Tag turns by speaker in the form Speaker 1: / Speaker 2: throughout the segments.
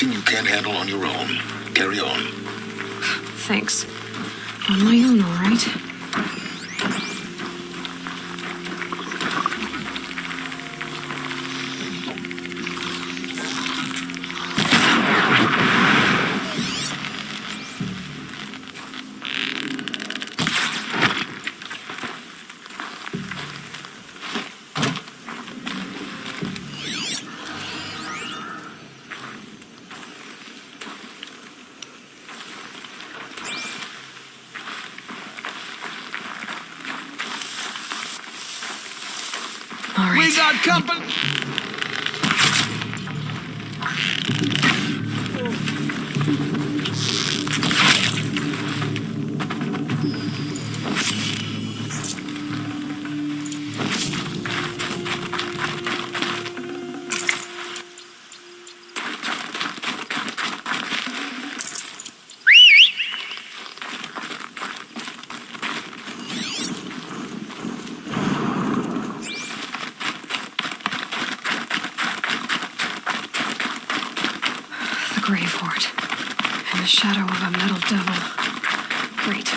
Speaker 1: anything you can't handle on your own, carry on.
Speaker 2: Thanks. On my own, all right.
Speaker 3: We got company!
Speaker 2: Grave hoard. And the shadow of a metal devil. Great.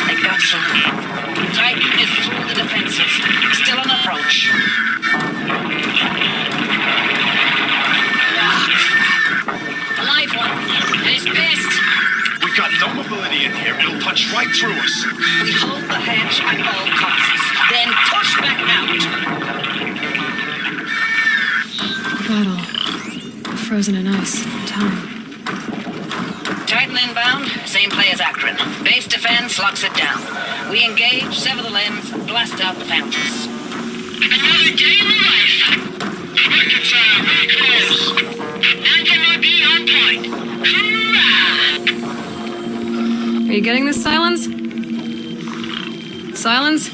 Speaker 4: They've got something. Titan is through the defenses. Still on approach. A live one. And it's pissed.
Speaker 5: We've got no mobility in here. It'll punch right through us.
Speaker 4: We hold the hedge at all costs. Then push back out.
Speaker 2: Battle. Frozen in ice. Time.
Speaker 4: Titan inbound, same play as Akron. Base defense locks it down. We engage, sever the limbs, blast out the fountains.
Speaker 6: Another day in the life. Rockets are really close. Anti-MIB on point. Hoorah!
Speaker 2: Are you getting this, Silence? Silence?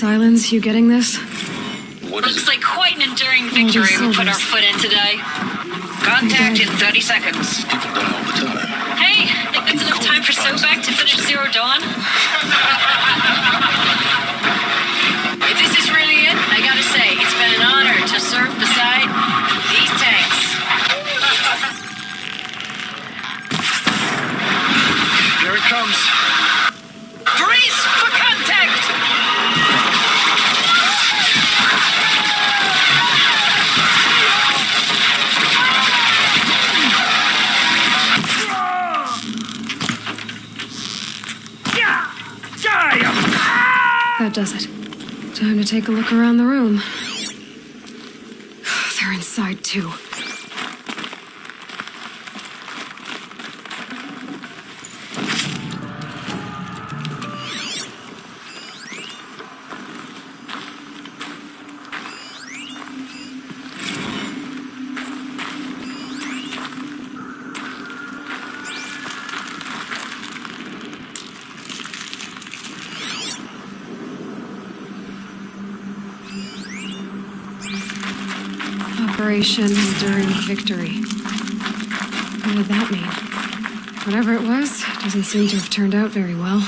Speaker 2: Silence, you getting this?
Speaker 1: What is
Speaker 4: Looks
Speaker 1: it?
Speaker 4: like quite an enduring victory we put our foot in today. Contact in 30 seconds.
Speaker 1: People die all the time.
Speaker 4: Hey, think that's enough time for Sobek to finish Zero Dawn? If this is really it, I gotta say, it's been an honor to serve beside these tanks.
Speaker 5: Here it comes.
Speaker 4: Brace for contact!
Speaker 2: That does it. Time to take a look around the room. They're inside, too. Operation Enduring Victory. What did that mean? Whatever it was, doesn't seem to have turned out very well.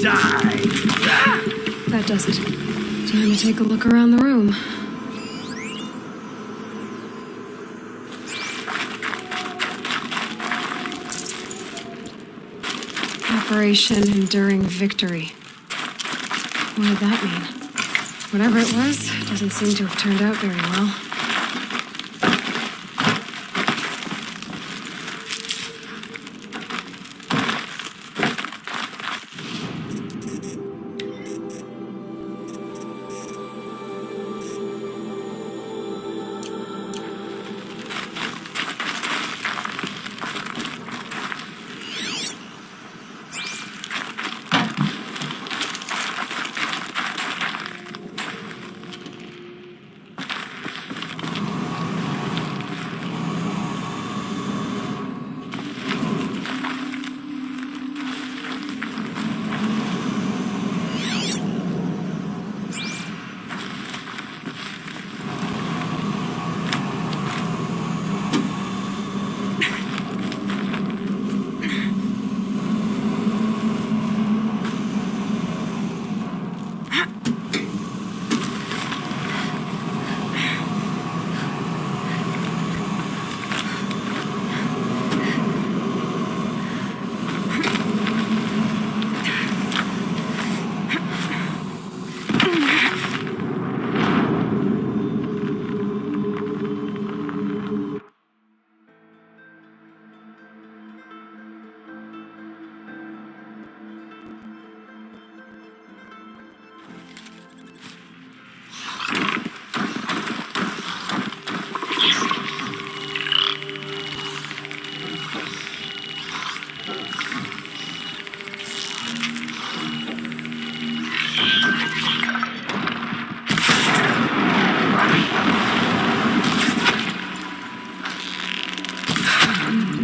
Speaker 6: die.
Speaker 2: That does it. Time to take a look around the room. Operation Enduring Victory. What did that mean? Whatever it was, doesn't seem to have turned out very well.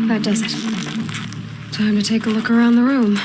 Speaker 2: That does it. Time to take a look around the room.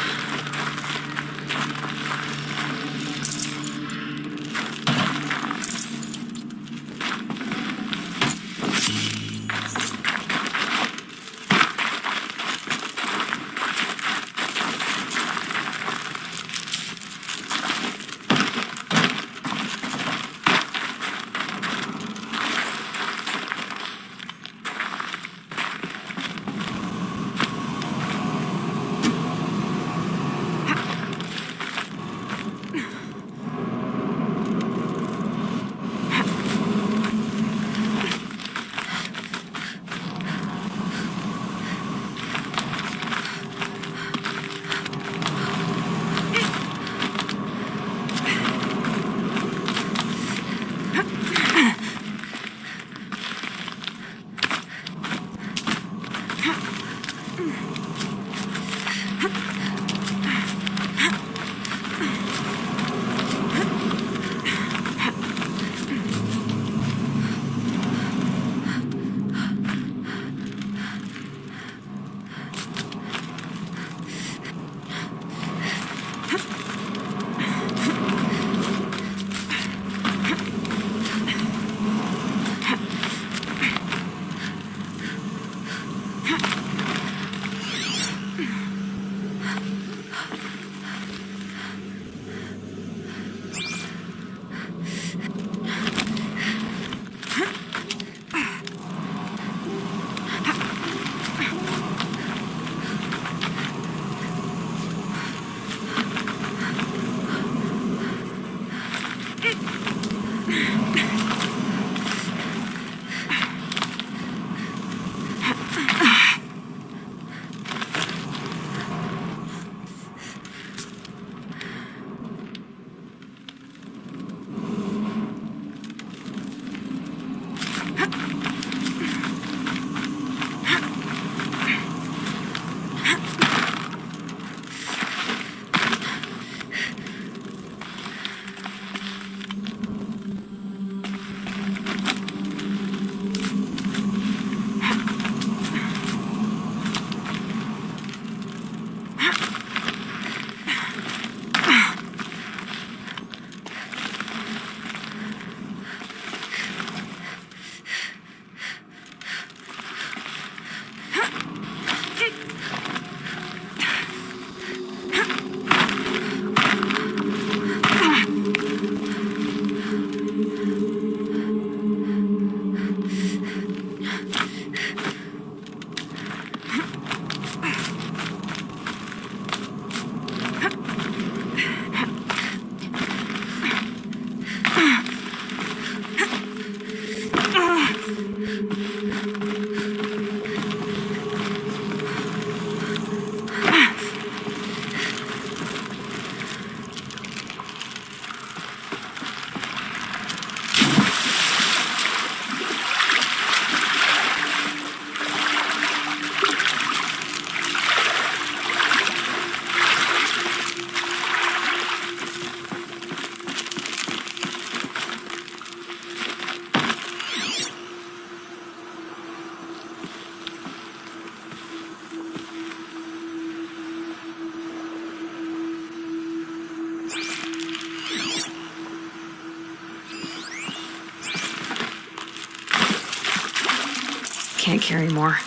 Speaker 2: can't carry more.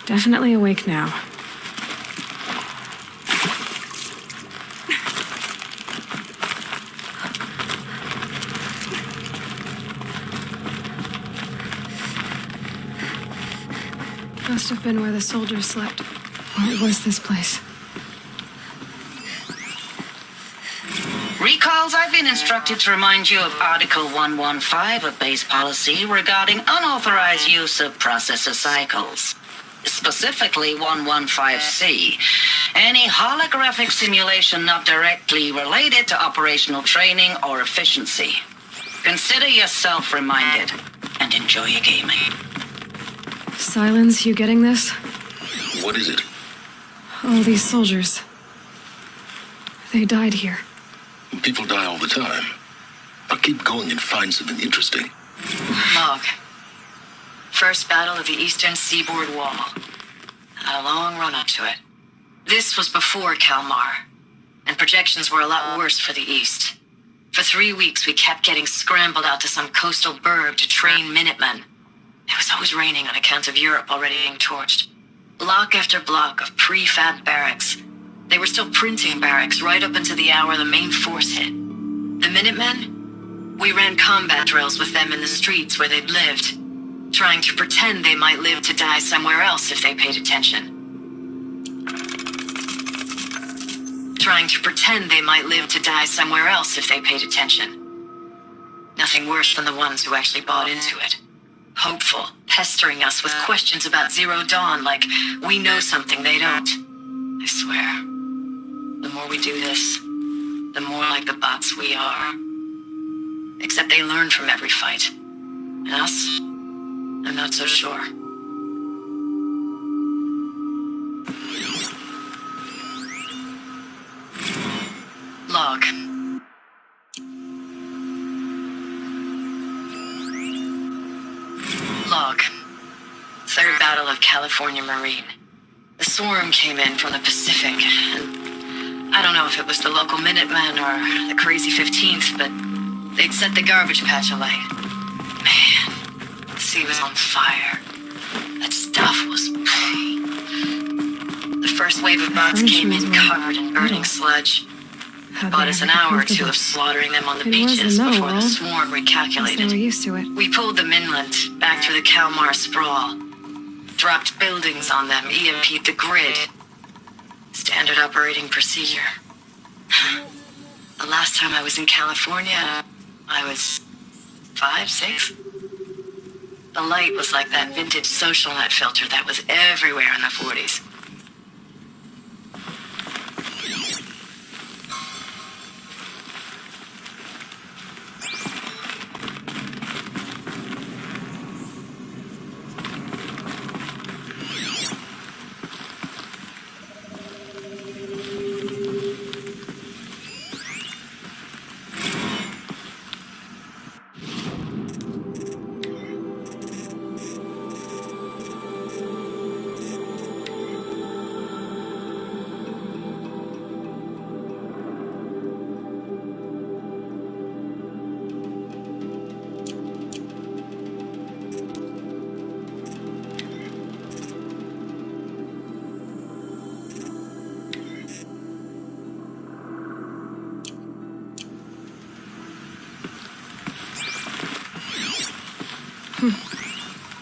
Speaker 2: Definitely awake now. Must have been where the soldiers slept. What was this place?
Speaker 4: Recalls, I've been instructed to remind you of Article 115 of base policy regarding unauthorized use of processor cycles. Specifically 115C. Any holographic simulation not directly related to operational training or efficiency. Consider yourself reminded and enjoy your gaming.
Speaker 2: Silence, you getting this?
Speaker 1: What is it?
Speaker 2: All these soldiers. They died here.
Speaker 1: People die all the time. I'll keep going and find something interesting.
Speaker 4: Log. First battle of the Eastern Seaboard Wall. Had a long run up to it. This was before Kalmar, and projections were a lot worse for the East. For 3 weeks, we kept getting scrambled out to some coastal burg to train Minutemen. It was always raining on account of Europe already being torched. Block after block of prefab barracks. They were still printing barracks right up until the hour the main force hit. The Minutemen? We ran combat drills with them in the streets where they'd lived, trying to pretend they might live to die somewhere else if they paid attention. Trying to pretend they might live to die somewhere else if they paid attention. Nothing worse than the ones who actually bought into it. Hopeful, pestering us with questions about Zero Dawn like we know something they don't. I swear, the more we do this, the more like the bots we are. Except they learn from every fight. And us? I'm not so sure. Log. Log. Third Battle of California Marine. The swarm came in from the Pacific, and I don't know if it was the local Minutemen or the crazy 15th, but they'd set the garbage patch alight. Man, the sea was on fire. That stuff was... The first wave of bots came in covered in burning sludge. Bought us an hour or two of slaughtering them on the beaches before the swarm recalculated.
Speaker 2: They were used to it.
Speaker 4: We pulled them inland, back through the Kalmar sprawl. Dropped buildings on them, EMP'd the grid. Standard operating procedure. The last time I was in California, I was 5, 6. The light was like that vintage social net filter that was everywhere in the 40s.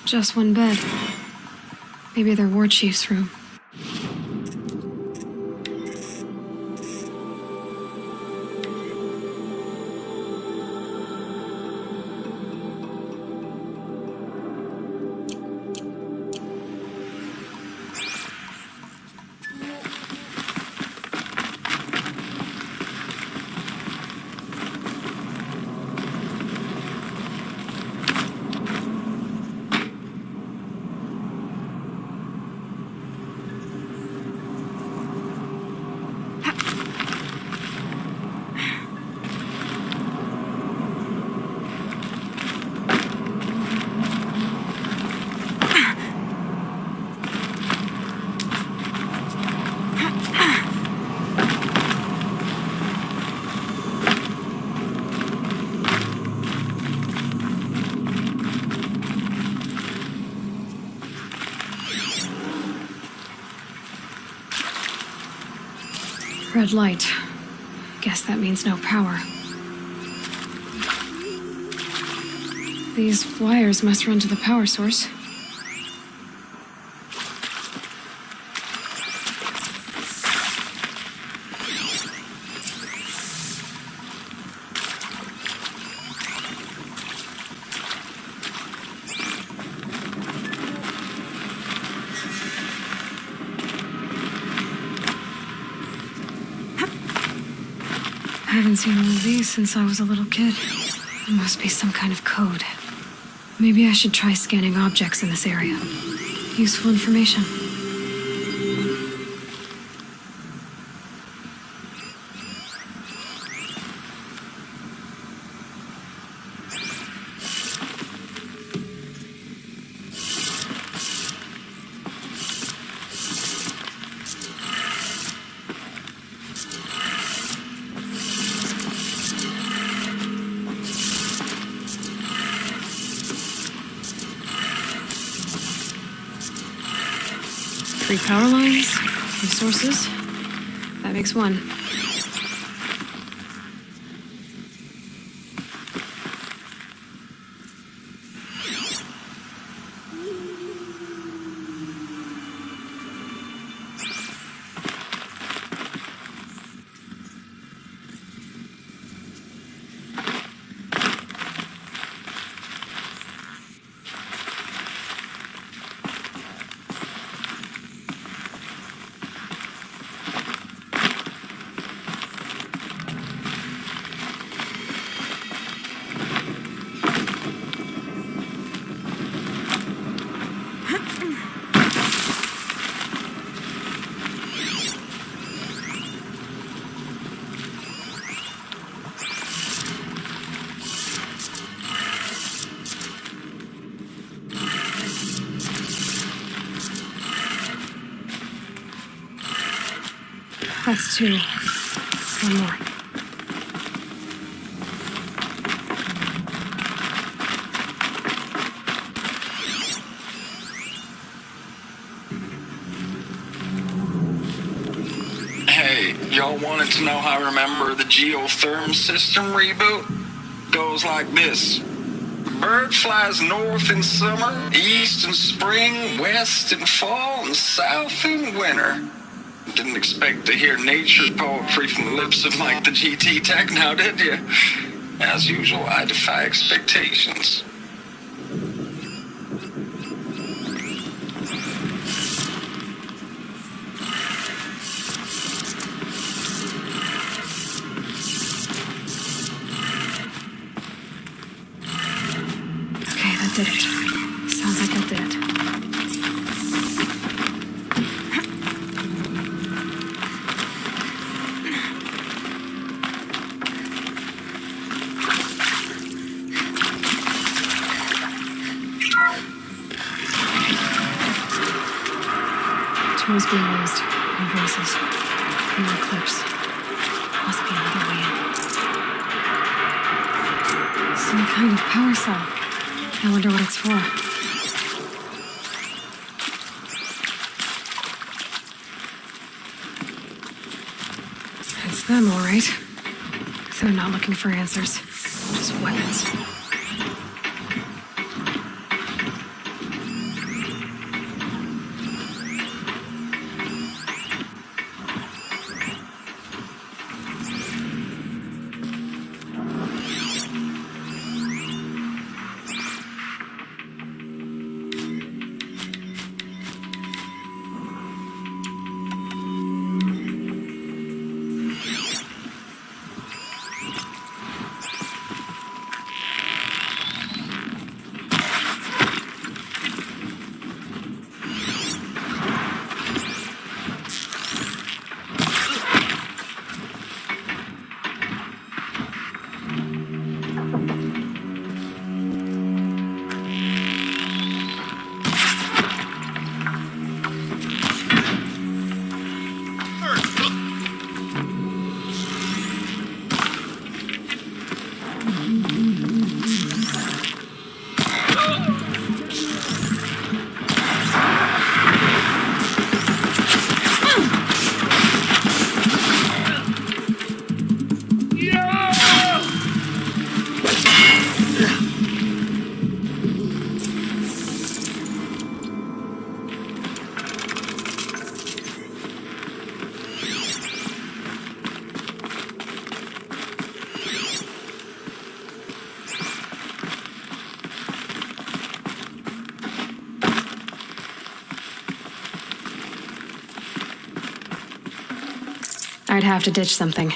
Speaker 4: Just one bed.
Speaker 2: Maybe their war chief's room. Red light. Guess that means no power. These wires must run to the power source. I haven't seen one of these since I was a little kid. There must be some kind of code. Maybe I should try scanning objects in this area. Useful information. Three power lines, resources. That makes one. That's two. One more.
Speaker 3: Hey, y'all wanted to know how I remember the geotherm system reboot? Goes like this. Bird flies north in summer, east in spring, west in fall, and south in winter. Didn't expect to hear nature poetry from the lips of Mike the GT Tech now, did you? As usual, I defy expectations.
Speaker 2: Okay, that did it. Sounds like that did it. Tools being used. Invoices. More clips. Must be another way in. Some kind of power cell. I wonder what it's for. It's them, all right. So they're not looking for answers. Just weapons. I'd have to ditch something.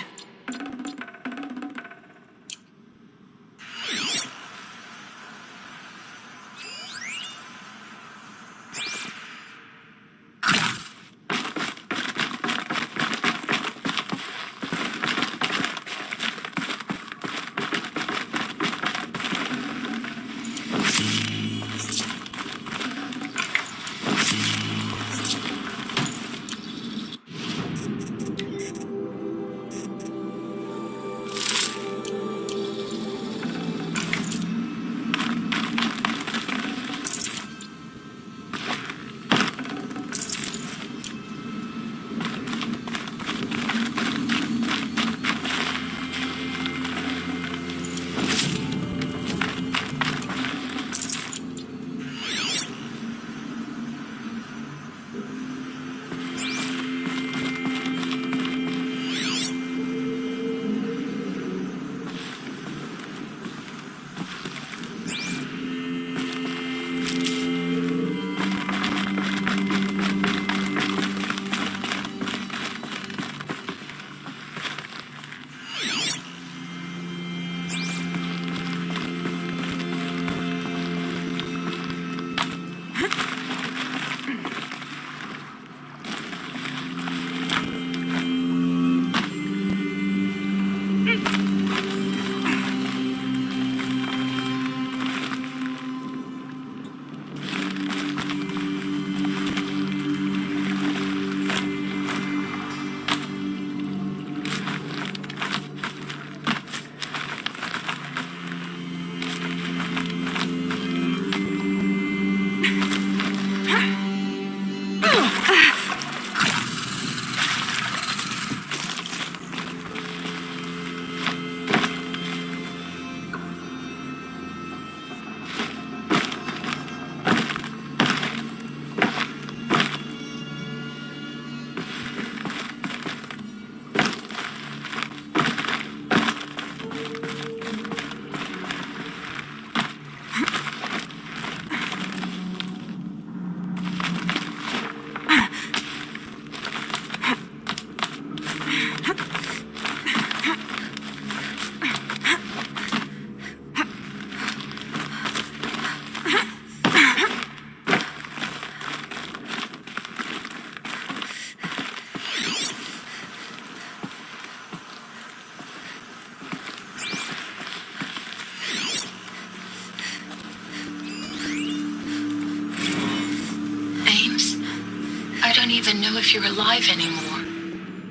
Speaker 4: Even know if you're alive anymore.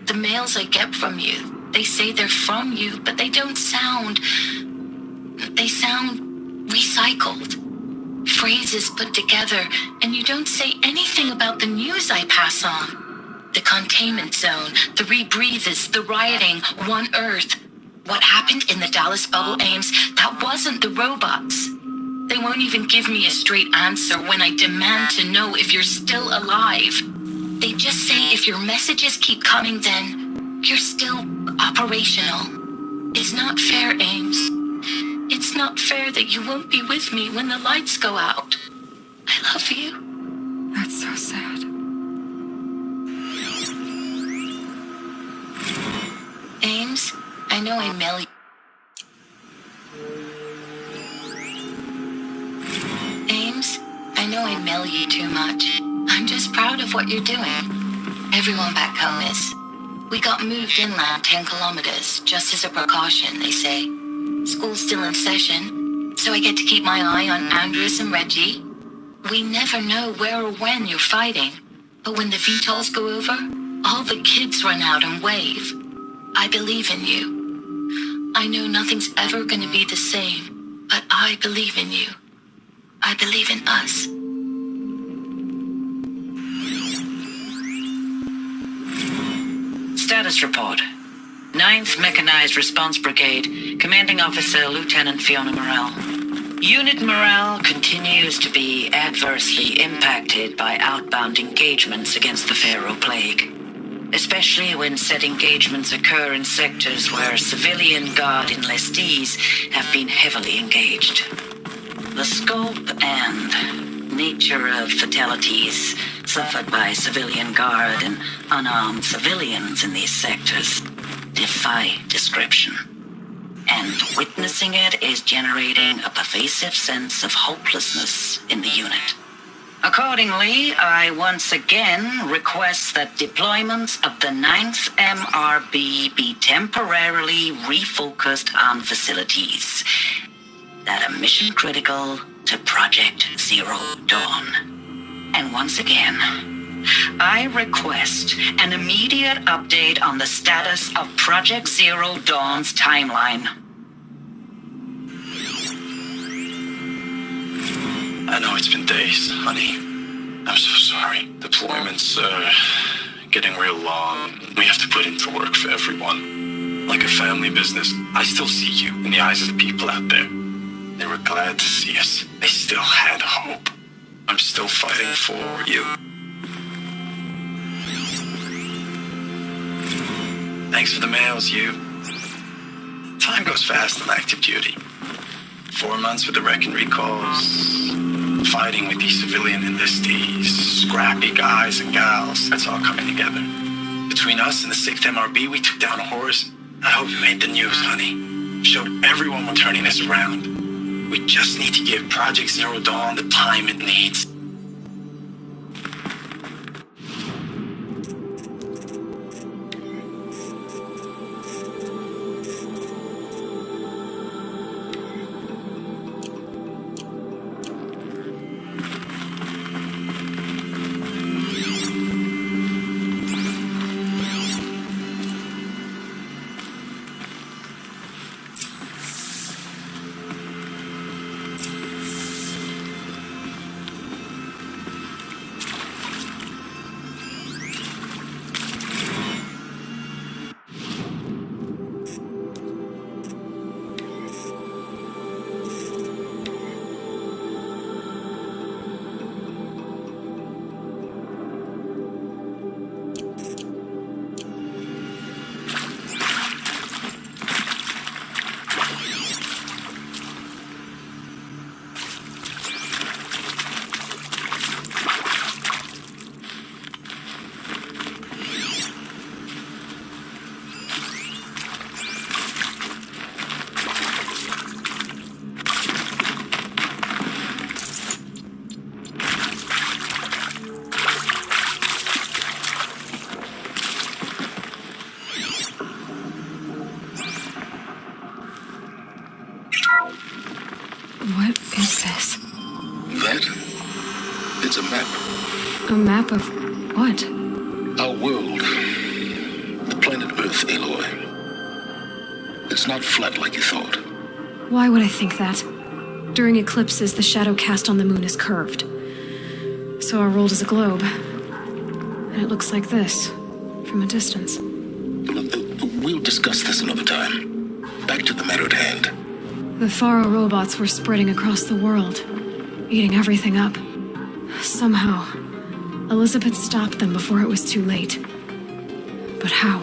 Speaker 4: The mails I get from you, they say they're from you, but they don't sound... They sound recycled. Phrases put together, and you don't say anything about the news I pass on. The containment zone, the rebreathers, the rioting, One Earth. What happened in the Dallas bubble, Ames, that wasn't the robots. They won't even give me a straight answer when I demand to know if you're still alive. They just say if your messages keep coming, then you're still operational. It's not fair, Ames. It's not fair that you won't be with me when the lights go out. I love you.
Speaker 2: That's so sad.
Speaker 4: Ames, I know I mail you. Ames, I know I mail you too much. I'm just proud of what you're doing. Everyone back home is. We got moved inland 10 kilometers, just as a precaution, they say. School's still in session, so I get to keep my eye on Andres and Reggie. We never know where or when you're fighting, but when the VTOLs go over, all the kids run out and wave. I believe in you. I know nothing's ever gonna be the same, but I believe in you. I believe in us. Status report. 9th Mechanized Response Brigade, Commanding Officer Lieutenant Fiona Morrell. Unit morale continues to be adversely impacted by outbound engagements against the Pharaoh Plague, especially when said engagements occur in sectors where civilian guard enlistees have been heavily engaged. The scope and nature of fatalities suffered by civilian guard and unarmed civilians in these sectors defy description. And witnessing it is generating a pervasive sense of hopelessness in the unit. Accordingly, I once again request that deployments of the 9th MRB be temporarily refocused on facilities that are mission critical to Project Zero Dawn. And once again, I request an immediate update on the status of Project Zero Dawn's timeline.
Speaker 5: I know it's been days, honey. I'm so sorry. Deployments are getting real long. We have to put into work for everyone. Like a family business. I still see you in the eyes of the people out there. They were glad to see us. They still had hope. I'm still fighting for you. Thanks for the mails, you. Time goes fast in active duty. 4 months with the wreck and recalls. Fighting with these civilian enlistees. Scrappy guys and gals. That's all coming together. Between us and the 6th MRB, we took down a horse. I hope you made the news, honey. Showed everyone we're turning this around. We just need to give Project Zero Dawn the time it needs.
Speaker 2: What is this?
Speaker 1: That? It's a map.
Speaker 2: A map of what?
Speaker 1: Our world. The planet Earth, Aloy. It's not flat like you thought.
Speaker 2: Why would I think that? During eclipses, the shadow cast on the moon is curved. So our world is a globe. And it looks like this, from a distance.
Speaker 1: We'll discuss this another time. Back to the matter at hand.
Speaker 2: The Faro robots were spreading across the world, eating everything up. Somehow, Elizabeth stopped them before it was too late. But how?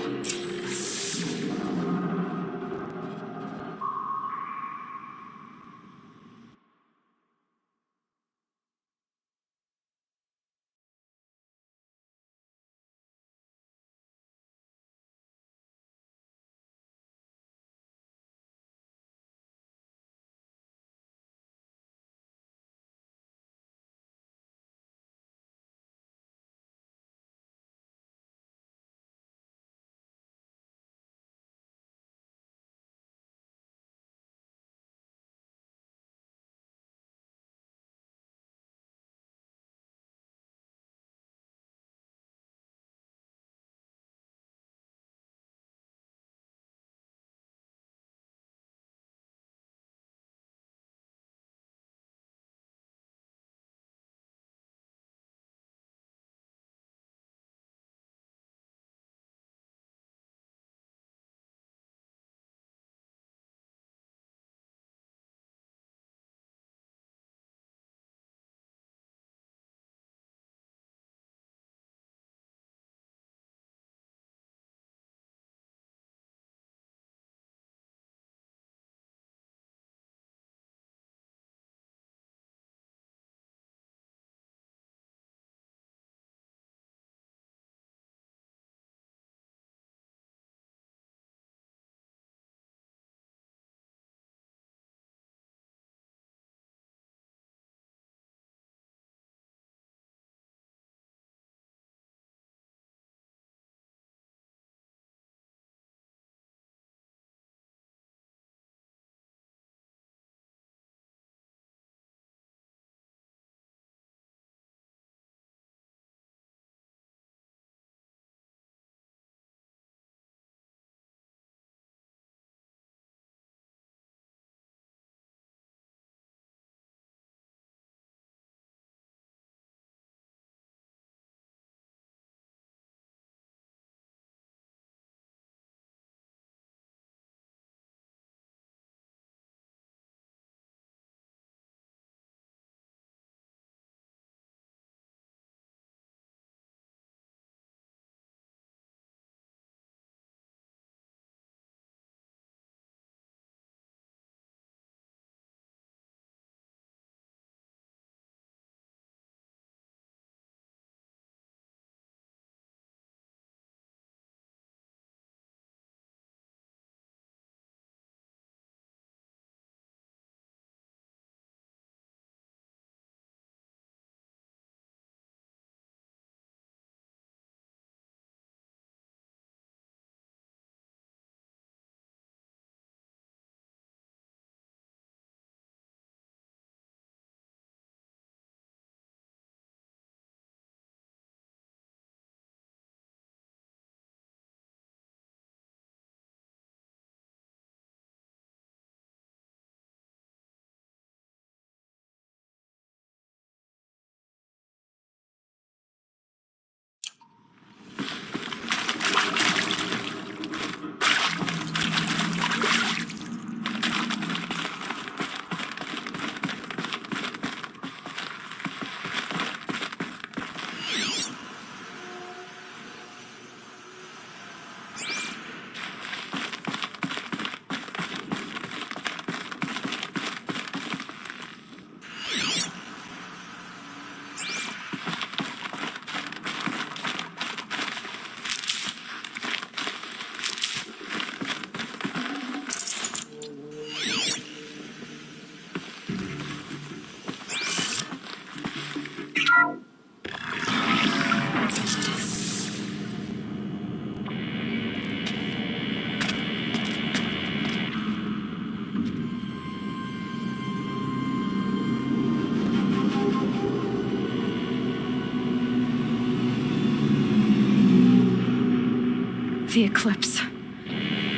Speaker 2: The eclipse.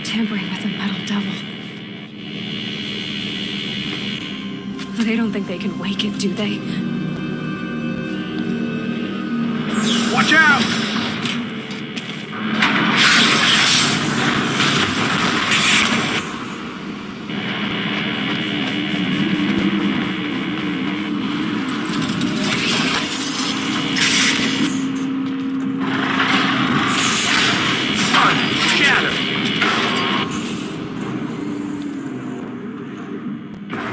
Speaker 2: Tampering with the metal devil. They don't think they can wake it, do they?
Speaker 6: Watch out!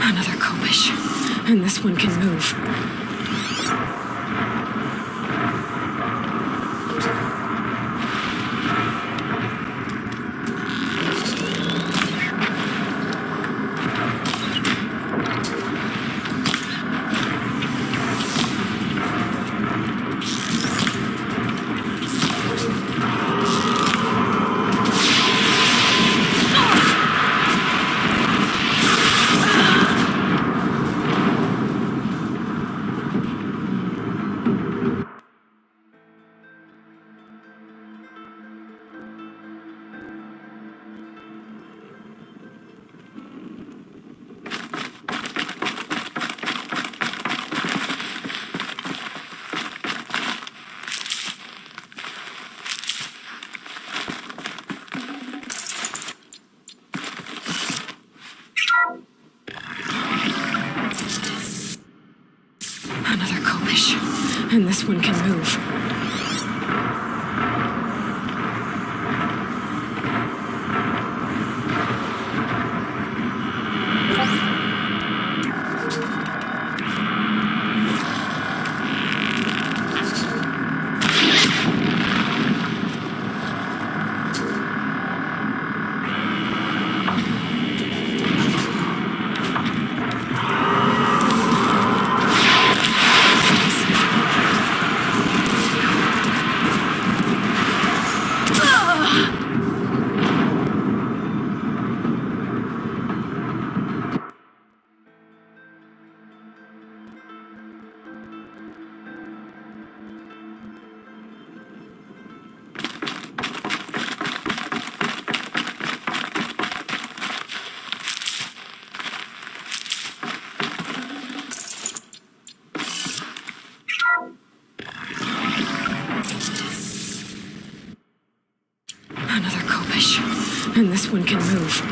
Speaker 2: Another Kobish. And this one can move. Another Kobish. And this one can move. Another Kobish. And this one can move.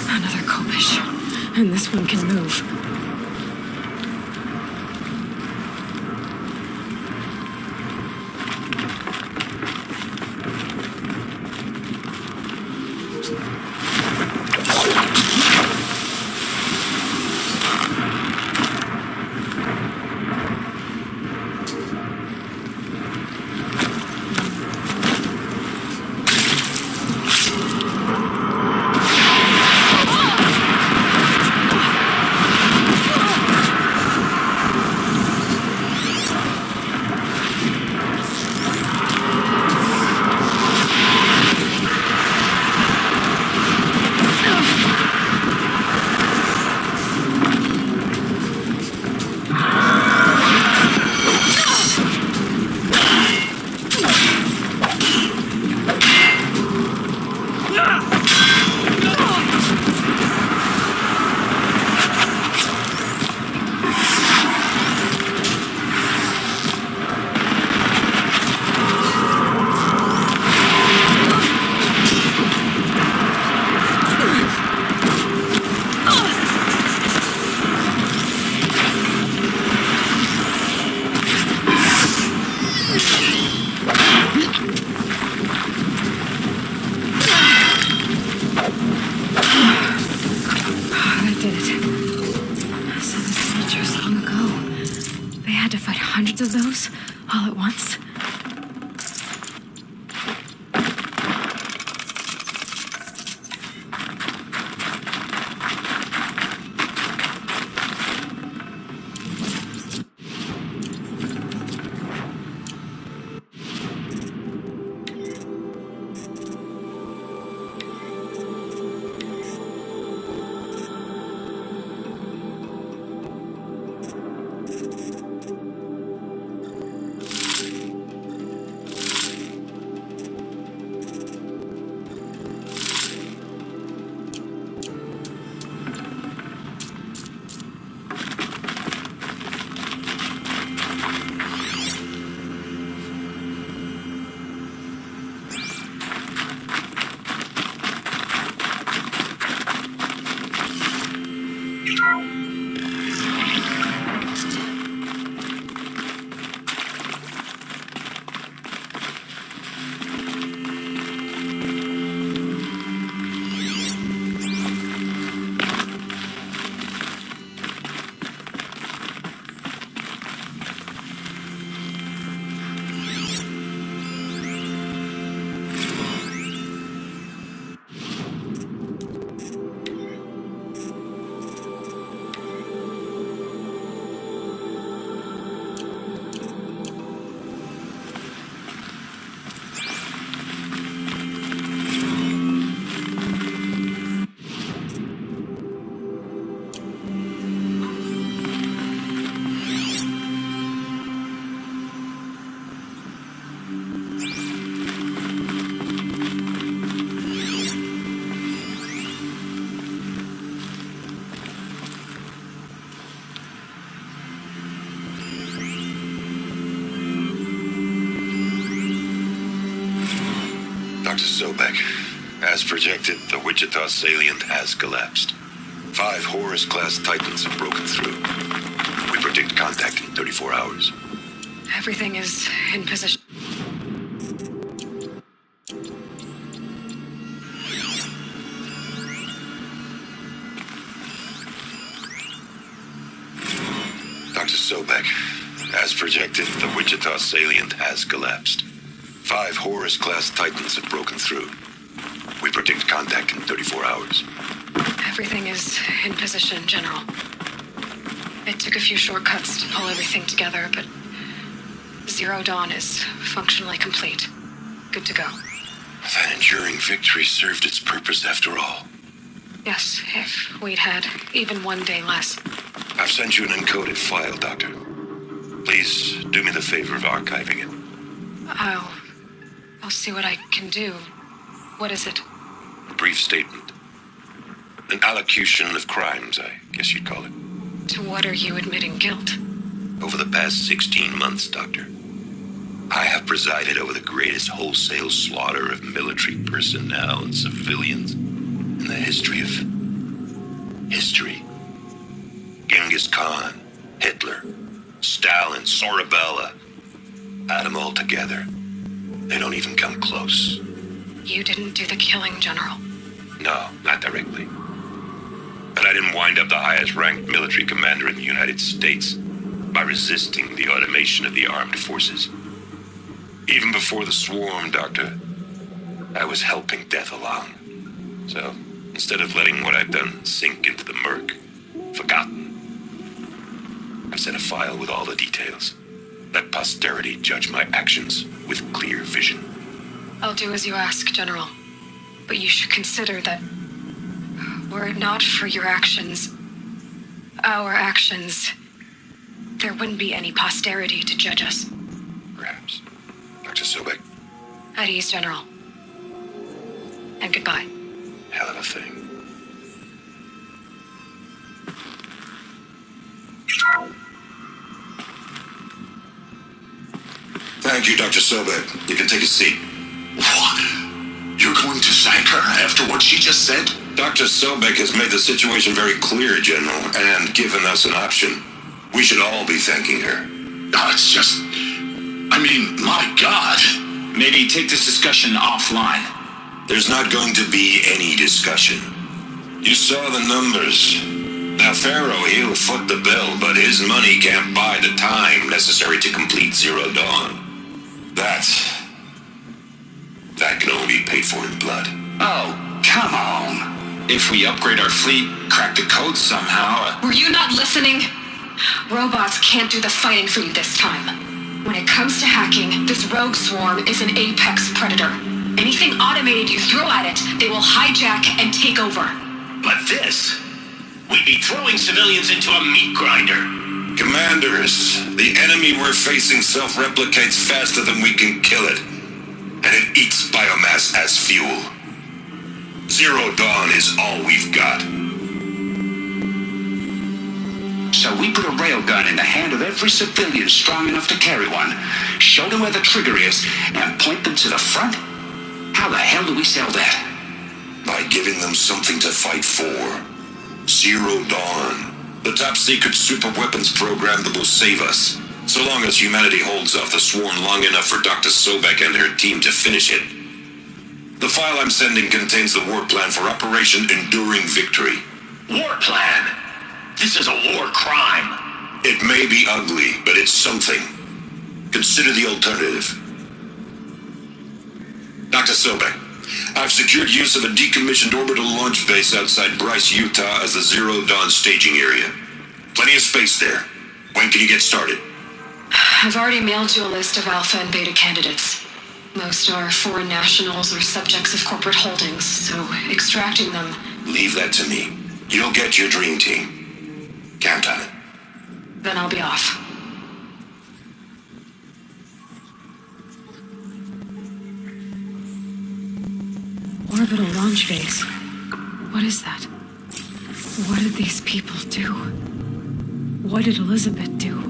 Speaker 2: Another Kobish. And this one can move. saw the soldiers long ago. They had to fight hundreds of those all at once.
Speaker 7: Dr. Sobek, as projected, the Wichita salient has collapsed. 5 Horus-class Titans have broken through. We predict contact in 34 hours.
Speaker 2: Everything is in position.
Speaker 7: Dr. Sobek, as projected, the Wichita salient has collapsed. 5 Horus-class Titans have broken through. We predict contact in 34 hours.
Speaker 2: Everything is in position, General. It took a few shortcuts to pull everything together, but Zero Dawn is functionally complete. Good to go.
Speaker 7: That enduring victory served its purpose after all.
Speaker 2: Yes, if we'd had even one day less.
Speaker 7: I've sent you an encoded file, Doctor. Please do me the favor of archiving it.
Speaker 2: I'll see what I can do. What is it?
Speaker 7: A brief statement. An allocution of crimes, I guess you'd call it.
Speaker 2: To what are you admitting guilt?
Speaker 7: Over the past 16 months, Doctor, I have presided over the greatest wholesale slaughter of military personnel and civilians in the history of history. Genghis Khan, Hitler, Stalin, Sorabella, add them all together. They don't even come close.
Speaker 2: You didn't do the killing, General.
Speaker 7: No, not directly. But I didn't wind up the highest-ranked military commander in the United States by resisting the automation of the armed forces. Even before the swarm, Doctor, I was helping death along. So, instead of letting what I've done sink into the murk, forgotten, I've sent a file with all the details. Let posterity judge my actions with clear vision.
Speaker 2: I'll do as you ask, General. But you should consider that were it not for your actions, our actions, there wouldn't be any posterity to judge us.
Speaker 7: Perhaps. Dr. Sobek,
Speaker 2: At ease, General. And goodbye.
Speaker 7: hell of a thing.
Speaker 1: Thank you, Dr. Sobek. You can take a seat.
Speaker 8: What? You're going to sack her after what she just said?
Speaker 7: Dr. Sobek has made the situation very clear, General, and given us an option. We should all be thanking her.
Speaker 8: It's just... I mean, my God.
Speaker 9: Maybe take this discussion offline.
Speaker 7: There's not going to be any discussion. You saw the numbers. Now, Pharaoh, he'll foot the bill, but his money can't buy the time necessary to complete Zero Dawn. That can only be paid for in blood.
Speaker 9: Oh, come on. If we upgrade our fleet, crack the code somehow...
Speaker 2: Were you not listening? Robots can't do the fighting for you this time. When it comes to hacking, this rogue swarm is an apex predator. Anything automated you throw at it, they will hijack and take over.
Speaker 8: But this... we'd be throwing civilians into a meat grinder.
Speaker 7: Commanders, the enemy we're facing self-replicates faster than we can kill it. And it eats biomass as fuel. Zero Dawn is all we've got.
Speaker 9: So we put a railgun in the hand of every civilian strong enough to carry one, show them where the trigger is, and point them to the front? How the hell do we sell that?
Speaker 7: By giving them something to fight for. Zero Dawn. The top-secret super-weapons program that will save us. So long as humanity holds off the swarm long enough for Dr. Sobek and her team to finish it. The file I'm sending contains the war plan for Operation Enduring Victory.
Speaker 8: War plan? This is a war crime.
Speaker 7: It may be ugly, but it's something. Consider the alternative. Dr. Sobek, I've secured use of a decommissioned orbital launch base outside Bryce, Utah as the Zero Dawn staging area. Plenty of space there. When can you get started?
Speaker 2: I've already mailed you a list of alpha and beta candidates. Most are foreign nationals or subjects of corporate holdings, so extracting them...
Speaker 7: Leave that to me. You'll get your dream team. Count on it.
Speaker 2: Then I'll be off. Orbital launch base. What is that? What did these people do? What did Elizabeth do?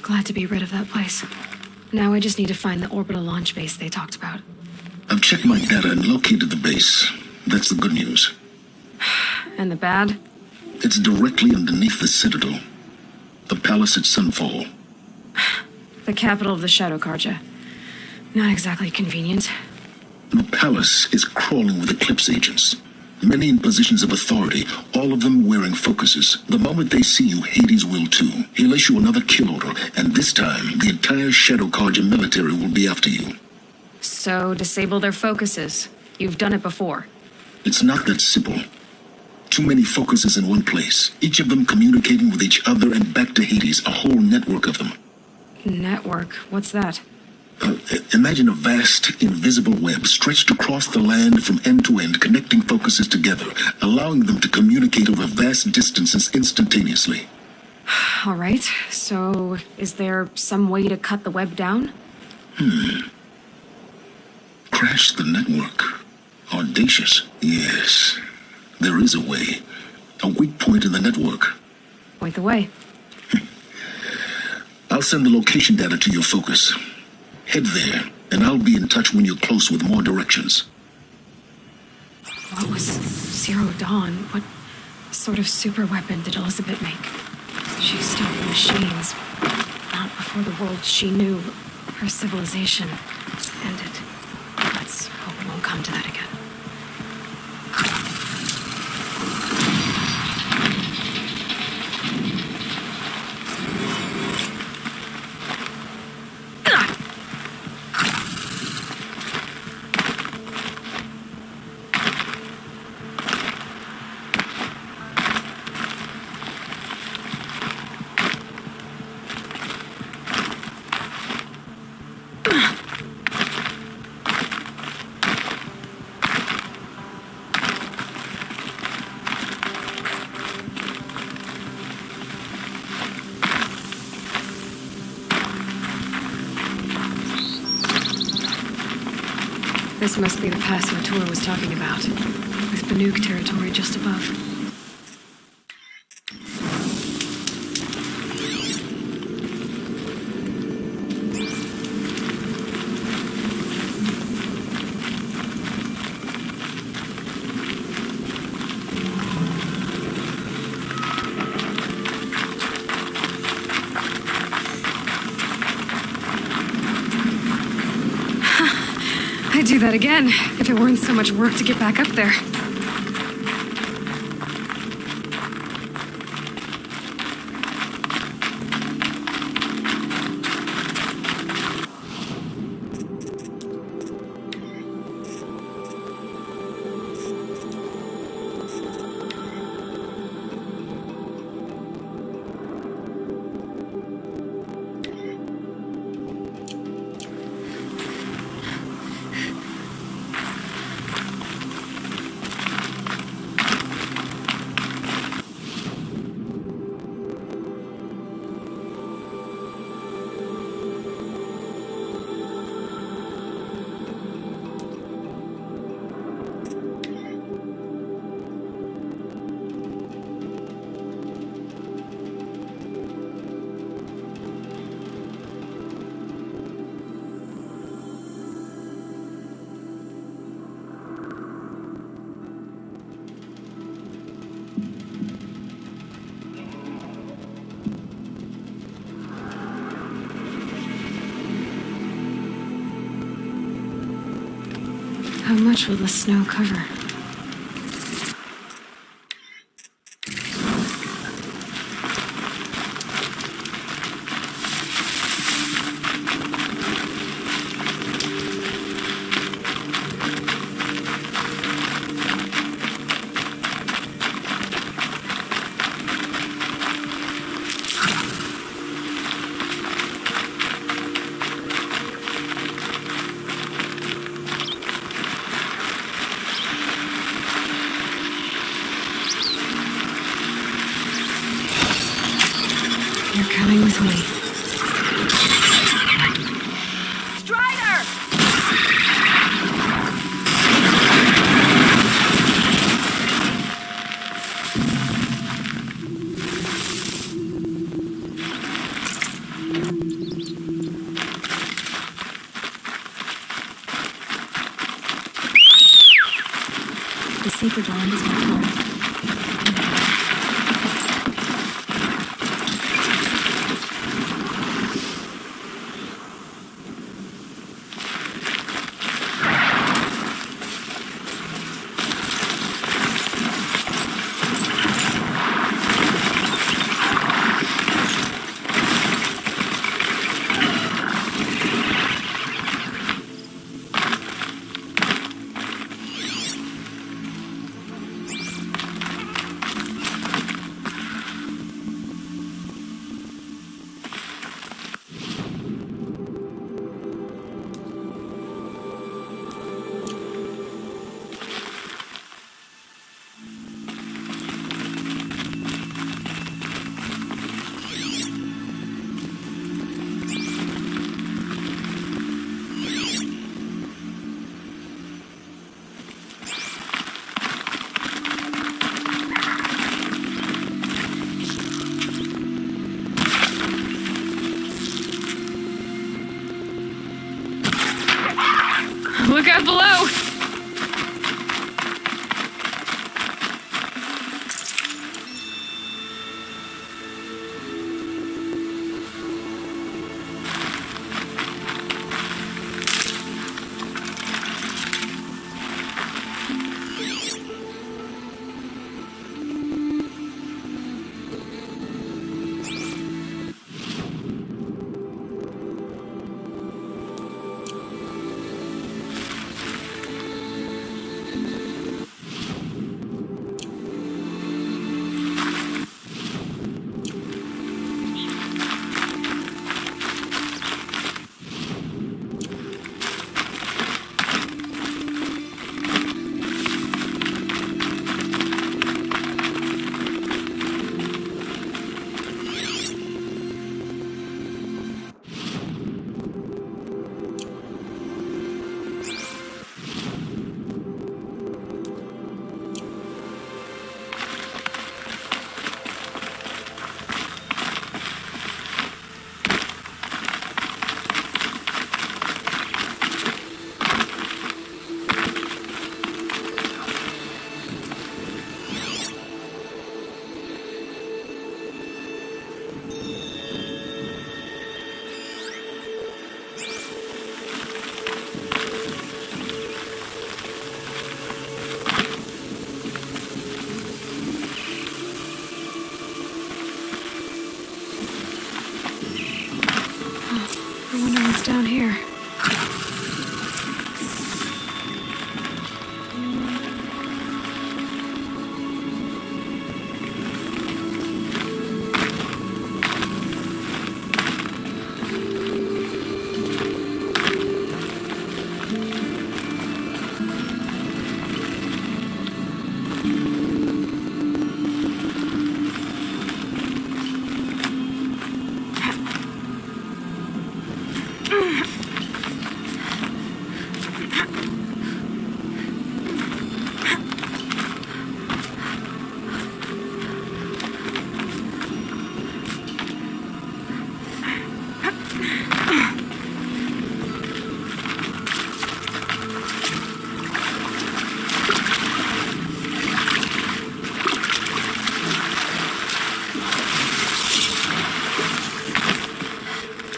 Speaker 2: Glad to be rid of that place. Now I just need to find the orbital launch base they talked about.
Speaker 1: I've checked my data and located the base. That's the good news.
Speaker 2: And the bad?
Speaker 1: It's directly underneath the Citadel. The palace at Sunfall.
Speaker 2: The capital of the Shadow Carja. Not exactly convenient.
Speaker 1: The palace is crawling with Eclipse agents. Many in positions of authority, all of them wearing focuses. The moment they see you, Hades will too. He'll issue another kill order, and this time, the entire Shadow Carja military will be after you.
Speaker 2: So, disable their focuses. You've done it before.
Speaker 1: It's not that simple. Too many focuses in one place, each of them communicating with each other and back to Hades, a whole network of them.
Speaker 2: Network? What's that?
Speaker 1: Imagine a vast, invisible web stretched across the land from end to end, connecting focuses together, allowing them to communicate over vast distances instantaneously.
Speaker 2: All right, so is there some way to cut the web down?
Speaker 1: Crash the network. Audacious. Yes, there is a way. A weak point in the network.
Speaker 2: Point the way.
Speaker 1: I'll send the location data to your focus. Head there, and I'll be in touch when you're close with more directions.
Speaker 2: What was Zero Dawn? What sort of super weapon did Elizabeth make? She stopped the machines. Not before the world she knew, her civilization, ended. Let's hope it won't come to that again. This must be the pass Matura was talking about, with Banuk territory just above. that again, if it weren't so much work to get back up there. How much will the snow cover? You're coming with me. Strider! The sacred land is my home. here.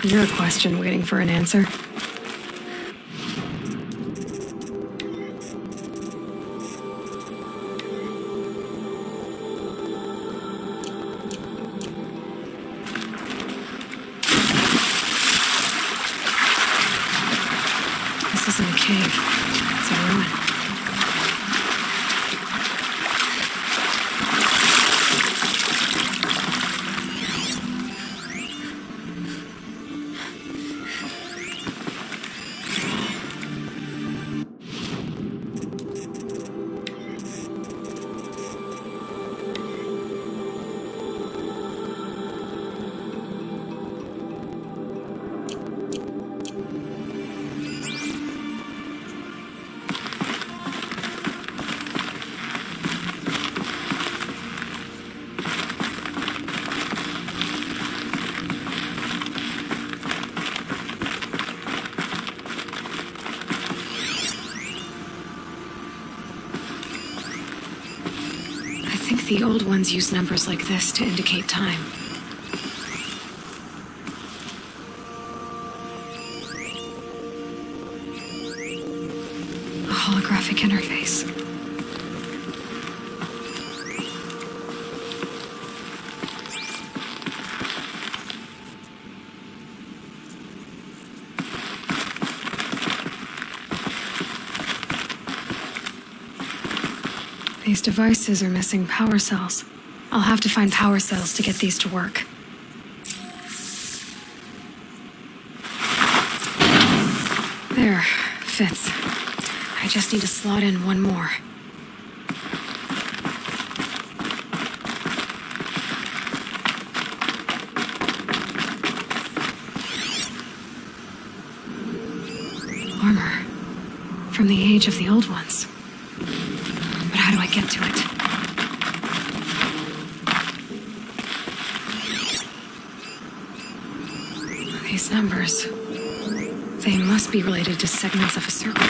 Speaker 2: You're a question waiting for an answer. This isn't a cave. It's a ruin. I think the old ones use numbers like this to indicate time. A holographic interface. These devices are missing power cells. I'll have to find power cells to get these to work. There, fits. I just need to slot in one more. Armor. From the age of the old ones. But how do I get to it? These numbers. They must be related to segments of a circle.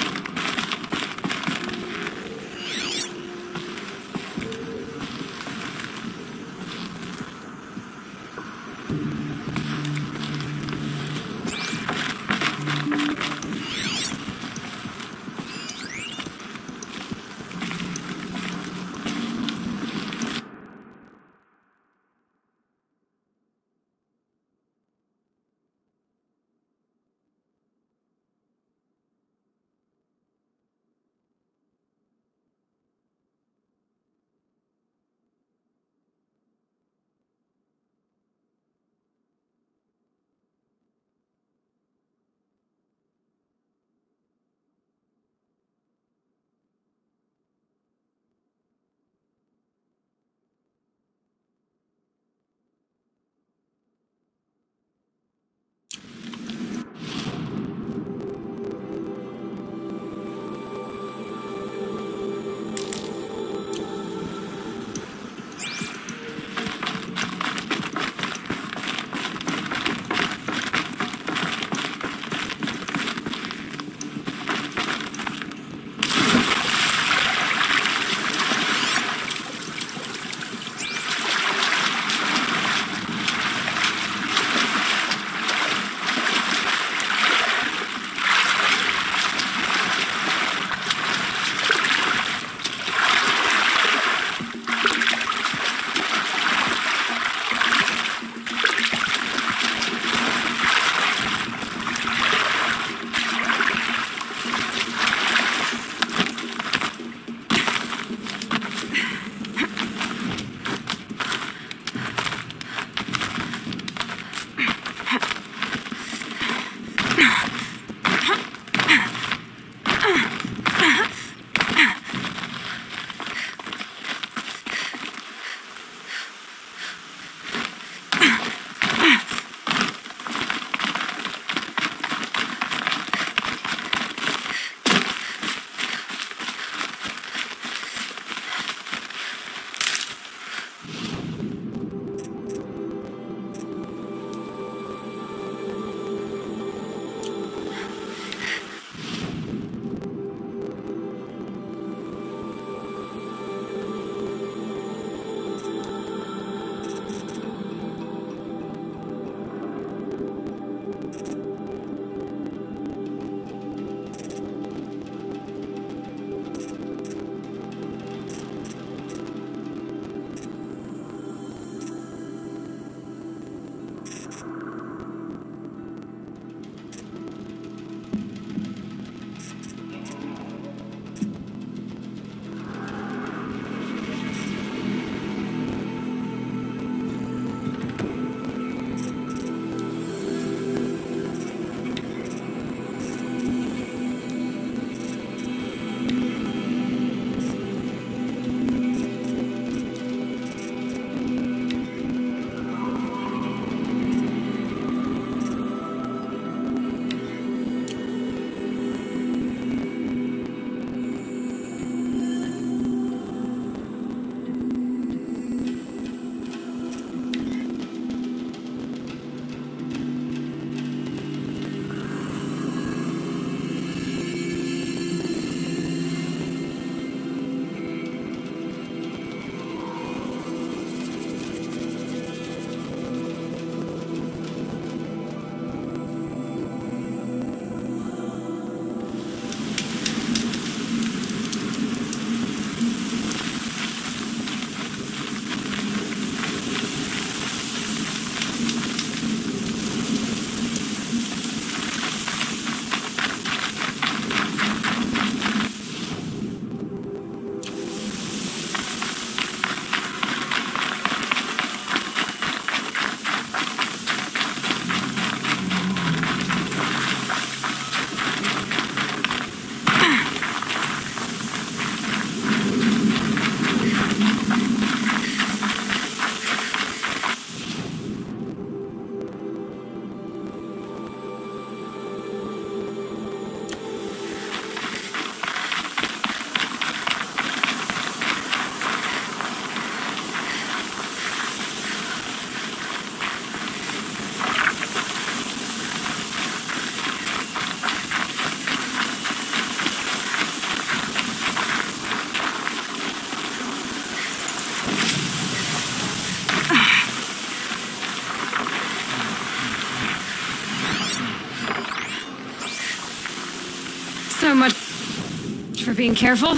Speaker 2: being careful.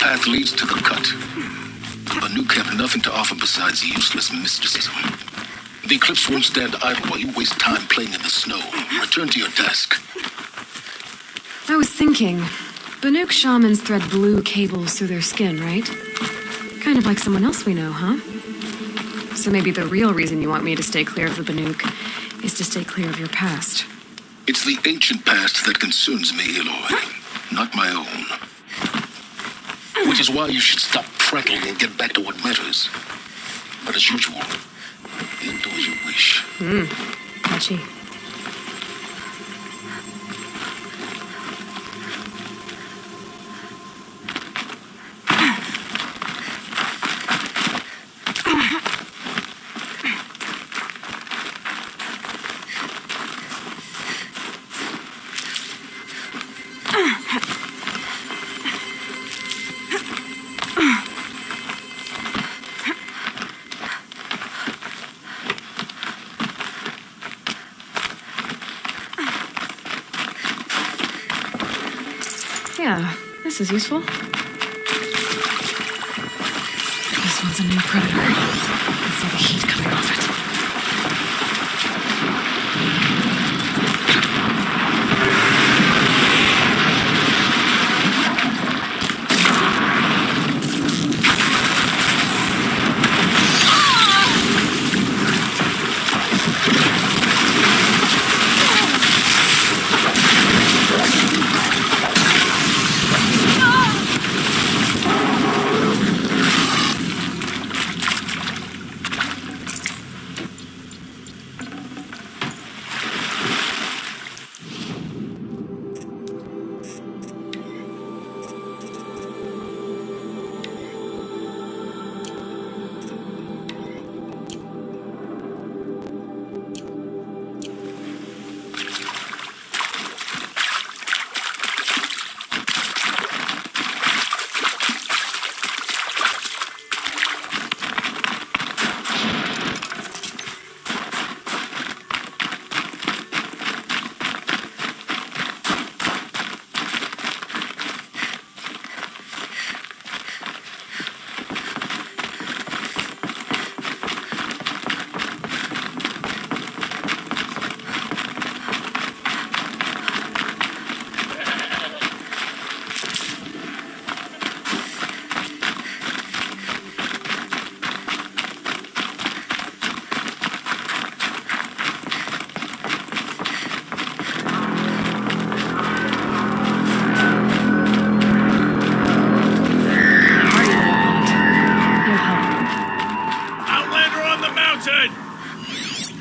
Speaker 1: path leads to the cut. Banuk have nothing to offer besides useless mysticism. The Eclipse won't stand idle while you waste time playing in the snow. Return to your desk.
Speaker 2: I was thinking, Banuk shamans thread blue cables through their skin, right? Kind of like someone else we know, huh? So maybe the real reason you want me to stay clear of the Banuk is to stay clear of your past.
Speaker 1: It's the ancient past that concerns me, Eloy, not my own. Which is why you should stop prattling and get back to what matters. But as usual, you'll do as you wish.
Speaker 2: Touchy. Yeah, this is useful. This one's a new predator. I can see the heat coming off it.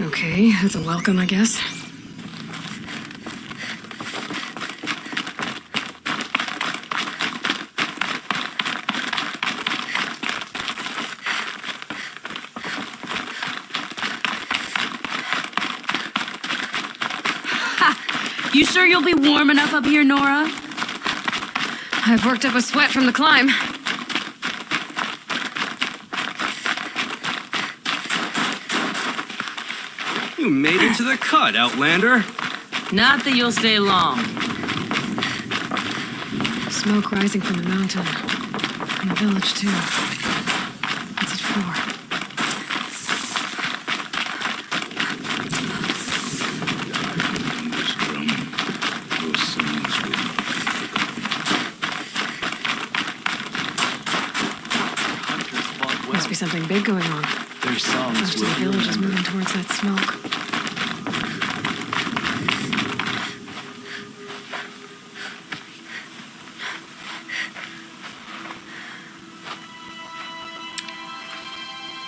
Speaker 2: Okay, that's a welcome, I guess.
Speaker 10: You sure you'll be warm enough up here, Nora?
Speaker 2: I've worked up a sweat from the climb.
Speaker 11: You made it to the cut, Outlander.
Speaker 10: Not that you'll stay long.
Speaker 2: Smoke rising from the mountain. And the village, too. What's it for? Must be something big going on.
Speaker 11: Their songs
Speaker 2: Most of the village is moving towards that smoke.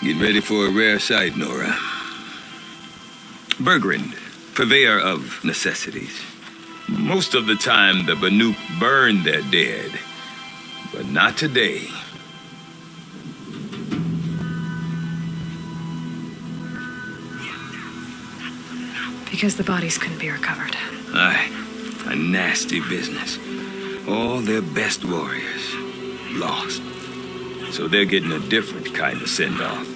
Speaker 12: Get ready for a rare sight, Nora. Bergrand, purveyor of necessities. Most of the time, the Banuk burn their dead, but not today.
Speaker 2: Because the bodies couldn't be recovered.
Speaker 12: Aye, a nasty business. All their best warriors lost. So they're getting a different kind of send-off.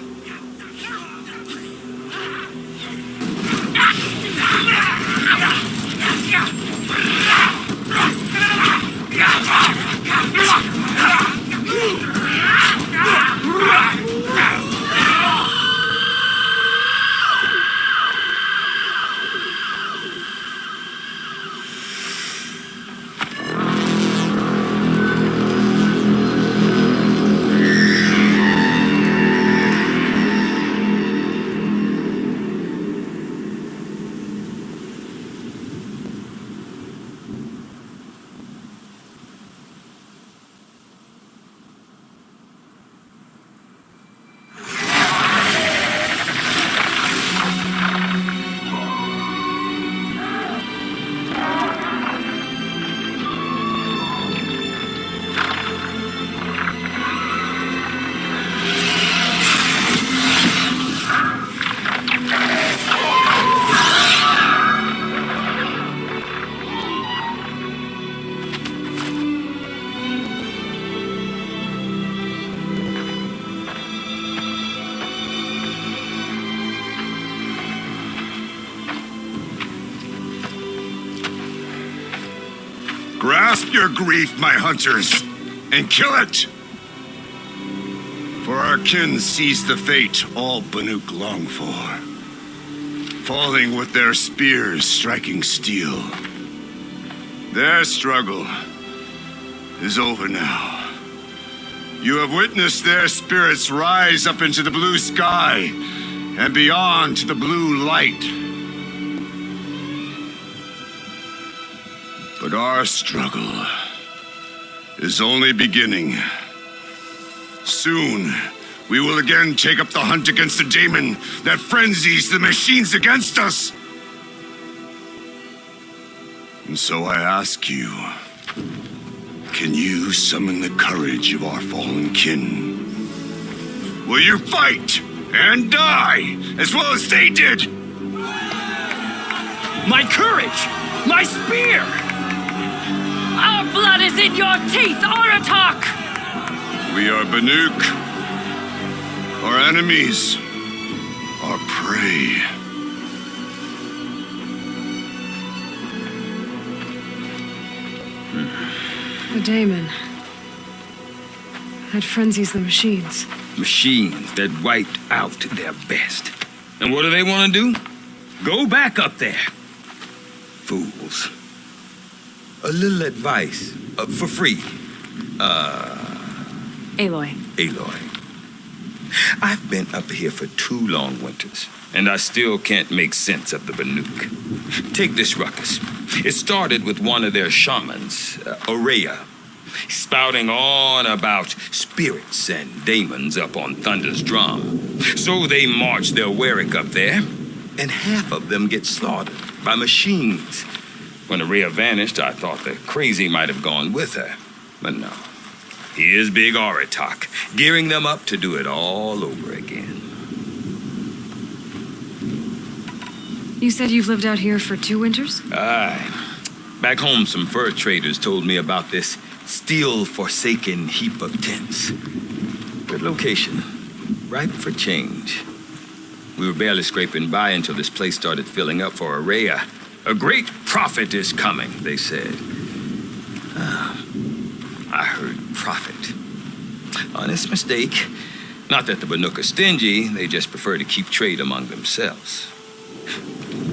Speaker 8: Grasp your grief, my hunters, and kill it! For our kin sees the fate all Banuk long for, falling with their spears striking steel. Their struggle is over now. You have witnessed their spirits rise up into the blue sky and beyond to the blue light. But our struggle is only beginning. Soon, we will again take up the hunt against the demon that frenzies the machines against us. And so I ask you, can you summon the courage of our fallen kin? Will you fight and die as well as they did?
Speaker 11: My courage! My spear!
Speaker 10: Our blood is in your teeth, Aratak!
Speaker 8: We are Banuk. Our enemies are prey.
Speaker 2: The daemon. That frenzies the machines.
Speaker 12: Machines that wiped out their best. And what do they want to do? Go back up there. Fools. A little advice, for free.
Speaker 10: Aloy.
Speaker 12: Aloy. I've been up here for 2 long winters, and I still can't make sense of the Banuk. Take this ruckus. It started with one of their shamans, Aurea, spouting on about spirits and demons up on Thunder's drum. So they marched their Warwick up there, and half of them get slaughtered by machines. When Araya vanished, I thought the crazy might have gone with her. But no. Here's Big Aratak, gearing them up to do it all over again.
Speaker 2: You said you've lived out here for 2 winters?
Speaker 12: Aye. Back home, some fur traders told me about this steel-forsaken heap of tents. Good location. Ripe for change. We were barely scraping by until this place started filling up for Araya. A great prophet is coming, they said. I heard prophet. Honest mistake. Not that the Banuk are stingy, they just prefer to keep trade among themselves.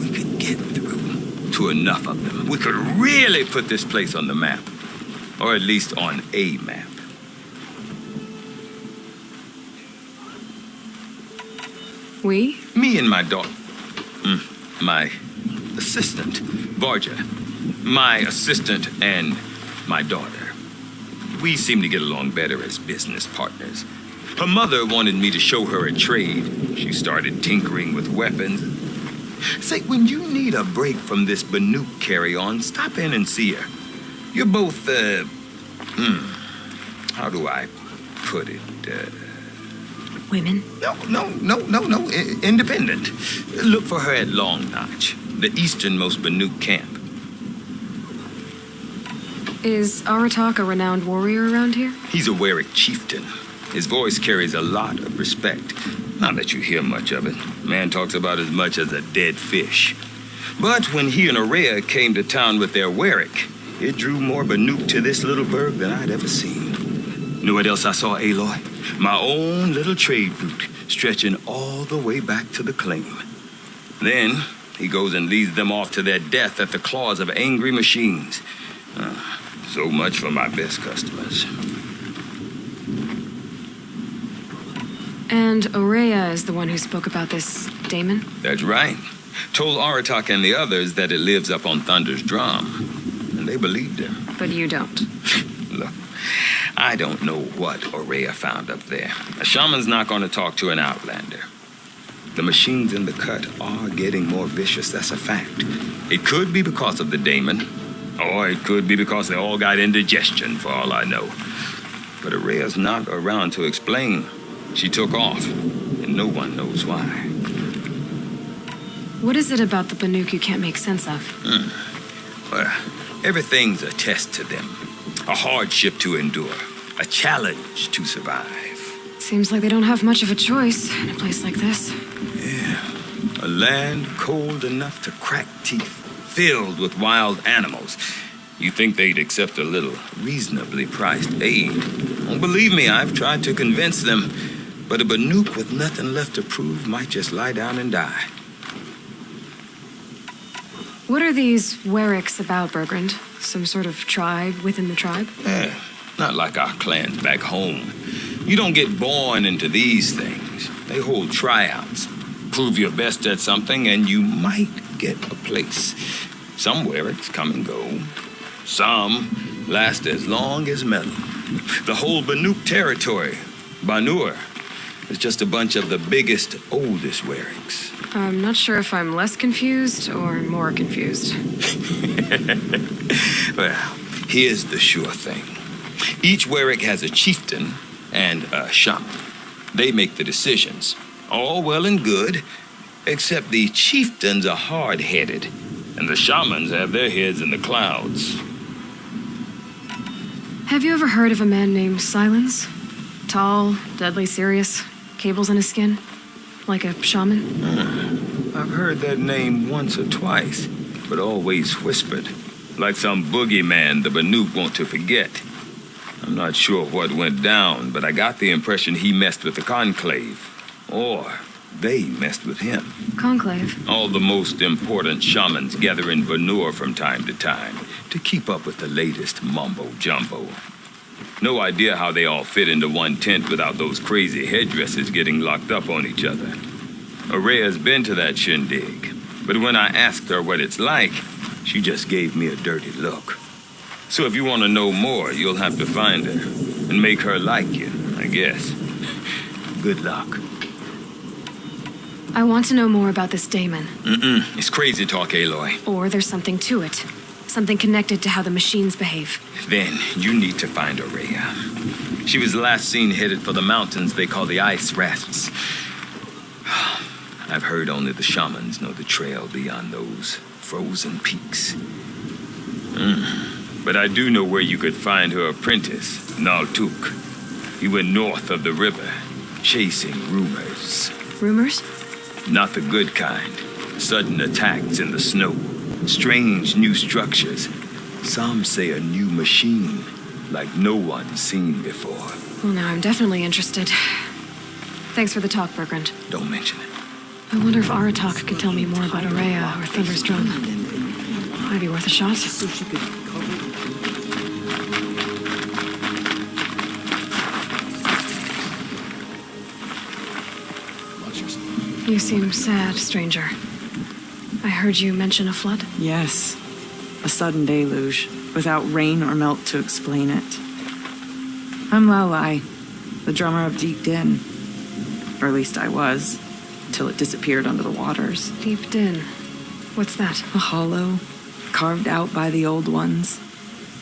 Speaker 12: We could get through to enough of them. We could really put this place on the map. Or at least on a map.
Speaker 2: We?
Speaker 12: Me and my daughter. My assistant, Varja. My assistant and my daughter. We seem to get along better as business partners. Her mother wanted me to show her a trade. She started tinkering with weapons. Say, when you need a break from this Banuk carry-on, stop in and see her. You're both, how do I put it?
Speaker 2: Women?
Speaker 12: No. Independent. Look for her at Long Notch, the easternmost Banuk camp.
Speaker 2: Is Aratak a renowned warrior around here?
Speaker 12: He's a Warwick chieftain. His voice carries a lot of respect. Not that you hear much of it. Man talks about as much as a dead fish. But when he and Araya came to town with their Warwick, it drew more Banuk to this little burg than I'd ever seen. Know what else I saw, Aloy? My own little trade route, stretching all the way back to the claim. Then he goes and leads them off to their death at the claws of angry machines. So much for my best customers.
Speaker 2: And Araya is the one who spoke about this daemon?
Speaker 12: That's right. Told Aratak and the others that it lives up on Thunder's drum. And they believed him.
Speaker 2: But you don't.
Speaker 12: Look, I don't know what Araya found up there. A shaman's not going to talk to an outlander. The machines in the cut are getting more vicious, that's a fact. It could be because of the daemon, or it could be because they all got indigestion, for all I know. But Araya's not around to explain. She took off, and no one knows why.
Speaker 2: What is it about the Banuk you can't make sense of?
Speaker 12: Well, everything's a test to them. A hardship to endure. A challenge to survive.
Speaker 2: Seems like they don't have much of a choice in a place like this.
Speaker 12: Yeah. A land cold enough to crack teeth. Filled with wild animals. You think they'd accept a little reasonably priced aid. Well, believe me, I've tried to convince them. But a Banuk with nothing left to prove might just lie down and die.
Speaker 2: What are these Warwicks about, Bergrand? Some sort of tribe within the tribe?
Speaker 12: Not like our clans back home. You don't get born into these things. They hold tryouts. Prove your best at something and you might get a place. Some Warwicks come and go. Some last as long as metal. The whole Banuk territory, Banur, is just a bunch of the biggest, oldest Warwicks.
Speaker 2: I'm not sure if I'm less confused or more confused.
Speaker 12: Well, here's the sure thing. Each Warwick has a chieftain and a shaman. They make the decisions. All well and good, except the chieftains are hard-headed, and the shamans have their heads in the clouds.
Speaker 2: Have you ever heard of a man named Silence? Tall, deadly serious, cables in his skin, like a shaman?
Speaker 12: I've heard that name once or twice, but always whispered, like some boogeyman the Banuk want to forget. I'm not sure what went down, but I got the impression he messed with the Conclave, or they messed with him.
Speaker 2: Conclave?
Speaker 12: All the most important shamans gather in Vanur from time to time to keep up with the latest mumbo-jumbo. No idea how they all fit into one tent without those crazy headdresses getting locked up on each other. Araya's been to that shindig, but when I asked her what it's like, she just gave me a dirty look. So if you want to know more, you'll have to find her and make her like you, I guess. Good luck.
Speaker 2: I want to know more about this Damon.
Speaker 12: It's crazy talk, Aloy.
Speaker 2: Or there's something to it. Something connected to how the machines behave.
Speaker 12: Then you need to find Aurea. She was last seen headed for the mountains they call the Ice Rests. I've heard only the shamans know the trail beyond those frozen peaks. But I do know where you could find her apprentice, Naltuk. He went north of the river, chasing rumors.
Speaker 2: Rumors?
Speaker 12: Not the good kind. Sudden attacks in the snow. Strange new structures. Some say a new machine, like no one's seen before.
Speaker 2: Well, now I'm definitely interested. Thanks for the talk, Bergrand.
Speaker 12: Don't mention it.
Speaker 2: I wonder if Aratak could tell me more about Aurea or Thunderstrom. Might be worth a shot. You seem sad, stranger. I heard you mention a flood?
Speaker 13: Yes. A sudden deluge, without rain or melt to explain it. I'm Lalai, the drummer of Deep Din. Or at least I was, till it disappeared under the waters.
Speaker 2: Deep Din. What's that?
Speaker 13: A hollow, carved out by the old ones.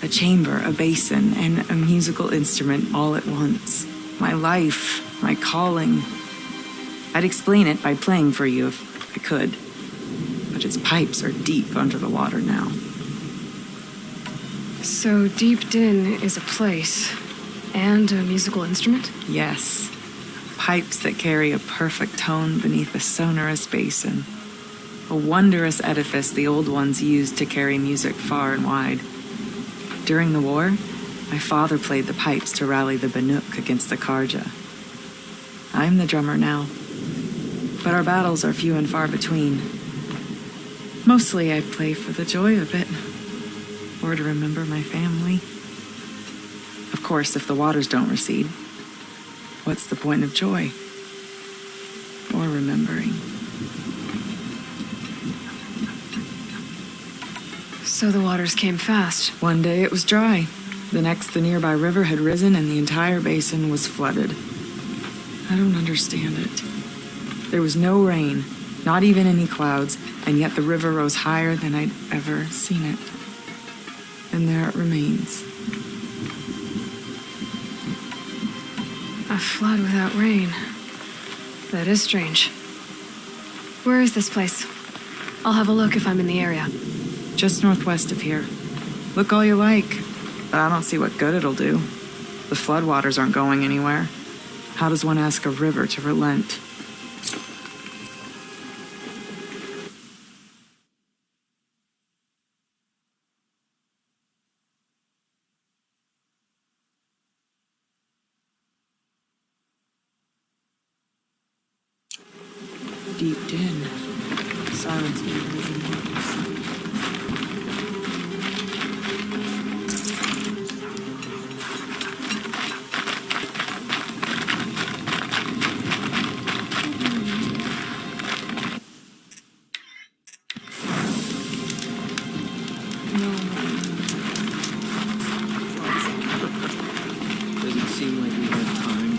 Speaker 13: A chamber, a basin, and a musical instrument all at once. My life, my calling. I'd explain it by playing for you if I could. But its pipes are deep under the water now.
Speaker 2: So Deep Din is a place and a musical instrument?
Speaker 13: Yes. Pipes that carry a perfect tone beneath a sonorous basin. A wondrous edifice the old ones used to carry music far and wide. During the war, my father played the pipes to rally the Banuk against the Karja. I'm the drummer now, but our battles are few and far between. Mostly I play for the joy of it, or to remember my family. Of course, if the waters don't recede, what's the point of joy? Or remembering?
Speaker 2: So the waters came fast.
Speaker 13: One day it was dry. The next, the nearby river had risen and the entire basin was flooded. I don't understand it. There was no rain, not even any clouds, and yet the river rose higher than I'd ever seen it. And there it remains.
Speaker 2: A flood without rain. That is strange. Where is this place? I'll have a look if I'm in the area.
Speaker 13: Just northwest of here. Look all you like, but I don't see what good it'll do. The floodwaters aren't going anywhere. How does one ask a river to relent? Deep Din. Silence me.
Speaker 11: Doesn't seem like we have time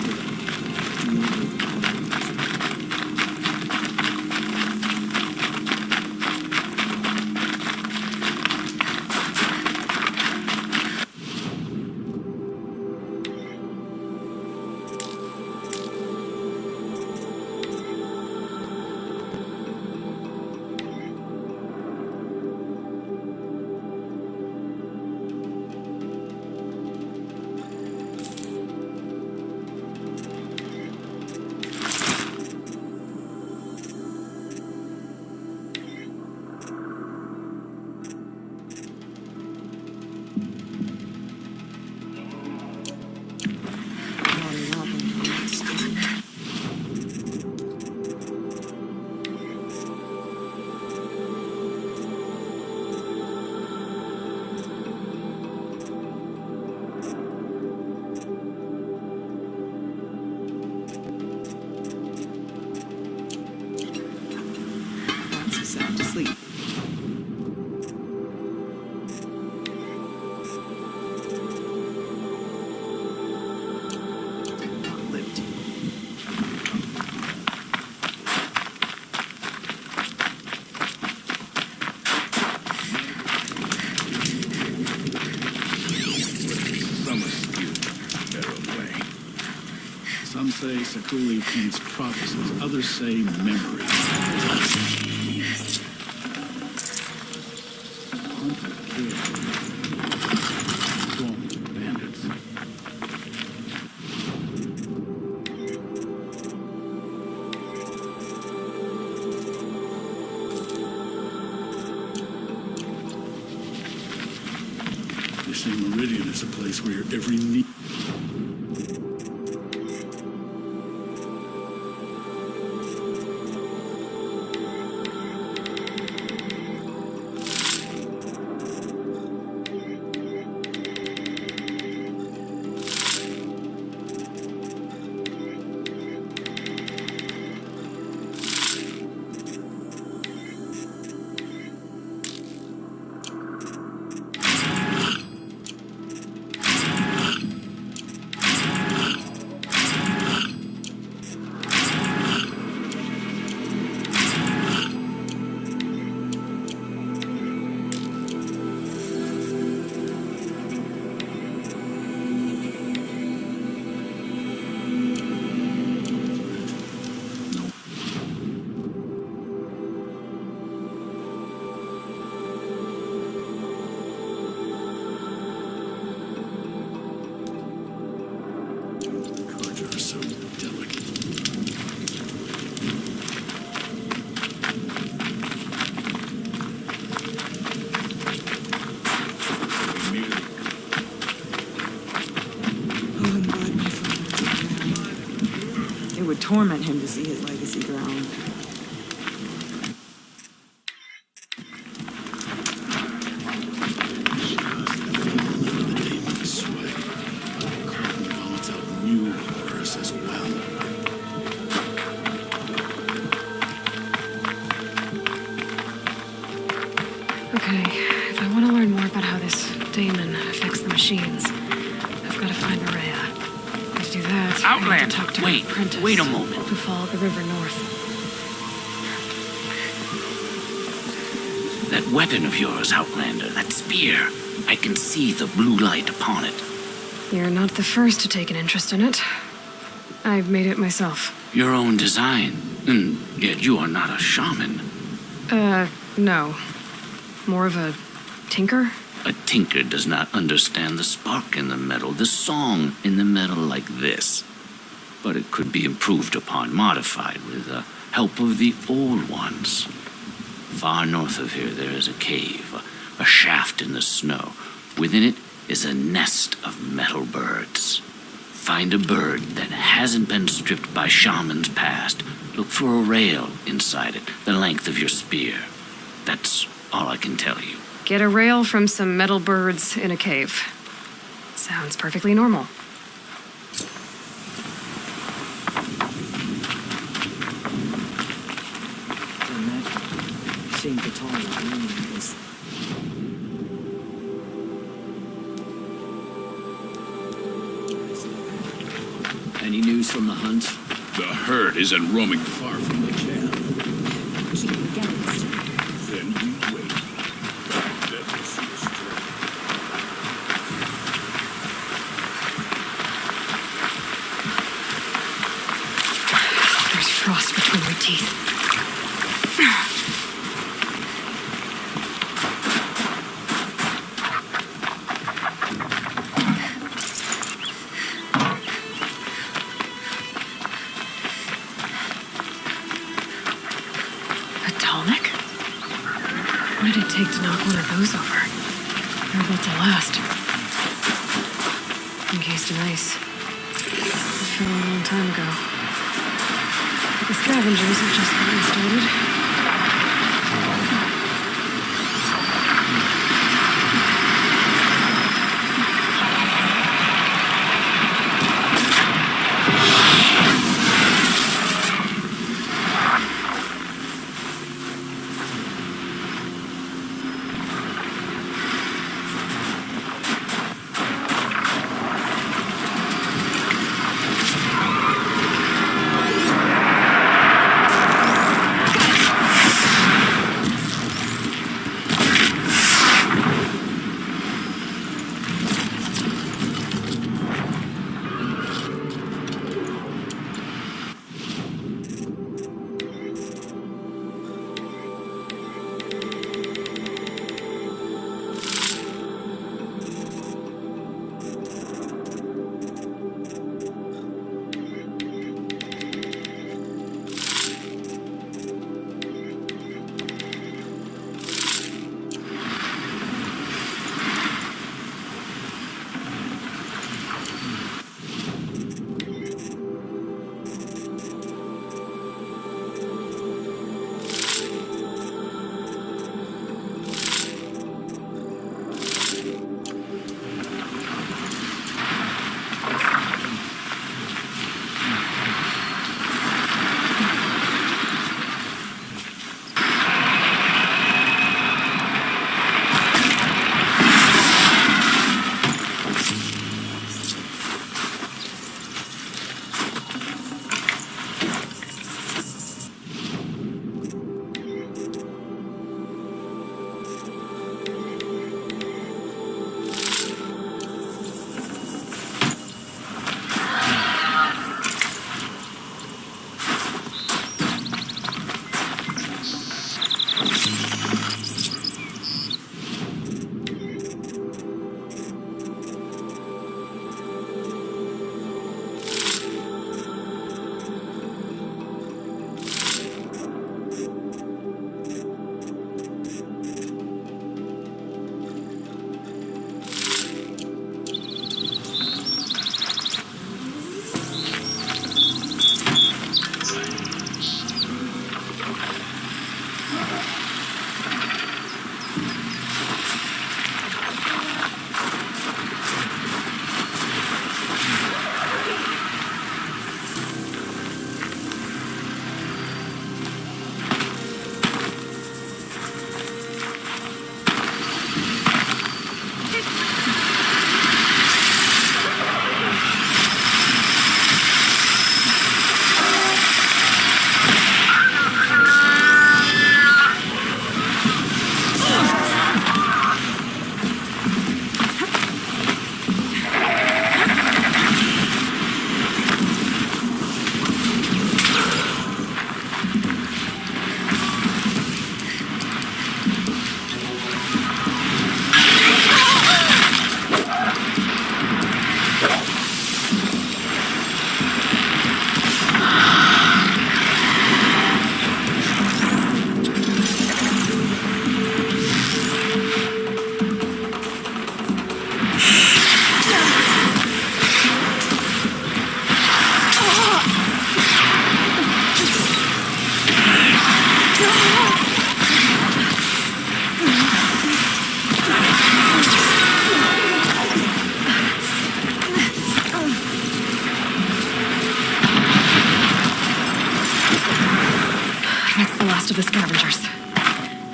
Speaker 11: to sound asleep.
Speaker 14: say Sakuli paints prophecies. Others say memory. Hunt and kill. Swamp bandits. They say Meridian is a place where every need.
Speaker 13: It would torment him to see his legacy drown.
Speaker 2: Okay, if I want to learn more about how this daemon affects the machines, I've got to find Araya. To do that, I need to talk to her apprentice,
Speaker 15: wait a moment.
Speaker 2: who followed the river north.
Speaker 15: That weapon of yours, Outlander, that spear. I can see the blue light upon it.
Speaker 2: You're not the first to take an interest in it. I made it myself.
Speaker 15: Your own design. And yet you are not a shaman.
Speaker 2: No. More of a tinker?
Speaker 15: A tinker does not understand the spark in the metal, the song in the metal like this. But it could be improved upon, modified with the help of the old ones. Far north of here there is a cave, a shaft in the snow. Within it is a nest of metal birds. Find a bird that hasn't been stripped by shamans past. Look for a rail inside it, the length of your spear. That's all I can tell you.
Speaker 2: Get a rail from some metal birds in a cave. Sounds perfectly normal.
Speaker 11: Seeing guitar is
Speaker 14: Any news from the hunt? The herd isn't roaming far from the camp. Then we wait. Let us see us through.
Speaker 2: There's frost between my teeth. What did it take to knock one of those over? They're about to last. Encased in ice. It fell a long time ago. But the scavengers have just gotten started.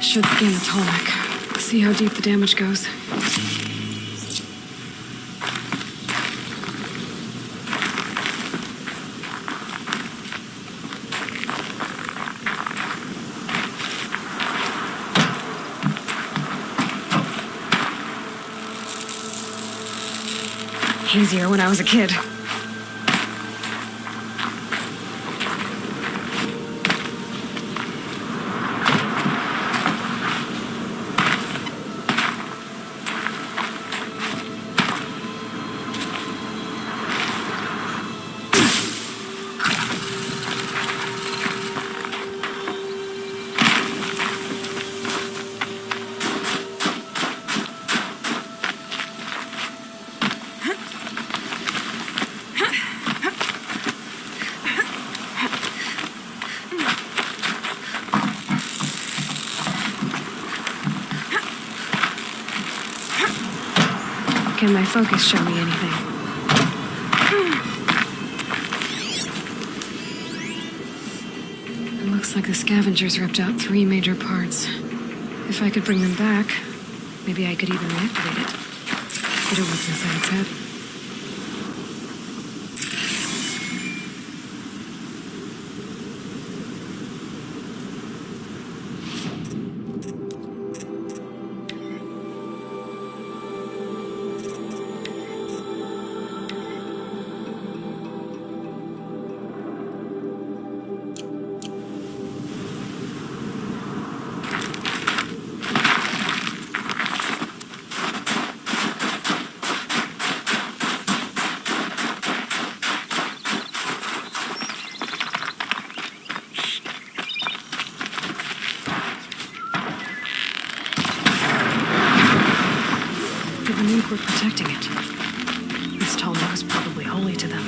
Speaker 2: Should scan the Tolmec. See how deep the damage goes. Easier when I was a kid. Can my focus show me anything? It looks like the scavengers ripped out 3 major parts. If I could bring them back, maybe I could even reactivate it. Wonder what's inside its head. Were protecting it. This Tolmec was probably holy to them.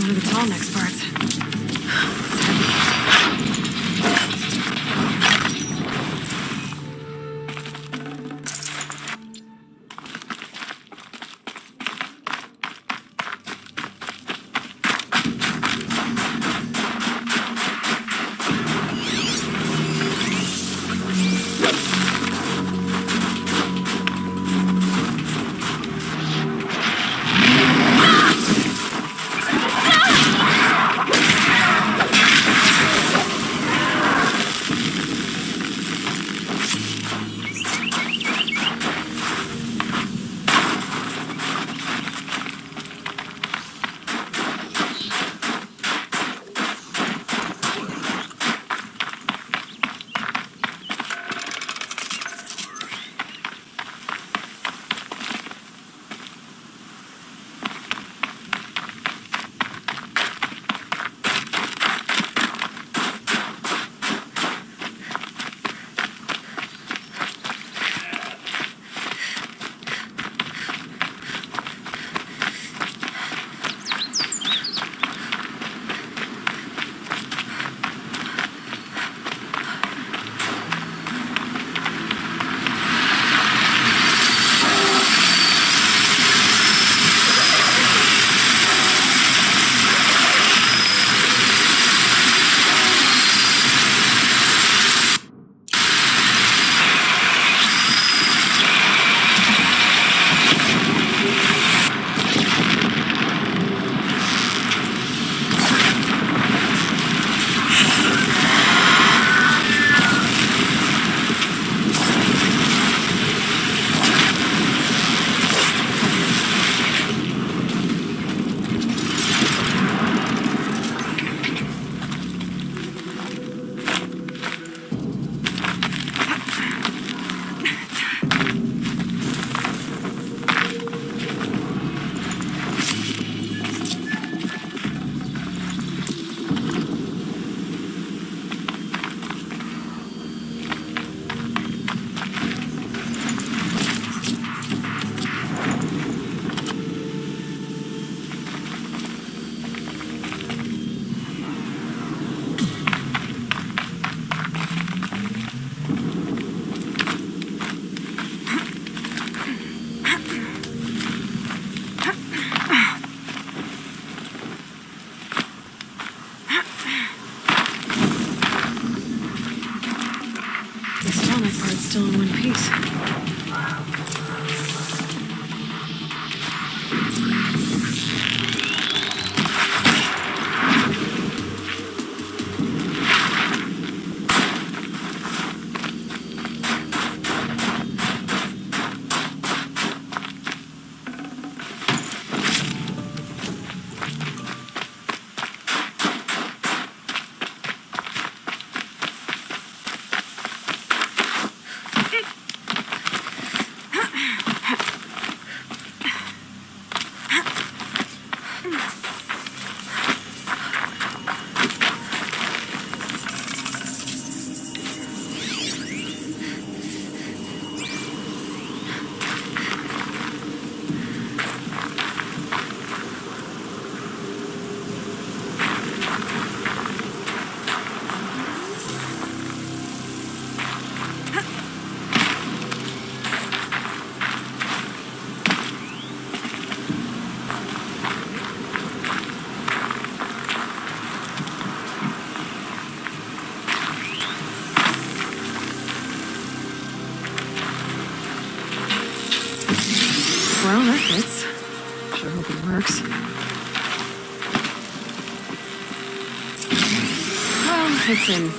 Speaker 2: Those are the tall next parts. Still in one piece. Well, that fits. Sure hope it works. Well, it's in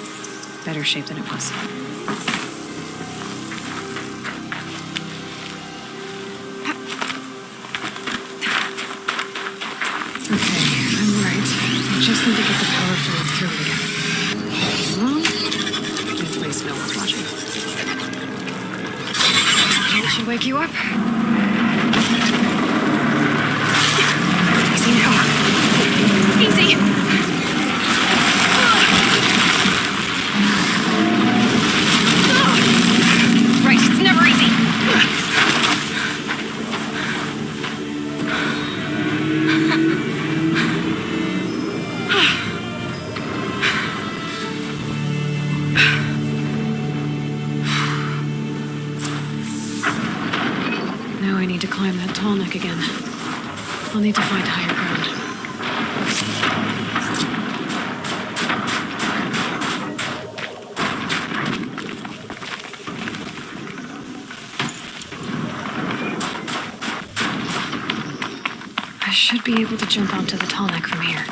Speaker 2: better shape than it was. Okay, I'm right. I just need to get the power fluid through it again. Well, good place no one's watching. It should wake you up. Easy now. Easy. Right, it's never easy. tonic again. I'll need to find higher ground. I should be able to jump onto the tonic from here.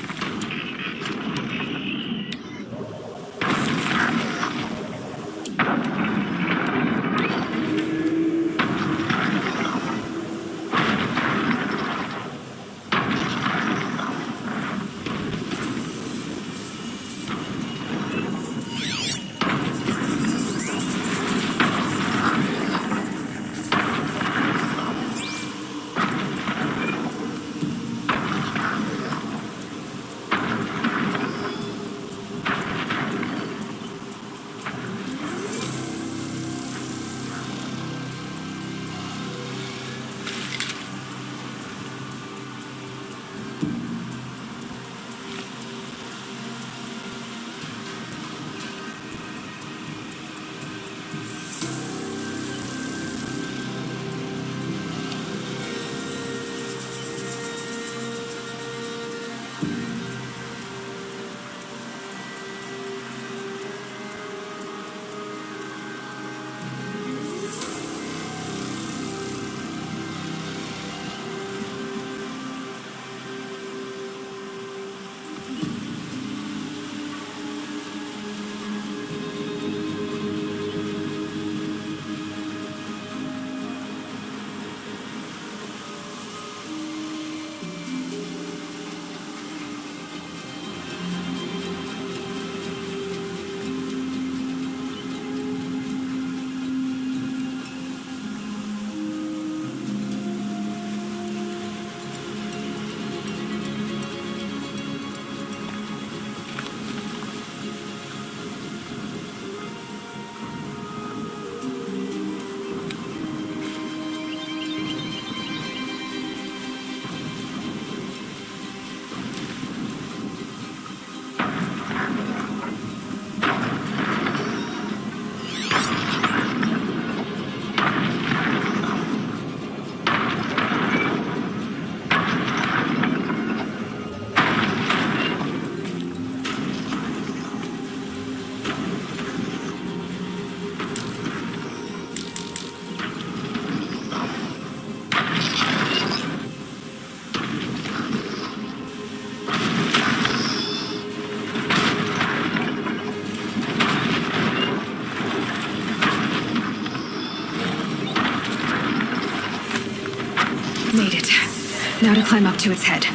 Speaker 2: Made it. Now to climb up to its head.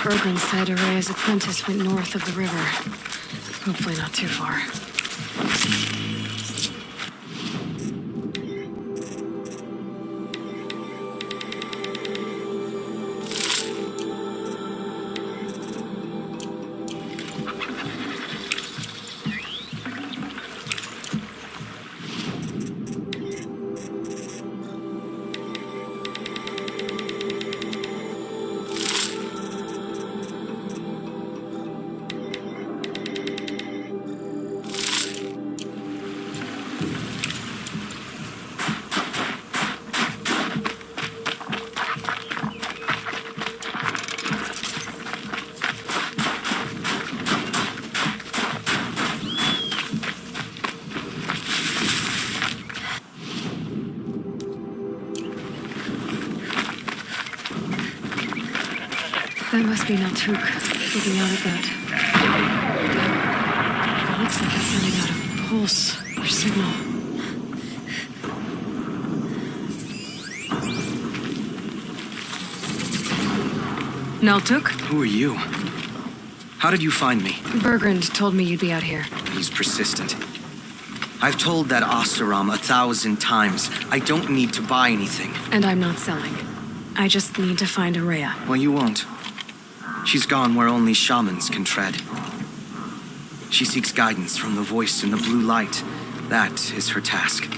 Speaker 2: Bergman said Araya's apprentice went north of the river. Hopefully not too far. That must be Naltuk, looking out at that. It looks like it's sending out a pulse or signal. Naltuk?
Speaker 16: Who are you? How did you find me?
Speaker 2: Bergrand told me you'd be out here.
Speaker 16: He's persistent. I've told that Oseram 1,000 times. I don't need to buy anything.
Speaker 2: And I'm not selling. I just need to find Araya.
Speaker 16: Well, you won't. She's gone where only shamans can tread. She seeks guidance from the voice in the blue light. That is her task.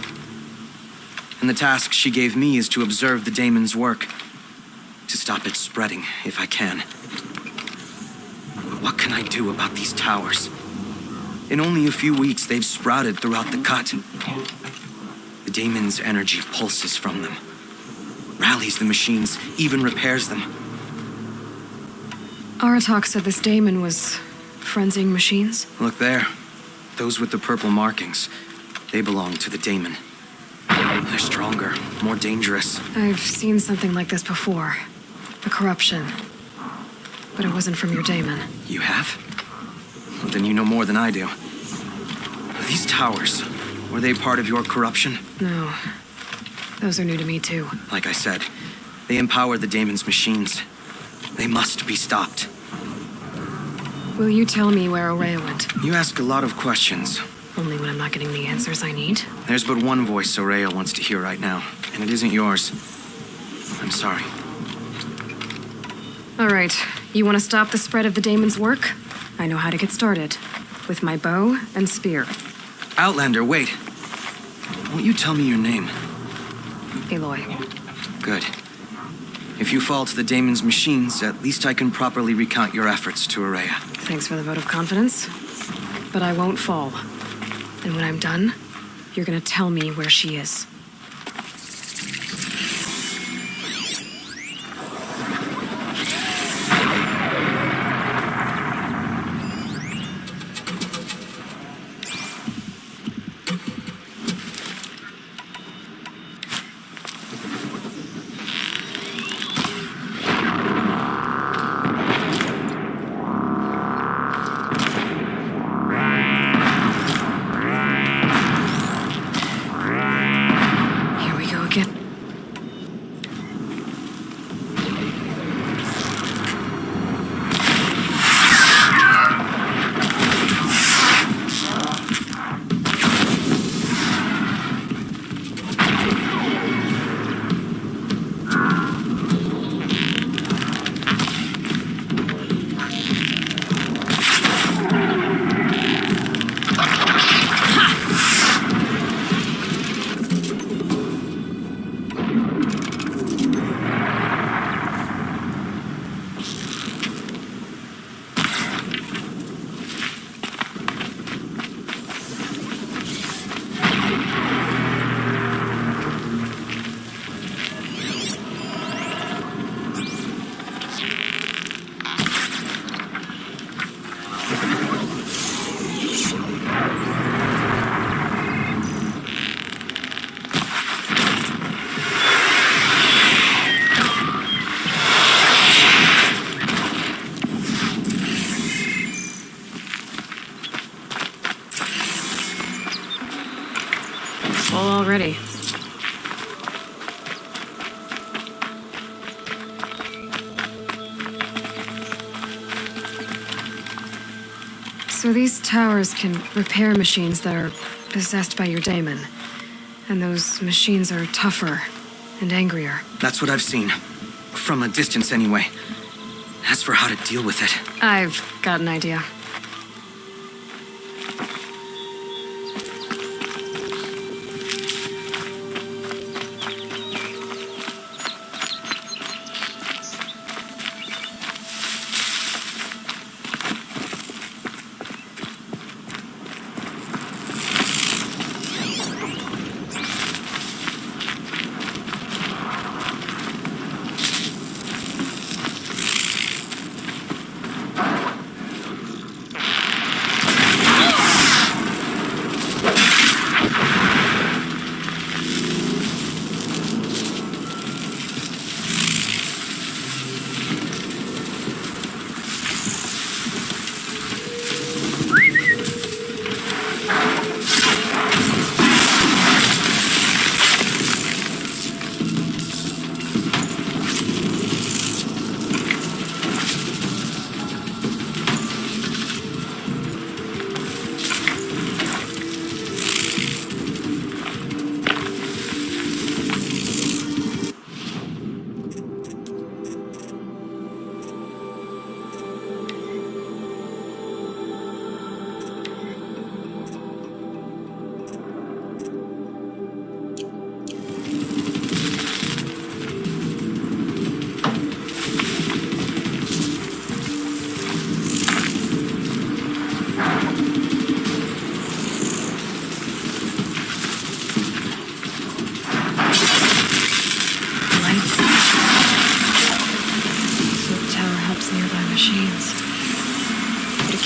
Speaker 16: And the task she gave me is to observe the daemon's work. To stop it spreading, if I can. What can I do about these towers? In only a few weeks, they've sprouted throughout the cut. The daemon's energy pulses from them. Rallies the machines, even repairs them.
Speaker 2: Aratak said this daemon was frenzying machines?
Speaker 16: Look there. Those with the purple markings. They belong to the daemon. They're stronger, more dangerous.
Speaker 2: I've seen something like this before. The corruption. But it wasn't from your daemon.
Speaker 16: You have? Well, then you know more than I do. These towers, were they part of your corruption?
Speaker 2: No. Those are new to me, too.
Speaker 16: Like I said, they empower the daemon's machines. They must be stopped.
Speaker 2: Will you tell me where Araya went?
Speaker 16: You ask a lot of questions.
Speaker 2: Only when I'm not getting the answers I need.
Speaker 16: There's but one voice Araya wants to hear right now, and it isn't yours. I'm sorry.
Speaker 2: All right. You want to stop the spread of the daemon's work? I know how to get started. With my bow and spear.
Speaker 16: Outlander, wait. Won't you tell me your name?
Speaker 2: Aloy.
Speaker 16: Good. If you fall to the daemon's machines, at least I can properly recount your efforts to Araya.
Speaker 2: Thanks for the vote of confidence. But I won't fall. And when I'm done, you're gonna tell me where she is. So these towers can repair machines that are possessed by your daemon. And those machines are tougher and angrier.
Speaker 16: That's what I've seen. From a distance, anyway. As for how to deal with it...
Speaker 2: I've got an idea.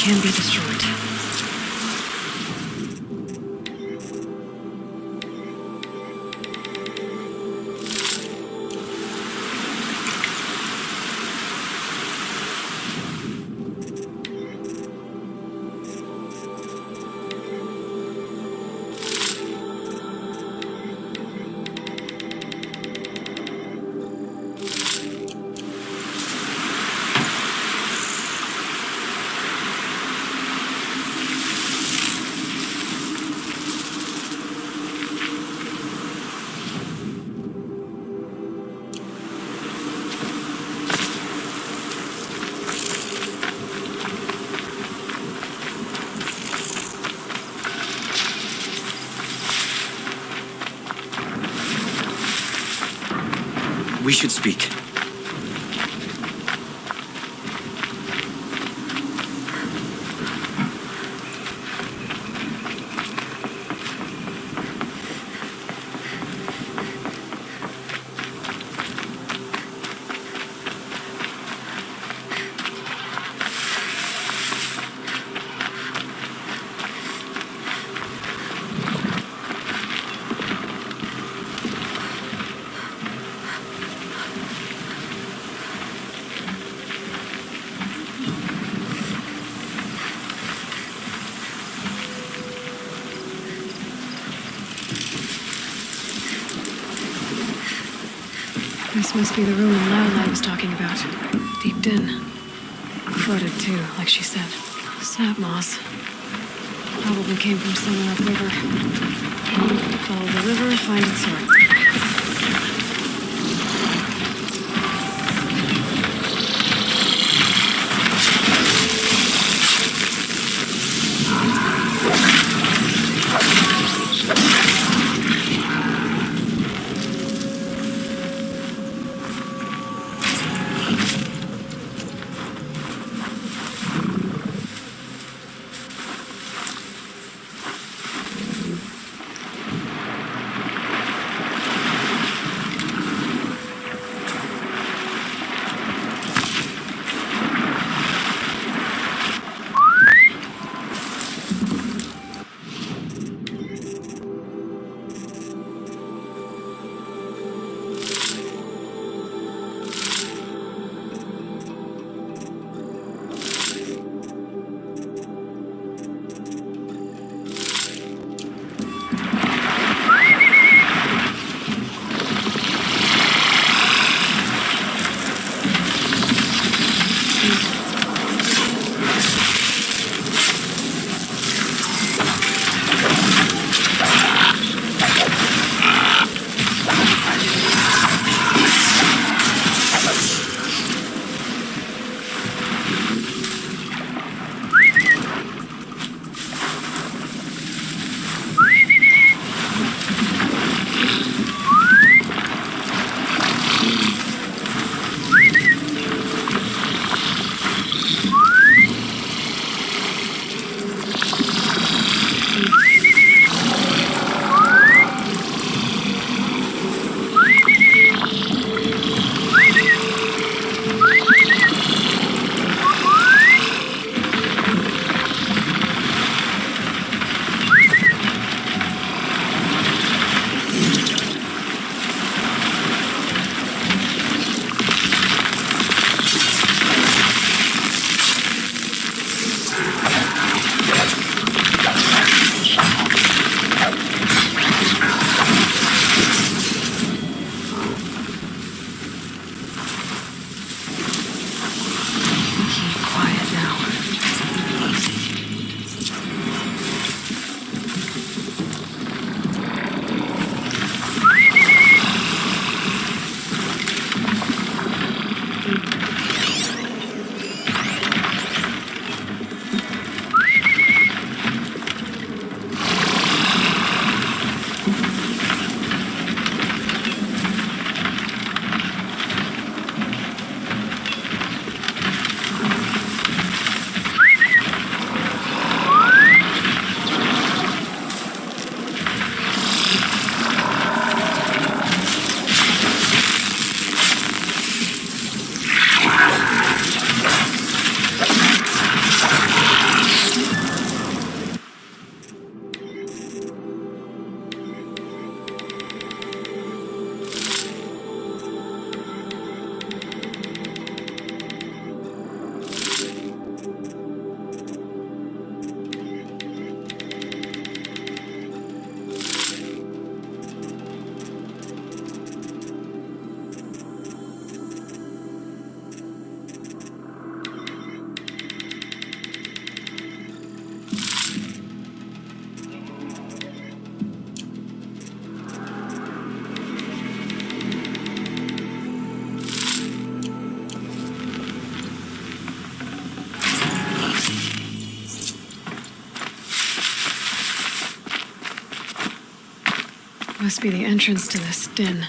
Speaker 2: Can be destroyed.
Speaker 16: We should speak.
Speaker 2: This must be the ruin Lala was talking about. Deep in. Flooded too, like she said. Snap moss. Probably came from somewhere upriver. Follow the river, find its source. Must be the entrance to this den.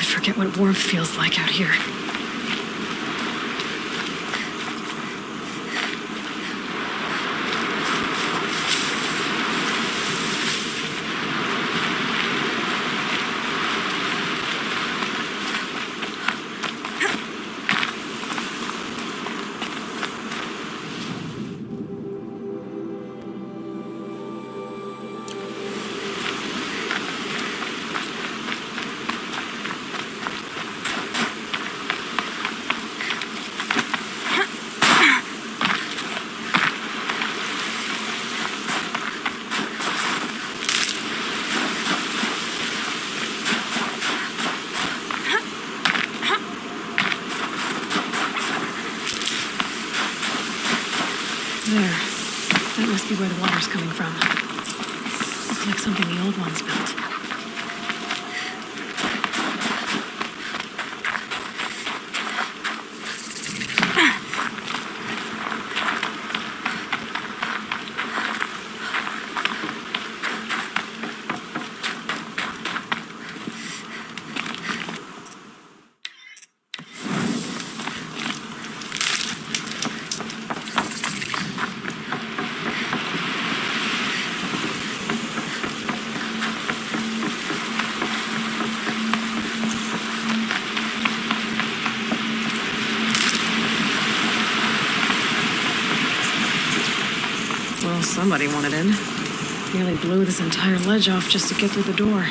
Speaker 2: Forget what warmth feels like out here. There. That must be where the water's coming from. Looks like something the old ones built. Well, somebody wanted in. Nearly blew this entire ledge off just to get through the door.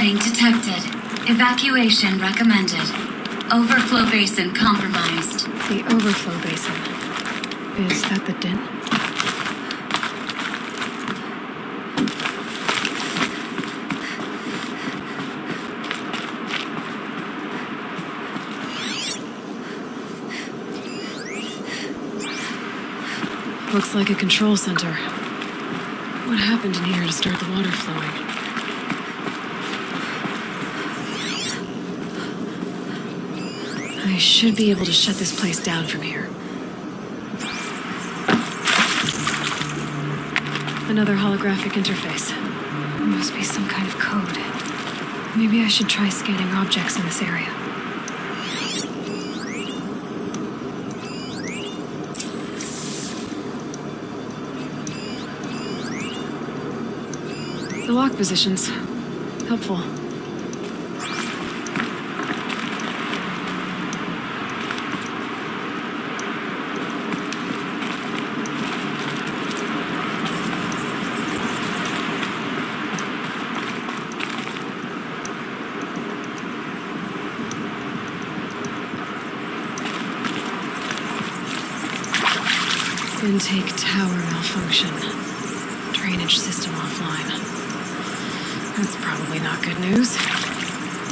Speaker 17: Flooding detected. Evacuation recommended. Overflow basin compromised.
Speaker 2: The overflow basin. Is that the den? Looks like a control center. What happened in here to start the water flowing? I should be able to shut this place down from here. Another holographic interface. Must be some kind of code. Maybe I should try scanning objects in this area. The lock positions. Helpful. Intake tower malfunction. Drainage system offline. That's probably not good news.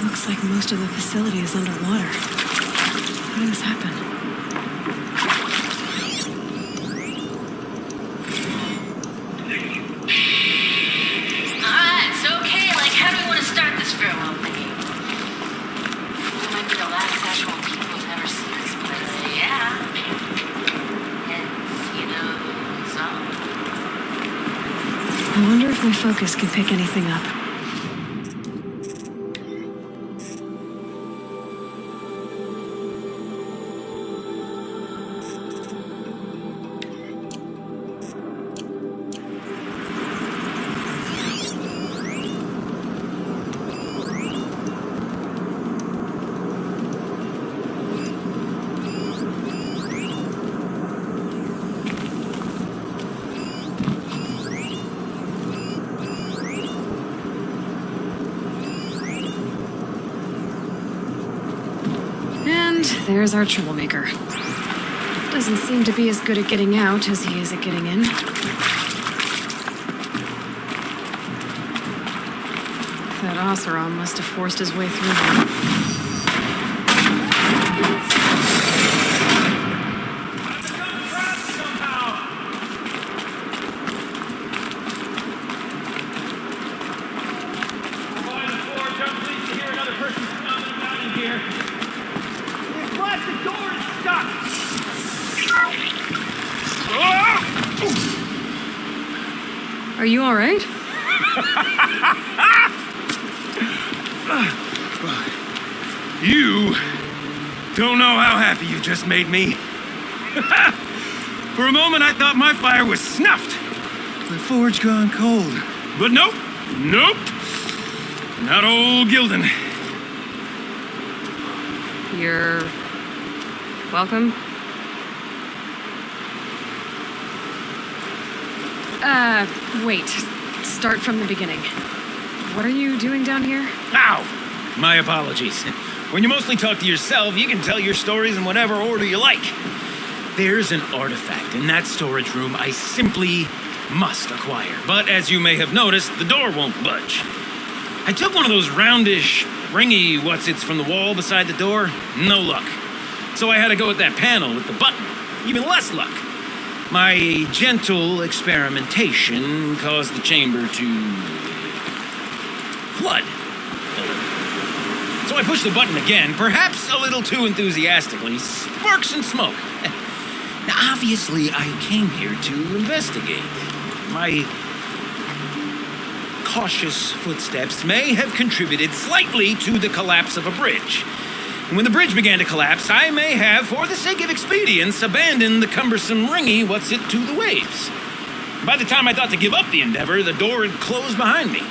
Speaker 2: Looks like most of the facility is underwater. How did this happen?
Speaker 4: Alright, so okay, like how do we want to start this farewell thing? We might be the last actual people who've ever seen this place. Yeah.
Speaker 2: I wonder if my focus can pick anything up. There's our troublemaker. Doesn't seem to be as good at getting out as he is at getting in. That Oseram must have forced his way through here. Are you all right?
Speaker 8: You don't know how happy you just made me. For a moment, I thought my fire was snuffed. The forge gone cold. But nope. Nope. Not old Gildan.
Speaker 2: You're welcome. Wait. Start from the beginning. What are you doing down here?
Speaker 18: Ow! My apologies. When you mostly talk to yourself, you can tell your stories in whatever order you like. There's an artifact in that storage room I simply must acquire. But as you may have noticed, the door won't budge. I took one of those roundish, ringy what's-its from the wall beside the door. No luck. So I had to go with that panel with the button. Even less luck. My gentle experimentation caused the chamber to flood. So I pushed the button again, perhaps a little too enthusiastically. Sparks and smoke. Now, obviously, I came here to investigate. My cautious footsteps may have contributed slightly to the collapse of a bridge. And when the bridge began to collapse, I may have, for the sake of expedience, abandoned the cumbersome ringy what's-it to the waves. By the time I thought to give up the endeavor, the door had closed behind me.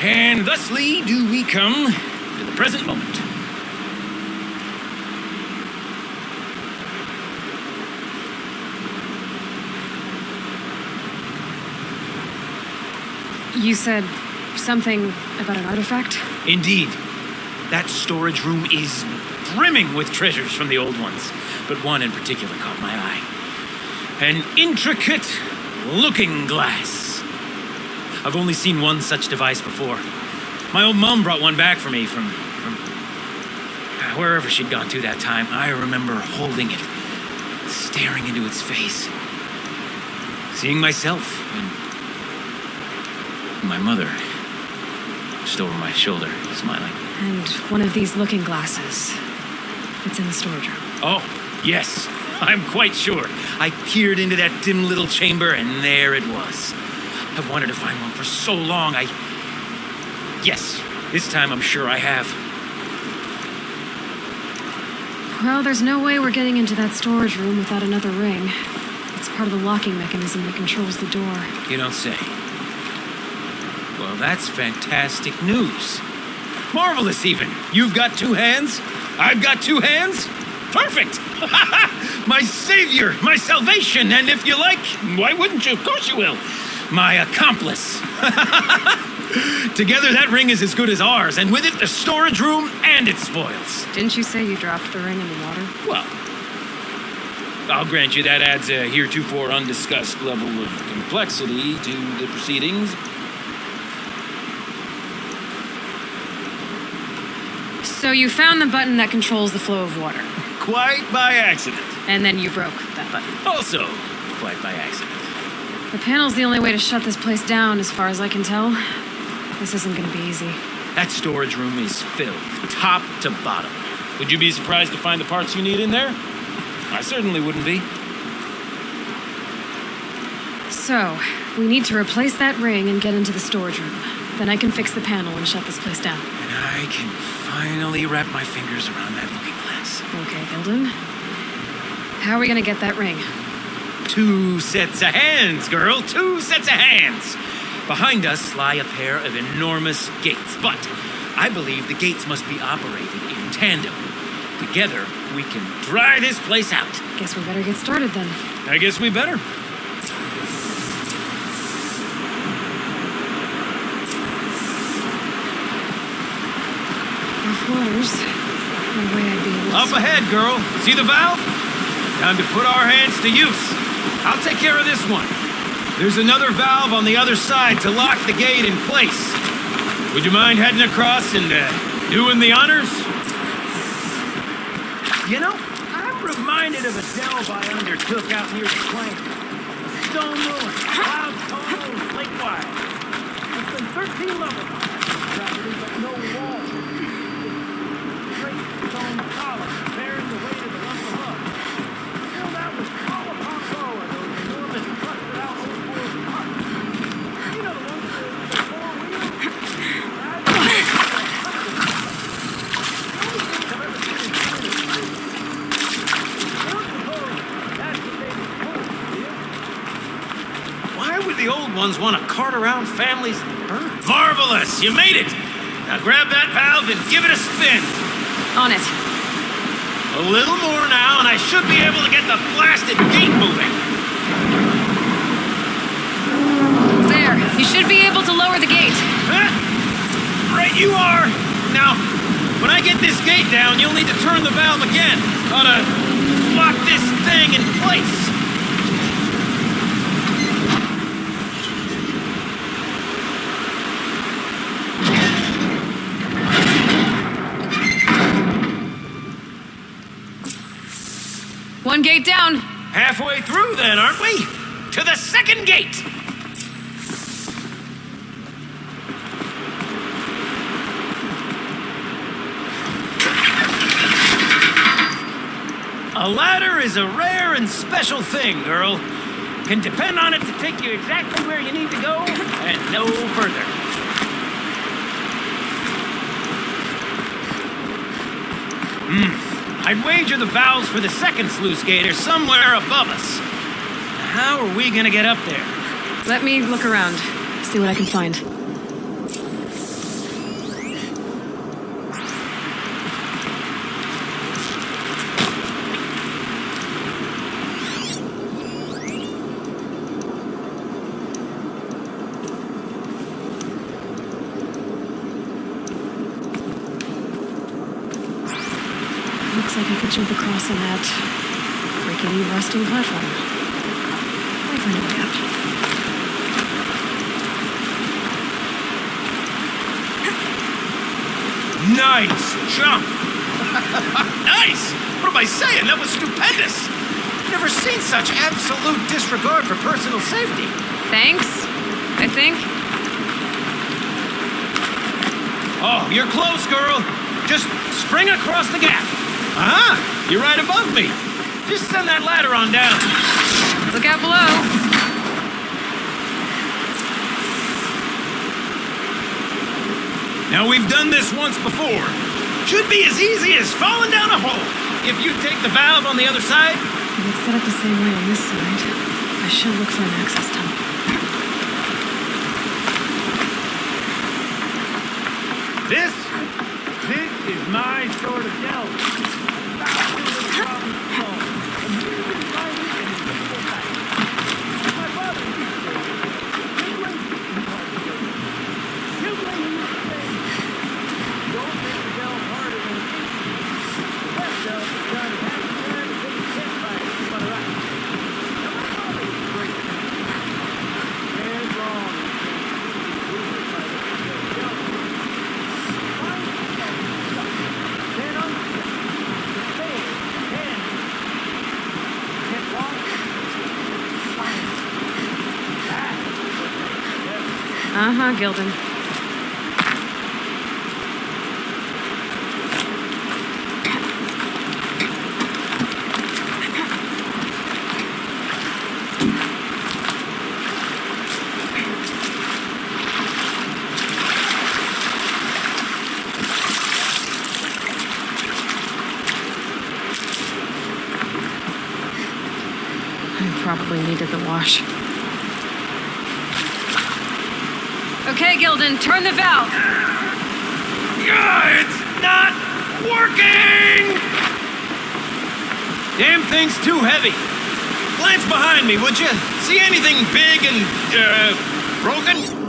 Speaker 18: And thusly do we come to the present moment.
Speaker 2: You said Something about an artifact?
Speaker 18: Indeed. That storage room is brimming with treasures from the old ones, but one in particular caught my eye. An intricate looking glass. I've only seen one such device before. My old mom brought one back for me from wherever she'd gone to that time. I remember holding it, staring into its face, seeing myself and my mother just over my shoulder, smiling.
Speaker 2: And one of these looking glasses. It's in the storage room.
Speaker 18: Oh, yes. I'm quite sure. I peered into that dim little chamber, and there it was. I've wanted to find one for so long. Yes, this time I'm sure I have.
Speaker 2: Well, there's no way we're getting into that storage room without another ring. It's part of the locking mechanism that controls the door.
Speaker 18: You don't say. Well, that's fantastic news. Marvelous, even. You've got two hands. I've got two hands. Perfect. My savior, my salvation, and if you like, why wouldn't you? Of course you will. My accomplice. Together, that ring is as good as ours, and with it, the storage room and its spoils.
Speaker 2: Didn't you say you dropped the ring in the water?
Speaker 18: Well, I'll grant you that adds a heretofore undiscussed level of complexity to the proceedings.
Speaker 2: So you found the button that controls the flow of water.
Speaker 18: Quite by accident.
Speaker 2: And then you broke that button.
Speaker 18: Also, quite by accident.
Speaker 2: The panel's the only way to shut this place down, as far as I can tell. This isn't gonna be easy.
Speaker 18: That storage room is filled, top to bottom. Would you be surprised to find the parts you need in there? I certainly wouldn't be.
Speaker 2: So, we need to replace that ring and get into the storage room. Then I can fix the panel and shut this place down.
Speaker 18: And I can finally wrap my fingers around that looking glass.
Speaker 2: Okay, Hilden. How are we gonna get that ring?
Speaker 18: 2 sets of hands, girl. 2 sets of hands. Behind us lie a pair of enormous gates, but I believe the gates must be operated in tandem. Together, we can dry this place out.
Speaker 2: Guess we better get started then.
Speaker 18: I guess we better.
Speaker 2: Rough waters. No way I'd be able to...
Speaker 18: Up ahead, girl. See the valve? Time to put our hands to use. I'll take care of this one. There's another valve on the other side to lock the gate in place. Would you mind heading across and doing the honors? You know, I'm reminded of a delve I undertook out near the plain. Stone ruin, wild tunnels, lake wide. It's been 13 levels on that property, but no walls. Great stone columns bearing the weight of the lump above. Still, that was all upon low of those enormous busted out old boys huts. You know the ones with the 4 wheels? Why would the old ones want to cart around families and birds? Marvelous! You made it! Now grab that valve and give it a spin.
Speaker 2: On it.
Speaker 18: A little more now, and I should be able to get the blasted gate moving.
Speaker 2: There. You should be able to lower the gate.
Speaker 18: Huh? Right you are. Now, when I get this gate down, you'll need to turn the valve again. Ought to lock this thing in place.
Speaker 2: One gate down.
Speaker 18: Halfway through then, aren't we? To the second gate. A ladder is a rare and special thing, girl. Can depend on it to take you exactly where you need to go and no further. I'd wager the valves for the second sluice gate are somewhere above us. How are we gonna get up there?
Speaker 2: Let me look around, see what I can find. I could jump across on that rickety rusting platform. I'll find a way out.
Speaker 18: Nice jump! Nice! What am I saying? That was stupendous! Never seen such absolute disregard for personal safety.
Speaker 2: Thanks, I think.
Speaker 18: Oh, you're close, girl. Just spring across the gap. Uh-huh. You're right above me. Just send that ladder on down.
Speaker 2: Look out below.
Speaker 18: Now, we've done this once before. Should be as easy as falling down a hole. If you take the valve on the other side.
Speaker 2: It's set up the same way on this side. I should look for an access tunnel.
Speaker 18: This is my sort of delve.
Speaker 2: Uh-huh, Gildan. I probably needed the wash. Okay, Gildan, turn the valve.
Speaker 18: It's not working! Damn thing's too heavy. Glance behind me, would you? See anything big and, broken?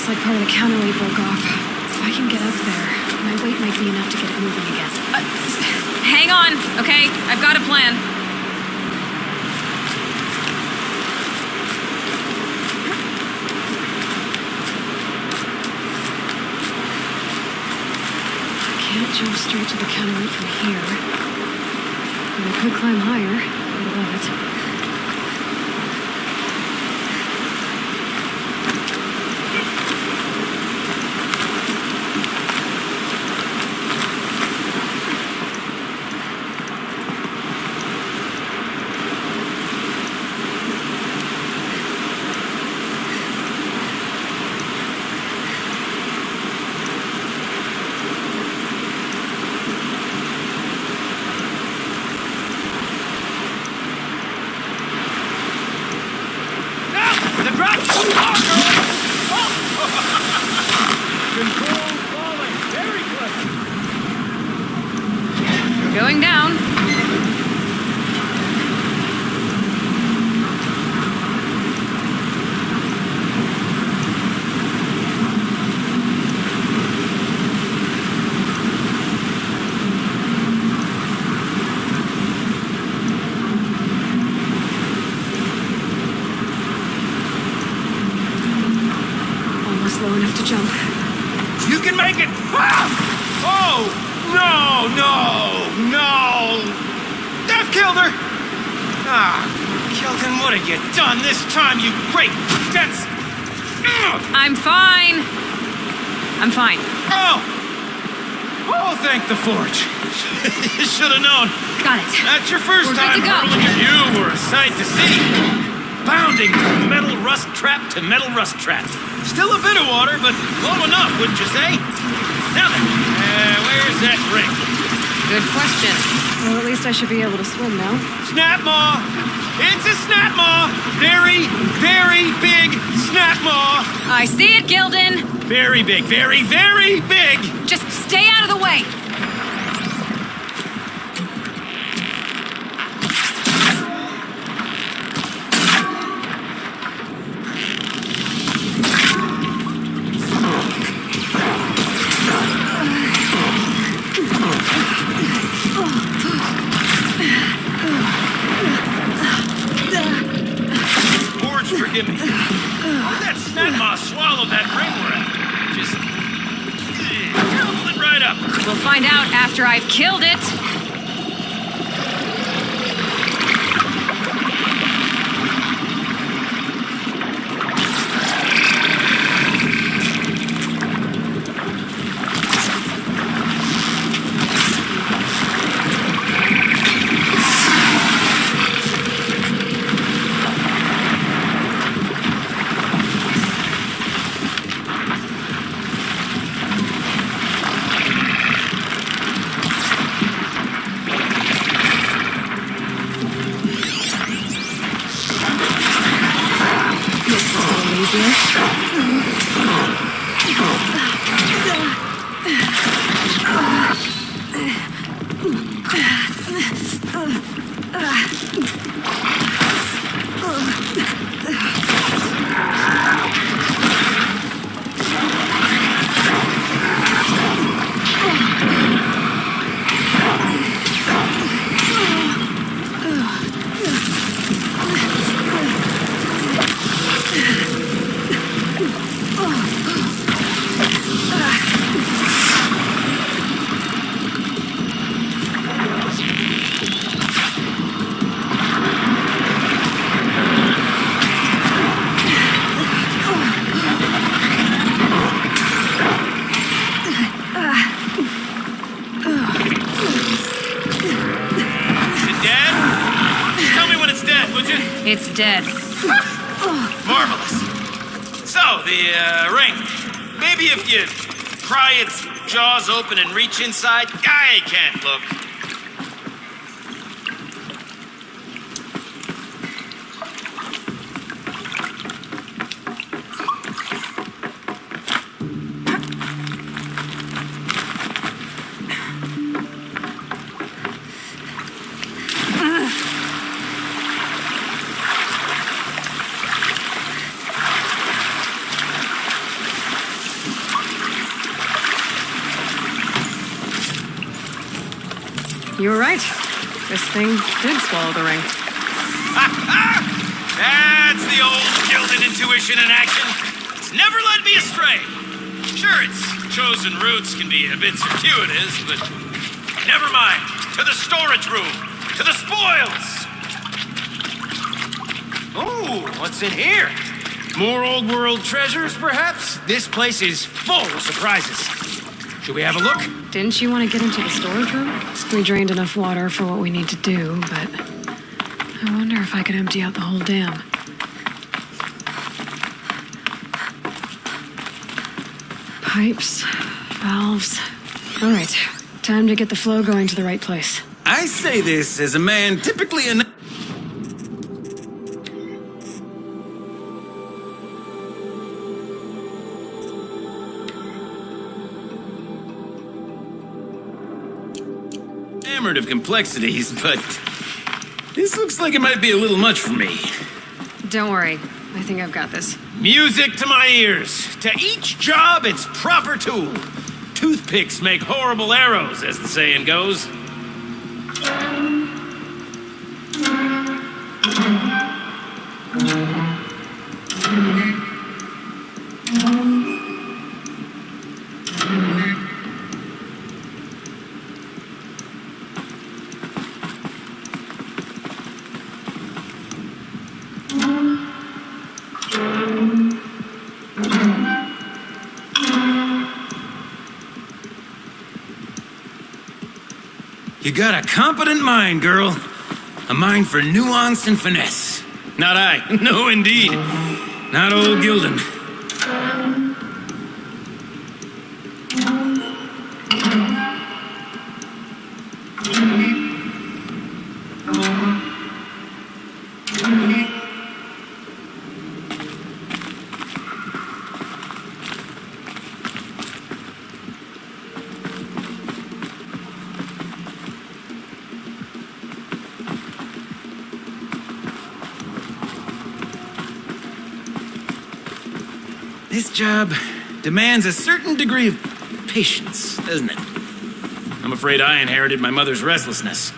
Speaker 2: Looks like part of the counterweight broke off. If I can get up there, my weight might be enough to get it moving again.
Speaker 10: Hang on, okay? I've got a plan.
Speaker 2: I can't jump straight to the counterweight from here. But I could climb higher, right above it.
Speaker 10: Going down.
Speaker 2: Almost low enough to jump.
Speaker 18: You can make it! Ah! Oh! No! I've killed her! Ah, Kelton, what have you done this time, you great... That's...
Speaker 10: I'm fine. I'm fine.
Speaker 18: Oh, thank the Forge. You should have known.
Speaker 10: Got it.
Speaker 18: That's your 1st
Speaker 10: We're
Speaker 18: time
Speaker 10: good to go.
Speaker 18: hurling it. You were a sight to see. Bounding from metal rust trap to metal rust trap. Still a bit of water, but low enough, wouldn't you say? Now then, where's that ring?
Speaker 10: Good question.
Speaker 2: Well, at least I should be able to swim now.
Speaker 18: Snap maw! It's a snap maw! Very, very big snap maw!
Speaker 10: I see it, Gildan.
Speaker 18: Very big, very, very big!
Speaker 10: Just stay out of the way.
Speaker 18: Forgive me. How did that snap maw swallow that ring we're at? Just... pull it right up.
Speaker 10: We'll find out after I've killed it. It's dead.
Speaker 18: Marvelous. So, the ring. Maybe if you pry its jaws open and reach inside, I can't look.
Speaker 13: You were right. This thing did swallow the ring.
Speaker 18: That's the old Gildan intuition in action. It's never led me astray. Sure, its chosen routes can be a bit circuitous, but never mind. To the storage room. To the spoils. Oh, what's in here? More old world treasures, perhaps? This place is full of surprises. Should we have a look?
Speaker 2: Didn't you want to get into the storage room? We drained enough water for what we need to do, but I wonder if I could empty out the whole dam. Pipes, valves. All right, time to get the flow going to the right place.
Speaker 18: I say this as a man typically enamored of complexities, but this looks like it might be a little much for me.
Speaker 2: Don't worry, I think I've got this.
Speaker 18: Music to my ears. To each job, its proper tool. Toothpicks make horrible arrows, as the saying goes. You got a competent mind, girl. A mind for nuance and finesse. Not I. No, indeed. Not old Gildan. This job demands a certain degree of patience, doesn't it? I'm afraid I inherited my mother's restlessness.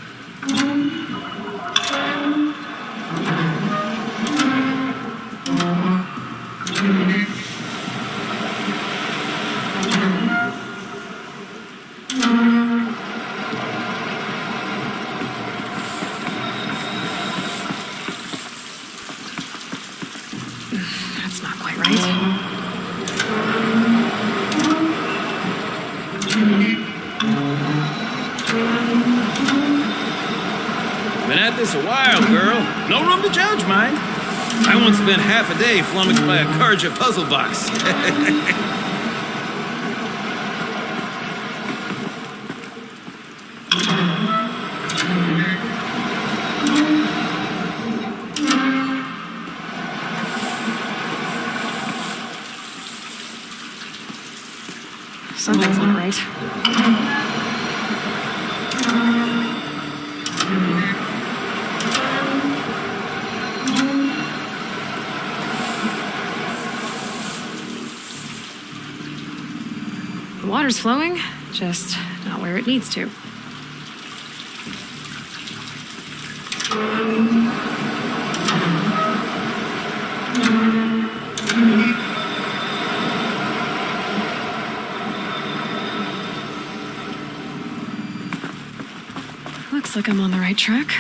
Speaker 2: That's not quite right.
Speaker 18: Been at this a while, girl. No room to judge, mind. I once spent half a day flummoxed by a Karja puzzle box.
Speaker 2: Something's not right. The water's flowing, just not where it needs to. Looks like I'm on the right track.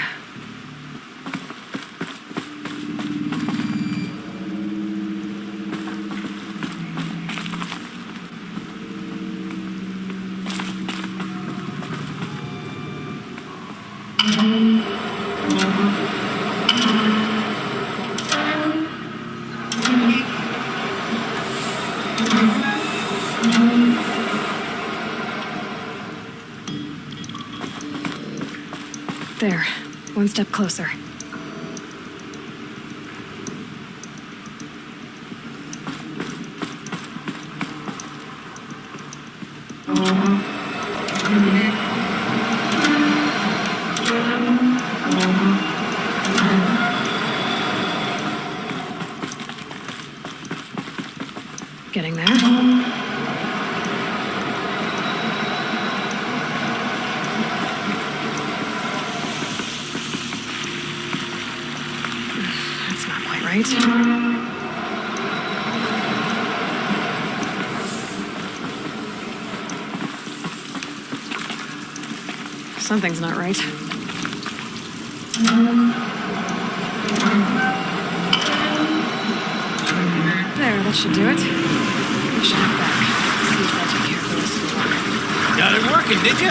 Speaker 2: There, one step closer. Getting there. right? Something's not right. There, that should do it. We should head back. See if that took care of the rest of the water.
Speaker 18: Got it working, did you?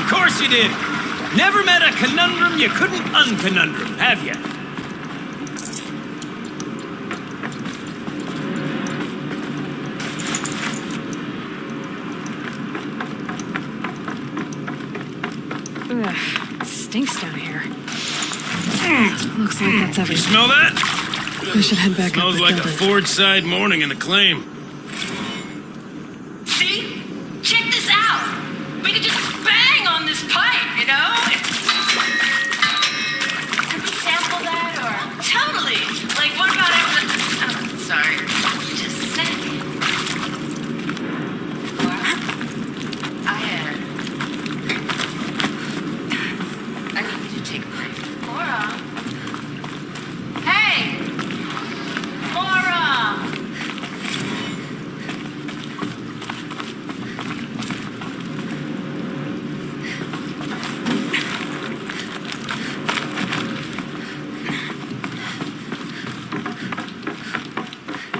Speaker 18: Of course you did. Never met a conundrum you couldn't unconundrum, have you?
Speaker 2: Ugh, it stinks down here. Looks like that's
Speaker 18: You
Speaker 2: everything.
Speaker 18: smell that?
Speaker 2: We should head back up
Speaker 18: Smells
Speaker 2: the
Speaker 18: like a
Speaker 2: building.
Speaker 18: Ford-side morning in the claim.
Speaker 4: See? Check this out. We could just bang on this pipe, you know? Could we sample that or? Totally. Like, what about after? Oh, sorry. Just a second. I need you to take a break. Laura. Hey! Laura!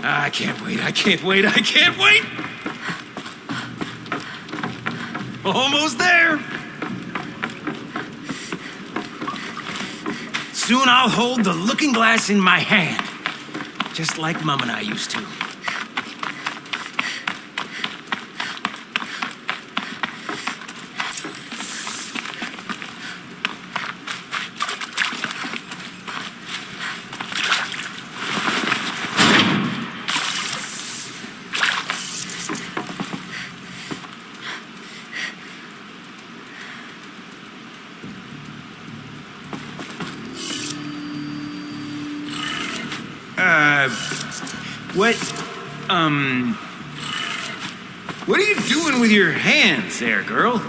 Speaker 18: I can't wait, I can't wait, I can't wait! Almost there! Soon I'll hold the looking glass in my hand, just like Mom and I used to. What are you doing with your hands there, girl?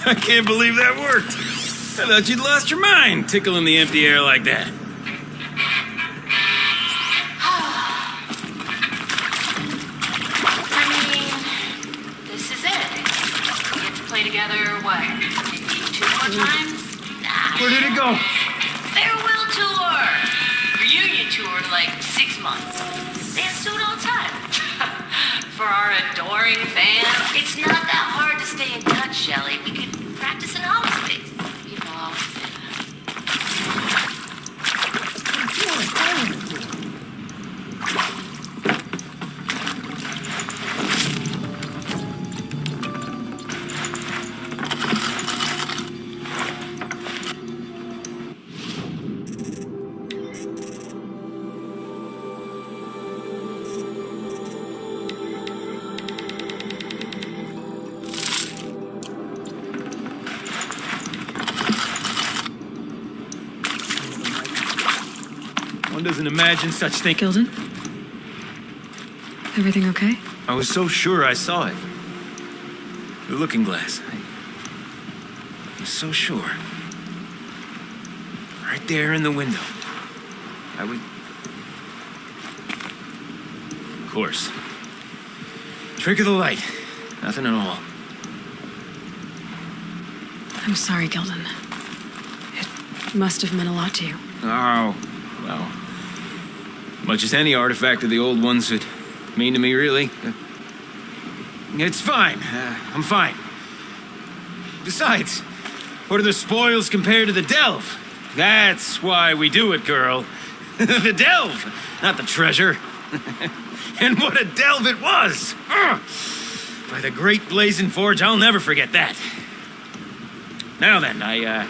Speaker 18: I can't believe that worked. I thought you'd lost your mind tickling the empty air like that.
Speaker 4: I mean, this is it. We get to play together, what, maybe 2 more times? Nah.
Speaker 18: Where did it go?
Speaker 4: Farewell tour! Reunion tour in like 6 months. They do it all the time. For our adoring fans, it's not that hard to stay in touch, Shelley. We could practice in office space. People always say that.
Speaker 18: One doesn't imagine such things.
Speaker 2: Gilden? Everything okay?
Speaker 18: I was so sure I saw it. The looking glass. I was so sure. Right there in the window. I would... Of course. Trick of the light. Nothing at all.
Speaker 2: I'm sorry, Gilden. It must have meant a lot to you.
Speaker 18: Oh, well. Much as any artifact of the old ones would mean to me, really. It's fine. I'm fine. Besides, what are the spoils compared to the delve? That's why we do it, girl. The delve, not the treasure. And what a delve it was! By the great blazing forge, I'll never forget that. Now then, I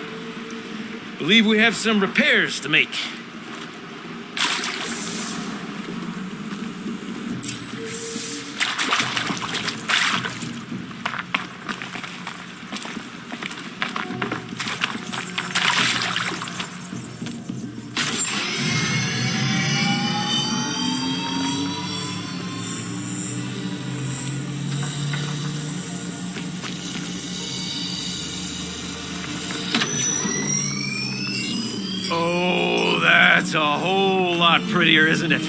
Speaker 18: believe we have some repairs to make. That's a whole lot prettier, isn't it?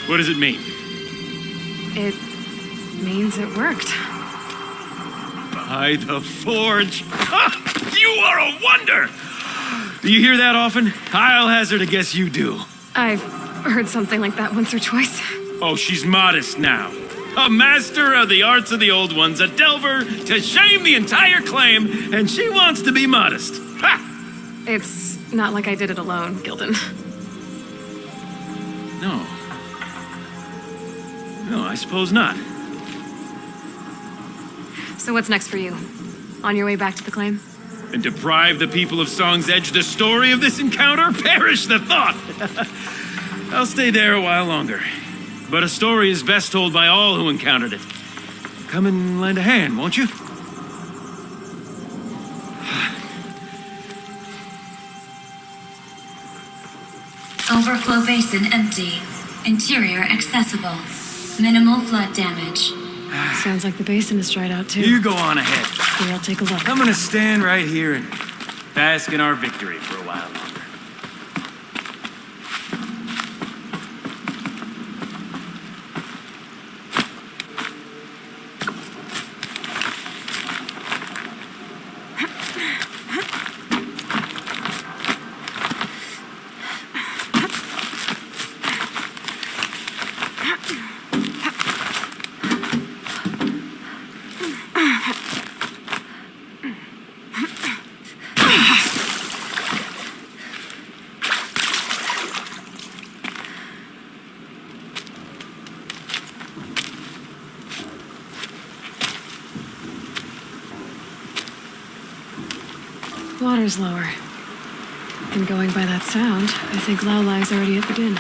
Speaker 18: What does it mean?
Speaker 2: It means it worked.
Speaker 18: By the forge. You are a wonder! Do you hear that often? I'll hazard a guess you do.
Speaker 2: I've heard something like that once or twice.
Speaker 18: Oh, she's modest now. A master of the arts of the old ones, a delver to shame the entire claim, and she wants to be modest. Ha!
Speaker 2: It's not like I did it alone, Gildan.
Speaker 18: No. No, I suppose not.
Speaker 2: So what's next for you? On your way back to the claim?
Speaker 18: And deprive the people of Song's Edge the story of this encounter? Perish the thought! I'll stay there a while longer. But a story is best told by all who encountered it. Come and lend a hand, won't you?
Speaker 17: Overflow basin empty. Interior accessible. Minimal flood damage.
Speaker 2: Sounds like the basin is dried out too.
Speaker 18: You go on ahead.
Speaker 2: Here, I'll take a look.
Speaker 18: I'm gonna stand right here and bask in our victory for a while longer.
Speaker 2: Water's lower. And going by that sound, I think Laolai's already at the din.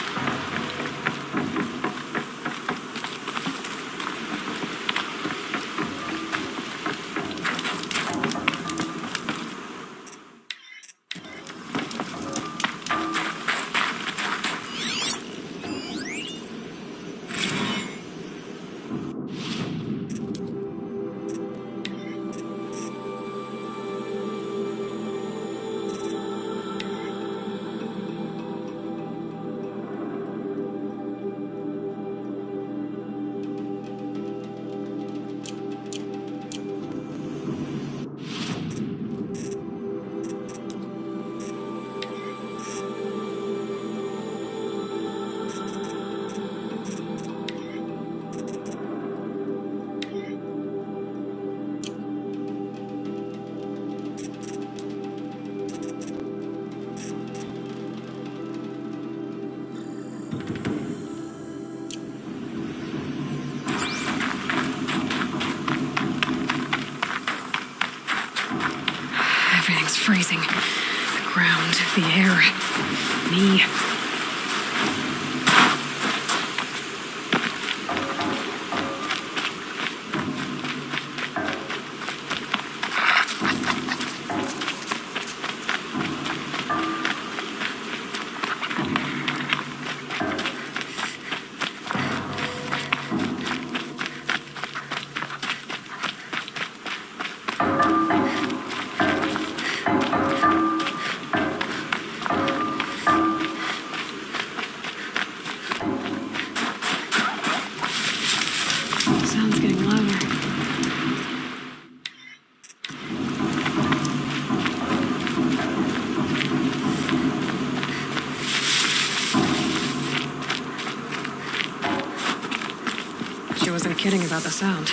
Speaker 2: Everything's freezing. The ground, the air, me. Sound's getting louder. She wasn't kidding about the sound.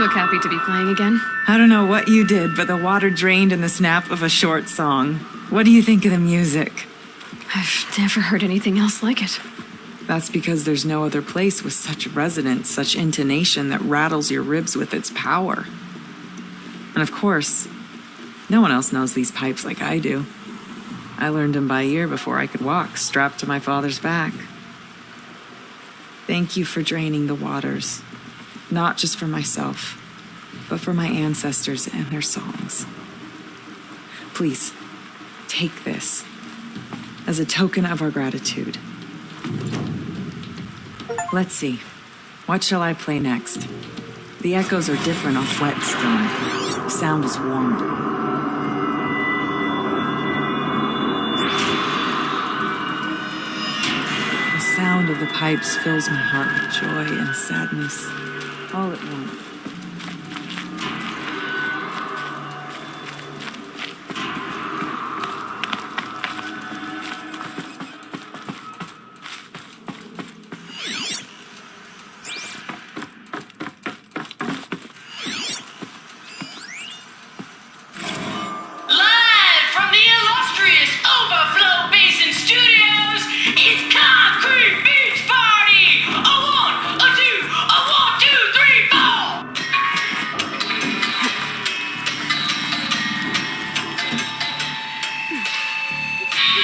Speaker 2: look happy to be playing again.
Speaker 13: I don't know what you did, but the water drained in the snap of a short song. What do you think of the music?
Speaker 2: I've never heard anything else like it.
Speaker 13: That's because there's no other place with such resonance, such intonation that rattles your ribs with its power. And of course, no one else knows these pipes like I do. I learned them by ear before I could walk, strapped to my father's back. Thank you for draining the waters, not just for myself, but for my ancestors and their songs. Please, take this as a token of our gratitude. Let's see. What shall I play next? The echoes are different off wet stone. The sound is warm. The sound of the pipes fills my heart with joy and sadness, all at once.
Speaker 10: Live from the illustrious Overflow Basin Studios, it's Concrete Beach Party! A one, a two, a 1, 2, 3, 4!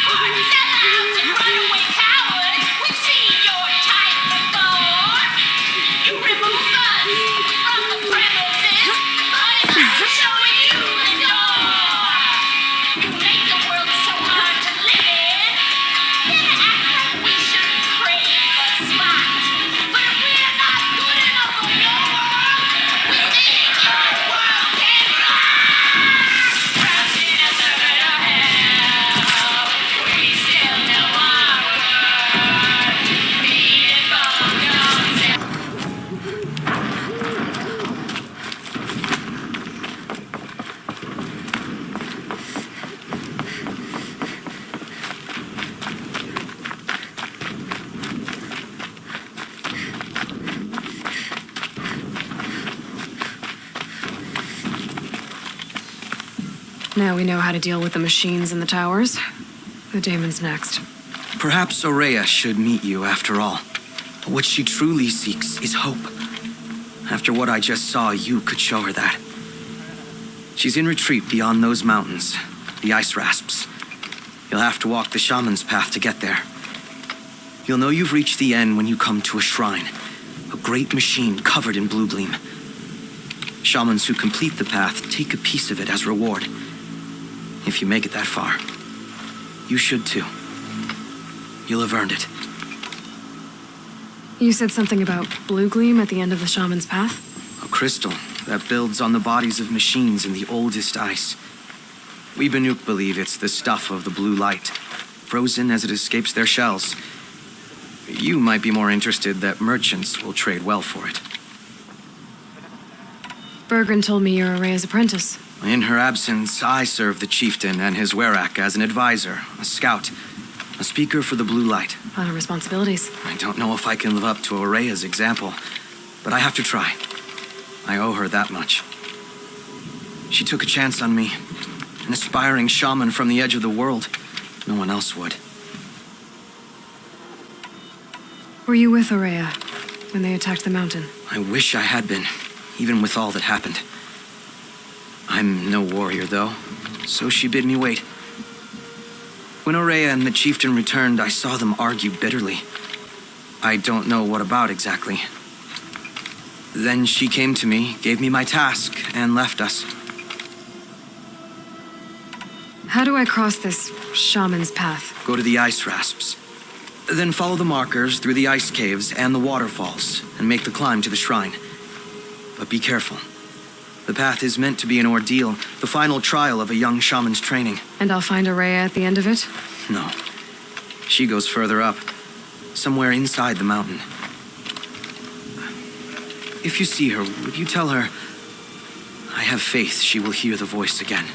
Speaker 10: Party's allowed to runaway cowards! We've seen your type before! You remove us from the premises, but it's not showing you the door! You make the world so hard to live in. Then act like we shouldn't crave a spot. But if we're not good enough for your world, we think your world can rock. Trapped in a circuit of hell, we still know our worth. Being from yourself.
Speaker 2: Now we know how to deal with the machines in the towers. The daemon's next.
Speaker 16: Perhaps Aurea should meet you after all. What she truly seeks is hope. After what I just saw, you could show her that. She's in retreat beyond those mountains, the ice rasps. You'll have to walk the shaman's path to get there. You'll know you've reached the end when you come to a shrine, a great machine covered in blue gleam. Shamans who complete the path take a piece of it as reward. If you make it that far, you should too. You'll have earned it.
Speaker 2: You said something about blue gleam at the end of the shaman's path?
Speaker 16: A crystal that builds on the bodies of machines in the oldest ice. We Banuk believe it's the stuff of the blue light, frozen as it escapes their shells. You might be more interested that merchants will trade well for it.
Speaker 2: Bergren told me you're Aurea's apprentice.
Speaker 16: In her absence, I serve the chieftain and his werak as an advisor, a scout, a speaker for the blue light.
Speaker 2: A lot of responsibilities.
Speaker 16: I don't know if I can live up to Aurea's example, but I have to try. I owe her that much. She took a chance on me, an aspiring shaman from the edge of the world. No one else would.
Speaker 2: Were you with Aurea when they attacked the mountain?
Speaker 16: I wish I had been, even with all that happened. I'm no warrior, though, so she bid me wait. When Aurea and the chieftain returned, I saw them argue bitterly. I don't know what about exactly. Then she came to me, gave me my task, and left us.
Speaker 2: How do I cross this shaman's path?
Speaker 16: Go to the ice rasps. Then follow the markers through the ice caves and the waterfalls, and make the climb to the shrine. But be careful. The path is meant to be an ordeal, the final trial of a young shaman's training.
Speaker 2: And I'll find Aurea at the end of it?
Speaker 16: No. She goes further up, somewhere inside the mountain. If you see her, would you tell her, I have faith she will hear the voice again.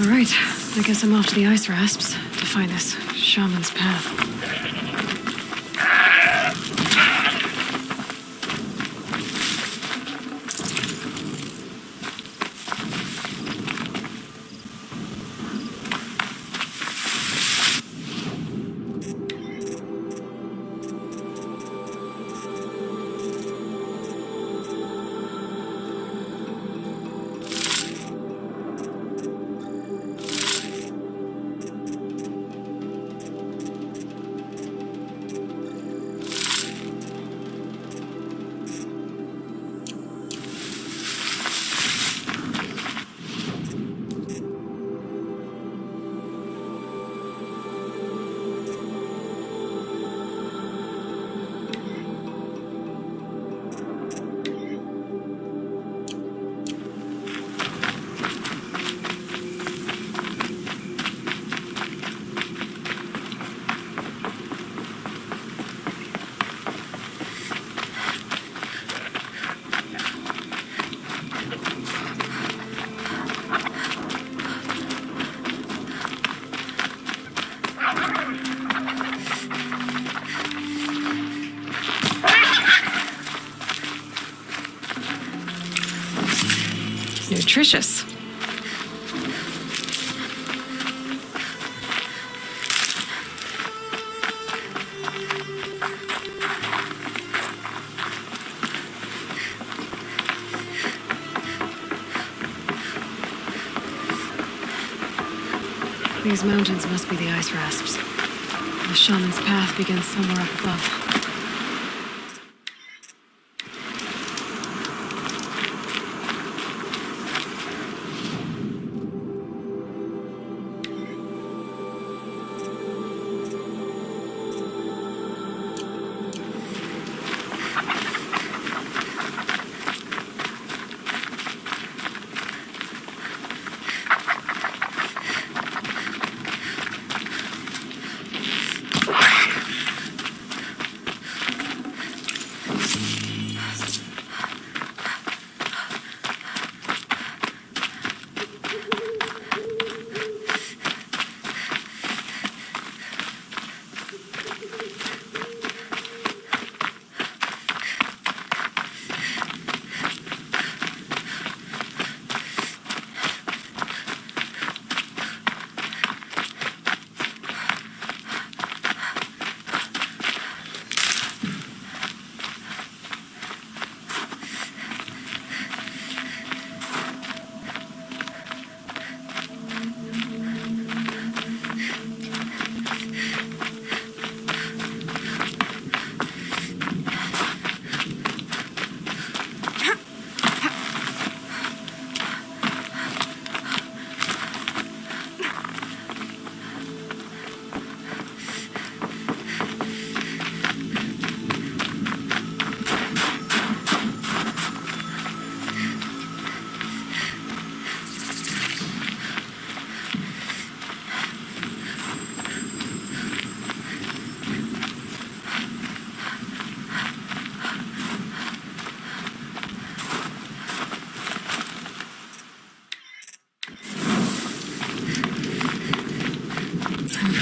Speaker 2: All right, I guess I'm off to the ice rasps to find this shaman's path. Nutritious. These mountains must be the ice rasps. The shaman's path begins somewhere up above.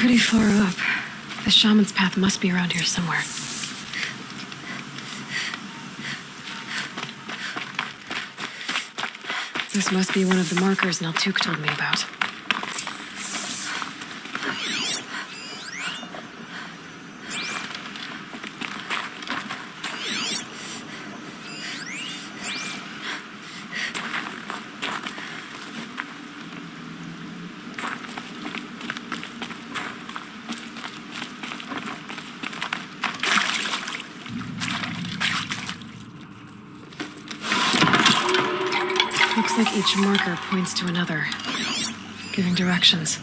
Speaker 2: Pretty far up. The shaman's path must be around here somewhere. This must be one of the markers Naltuk told me about. Looks like each marker points to another, giving directions.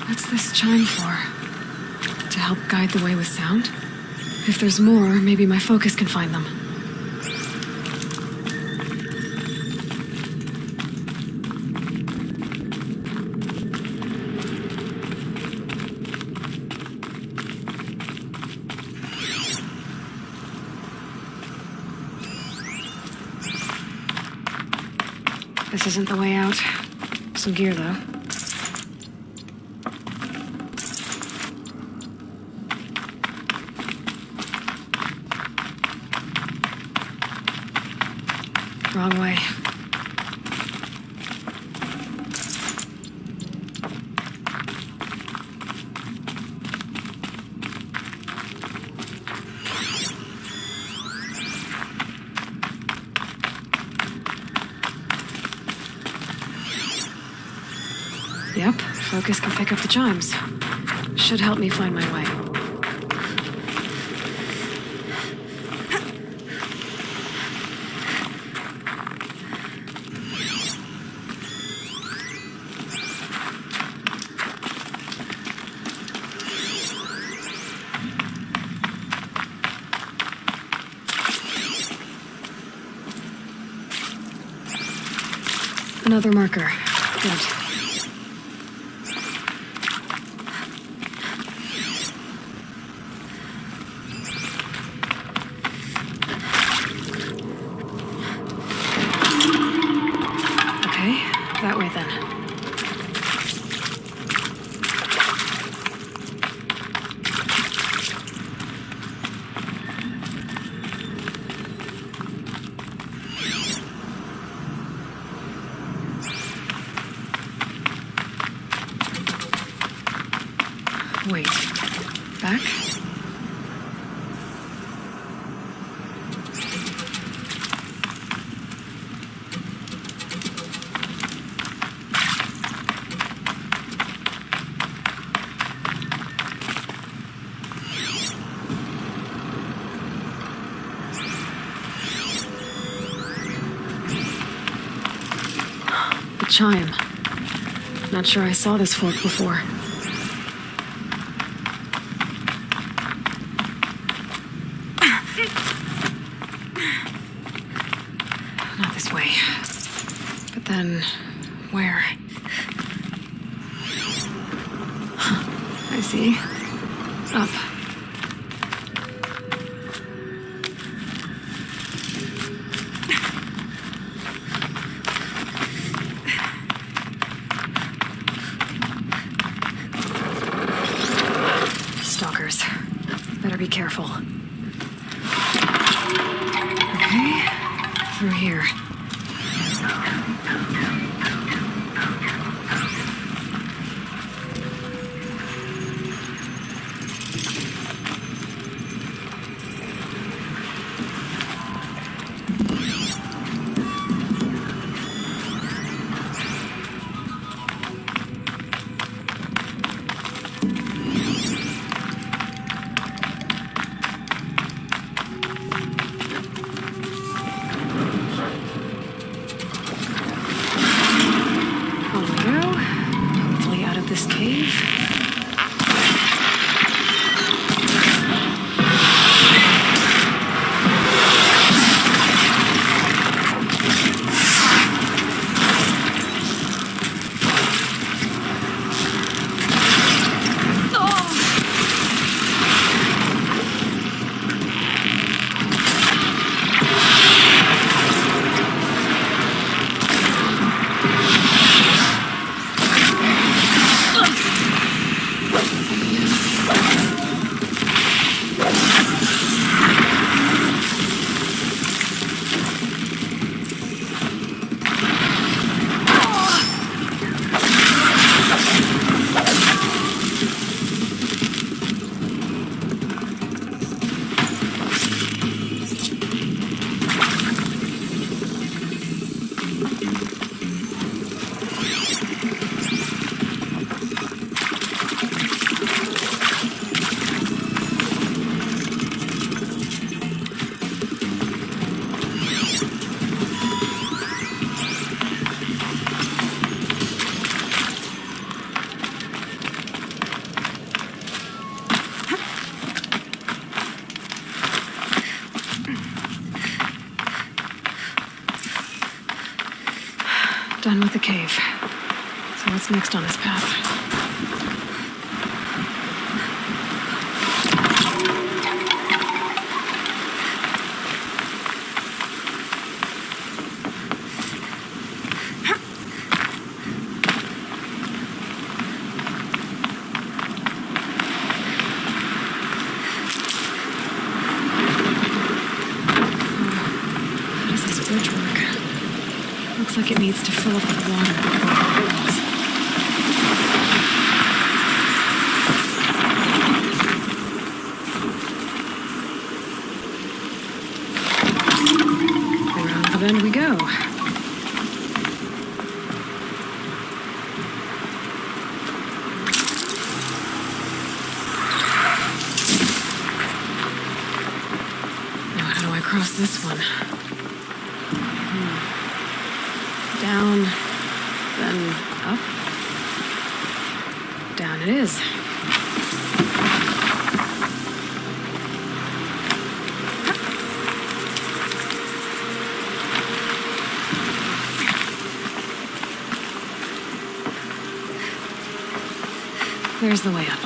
Speaker 2: What's this chime for? To help guide the way with sound? If there's more, maybe my focus can find them. This isn't the way out. Some gear, though. Wrong way. Yep, focus can pick up the chimes. Should help me find my way. Another marker. Good. That way then. Wait. Back? Chime. Not sure I saw this fork before. Not this way. But then, where? I see. Up. Stalkers. Better be careful. Okay, through here. This cave? Done with the cave. So what's next on his path? Looks like it needs to fill up with water. Around the bend we go. Now how do I cross this one? Down, then up. Down it is. There's the way up.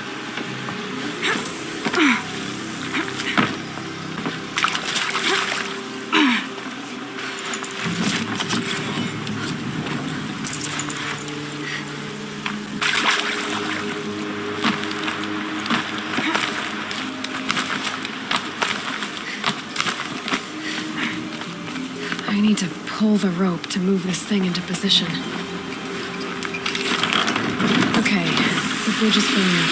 Speaker 2: I need to pull the rope to move this thing into position. Okay, the bridge is filling up.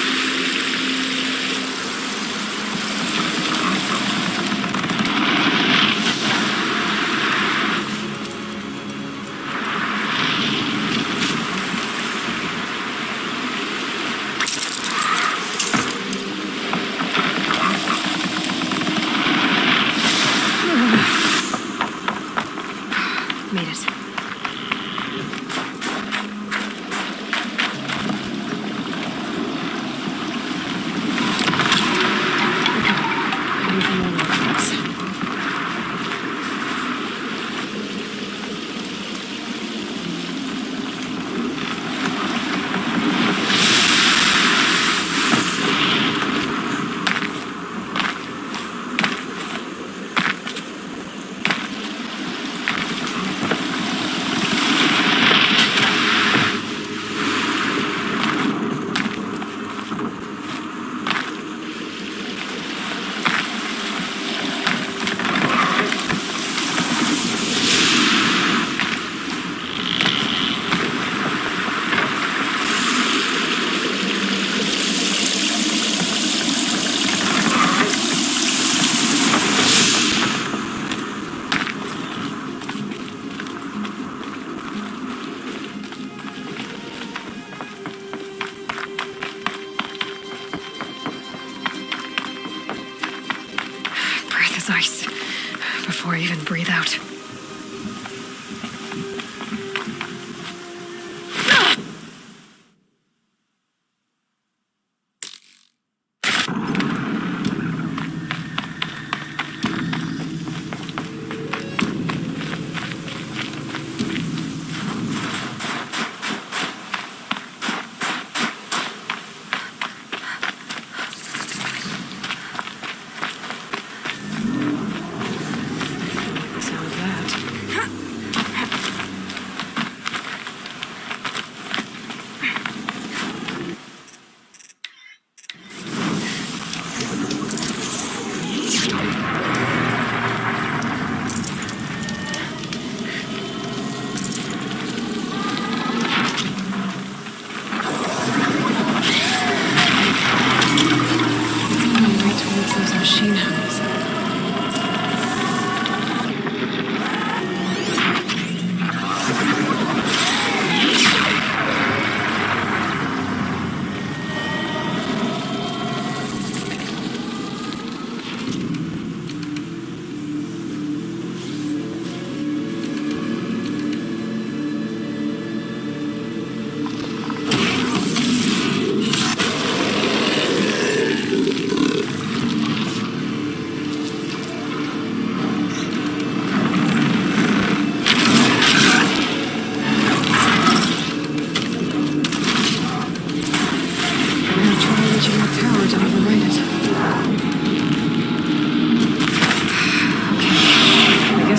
Speaker 2: Made it. Anything more works. Breath is ice before I even breathe out. Machine homes.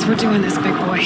Speaker 2: We're doing this, big boy.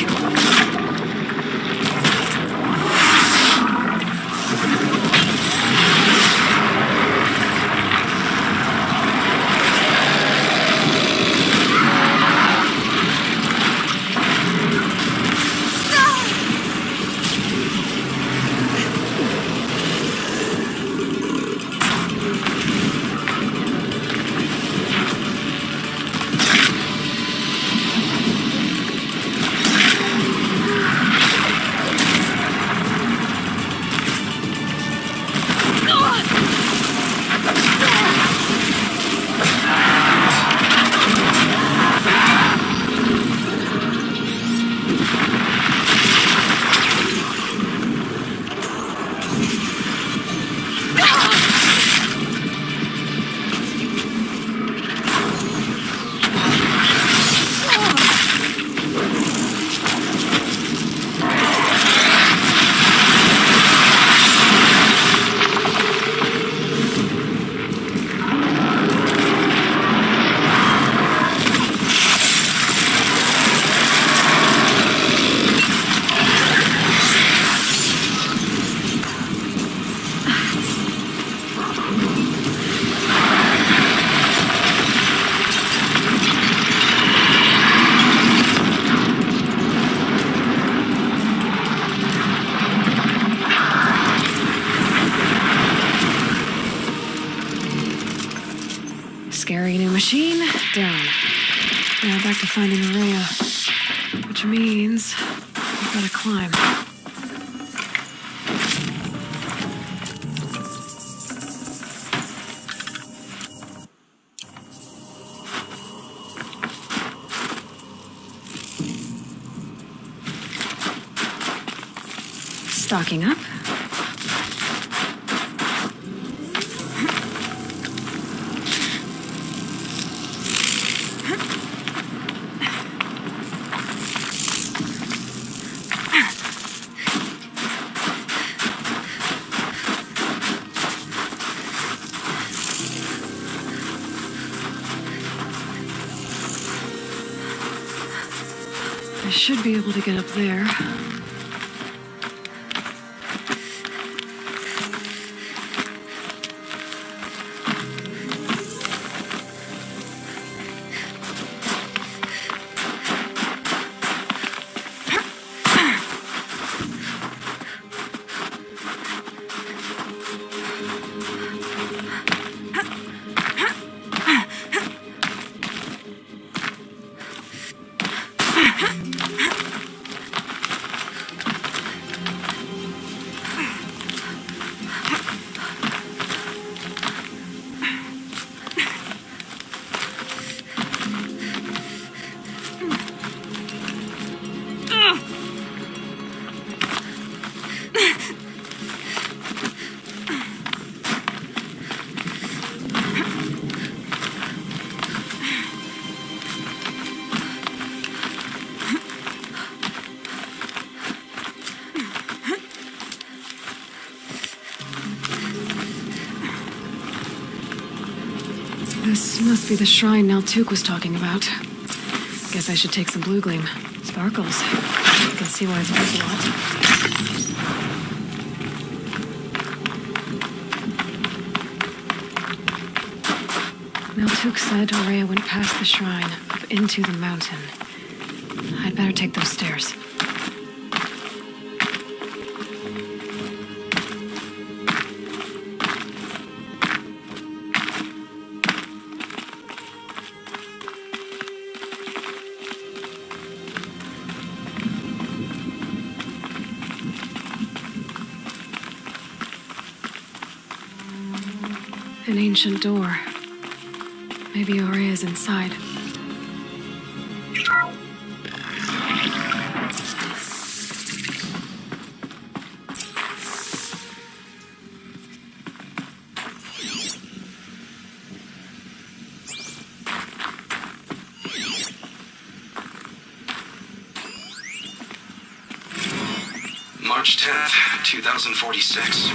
Speaker 2: shrine. Now back to finding Araya. Which means I've got to climb. Stocking up. I should be able to get up there. This must be the shrine Naltuk was talking about. Guess I should take some blue gleam. Sparkles. You can see why it's worth a lot. Naltuk said Aurea went past the shrine, up into the mountain. I'd better take those stairs. An ancient door. Maybe Aurea's inside.
Speaker 5: March 10th, 2046.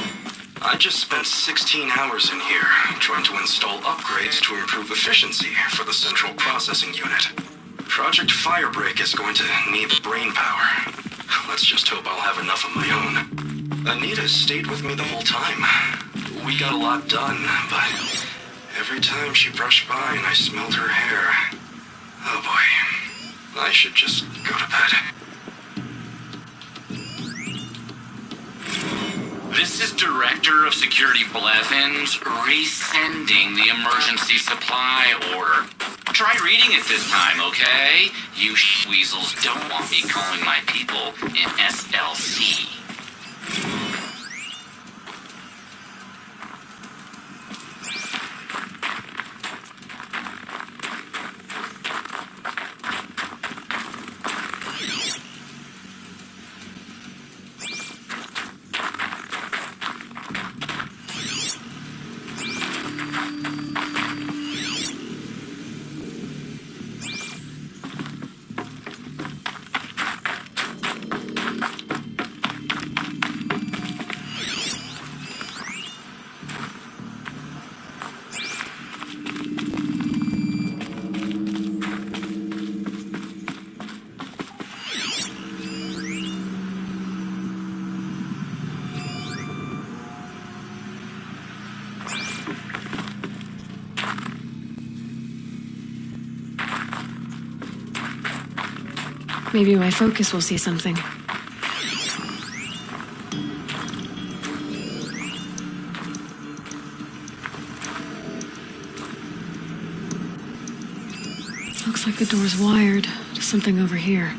Speaker 5: I just spent 16 hours in here trying to install upgrades to improve efficiency for the central processing unit. Project Firebreak is going to need brain power. Let's just hope I'll have enough of my own. Anita stayed with me the whole time. We got a lot done, but every time she brushed by and I smelled her hair, oh boy, I should just go to bed.
Speaker 19: This is Director of Security Blevins resending the emergency supply order. Try reading it this time, okay? You weasels don't want me calling my people in SLC.
Speaker 2: Maybe my focus will see something. Looks like the door's wired to something over here.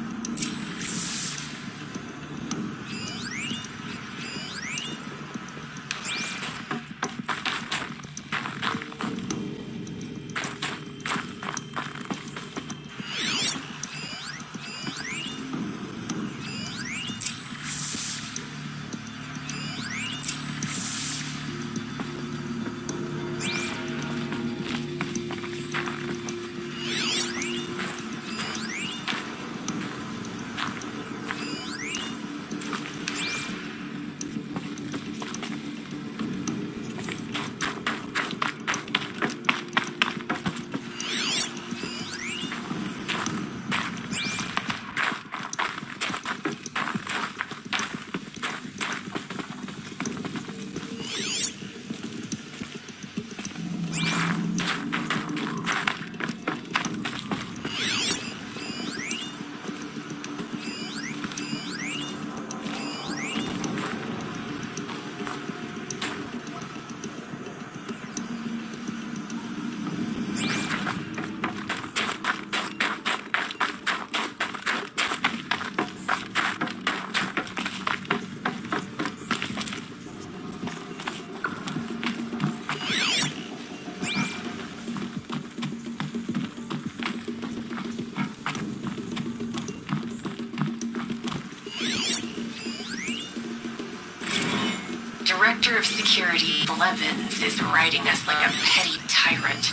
Speaker 4: Director of Security Blevins is writing us like a petty tyrant.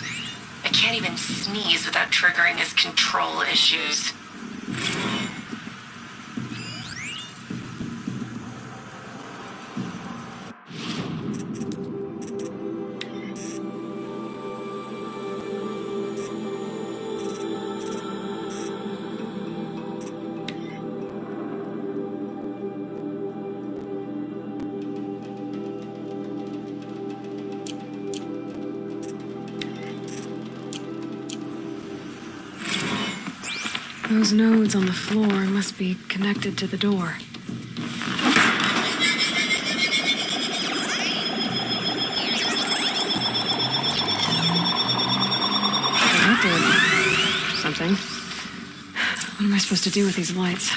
Speaker 4: I can't even sneeze without triggering his control issues.
Speaker 2: Those nodes on the floor must be connected to the door. That did something. What am I supposed to do with these lights?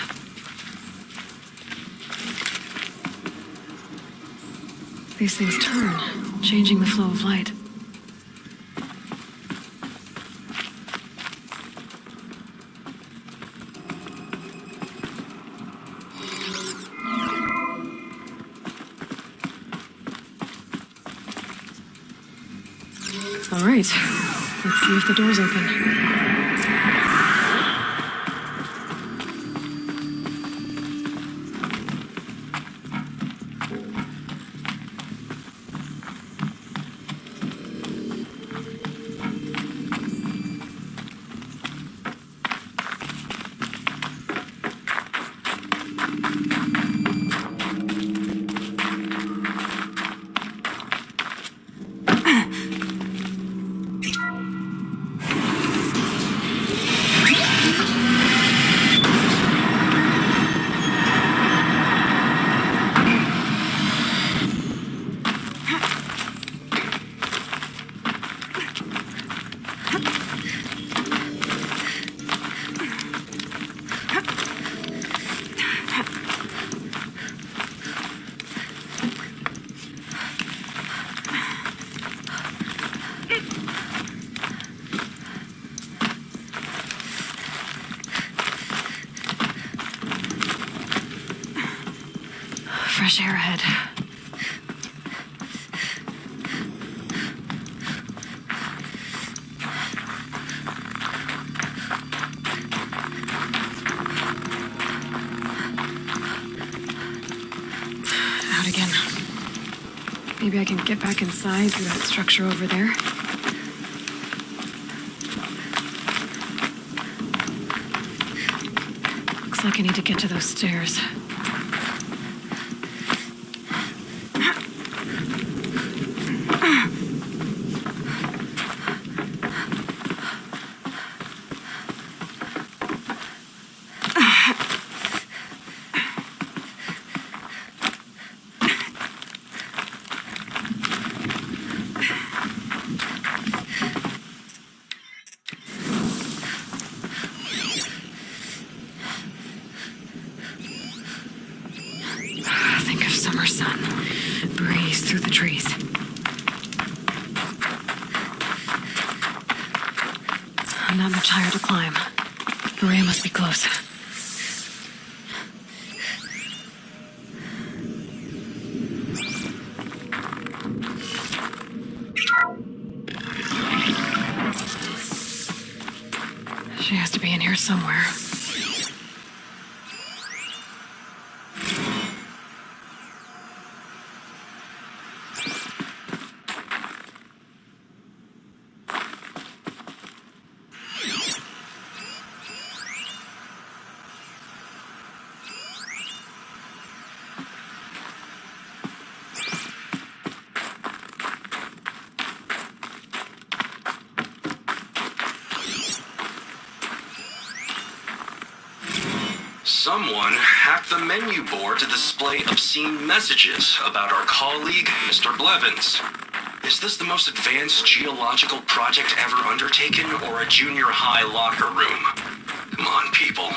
Speaker 2: These things turn, changing the flow of light. All right, let's see if the door's open. Fresh air ahead. Out again. Maybe I can get back inside through that structure over there. Looks like I need to get to those stairs. through the trees. Not much higher to climb. Maria must be close. She has to be in here somewhere.
Speaker 20: Someone hacked the menu board to display obscene messages about our colleague, Mr. Blevins. Is this the most advanced geological project ever undertaken, or a junior high locker room? Come on, people.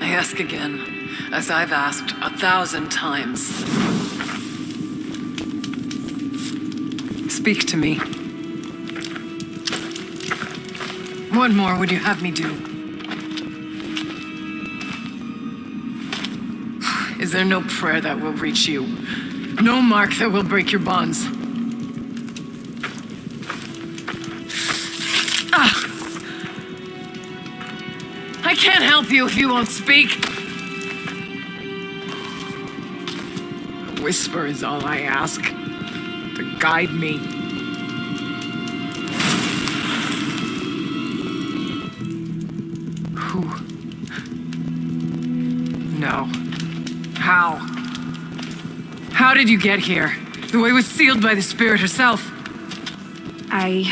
Speaker 13: I ask again, as I've asked 1,000 times. Speak to me. What more would you have me do? Is there no prayer that will reach you? No mark that will break your bonds? I can't help you if you won't speak. A whisper is all I ask, to guide me. Who? No. How? How did you get here? The way was sealed by the spirit herself.
Speaker 2: I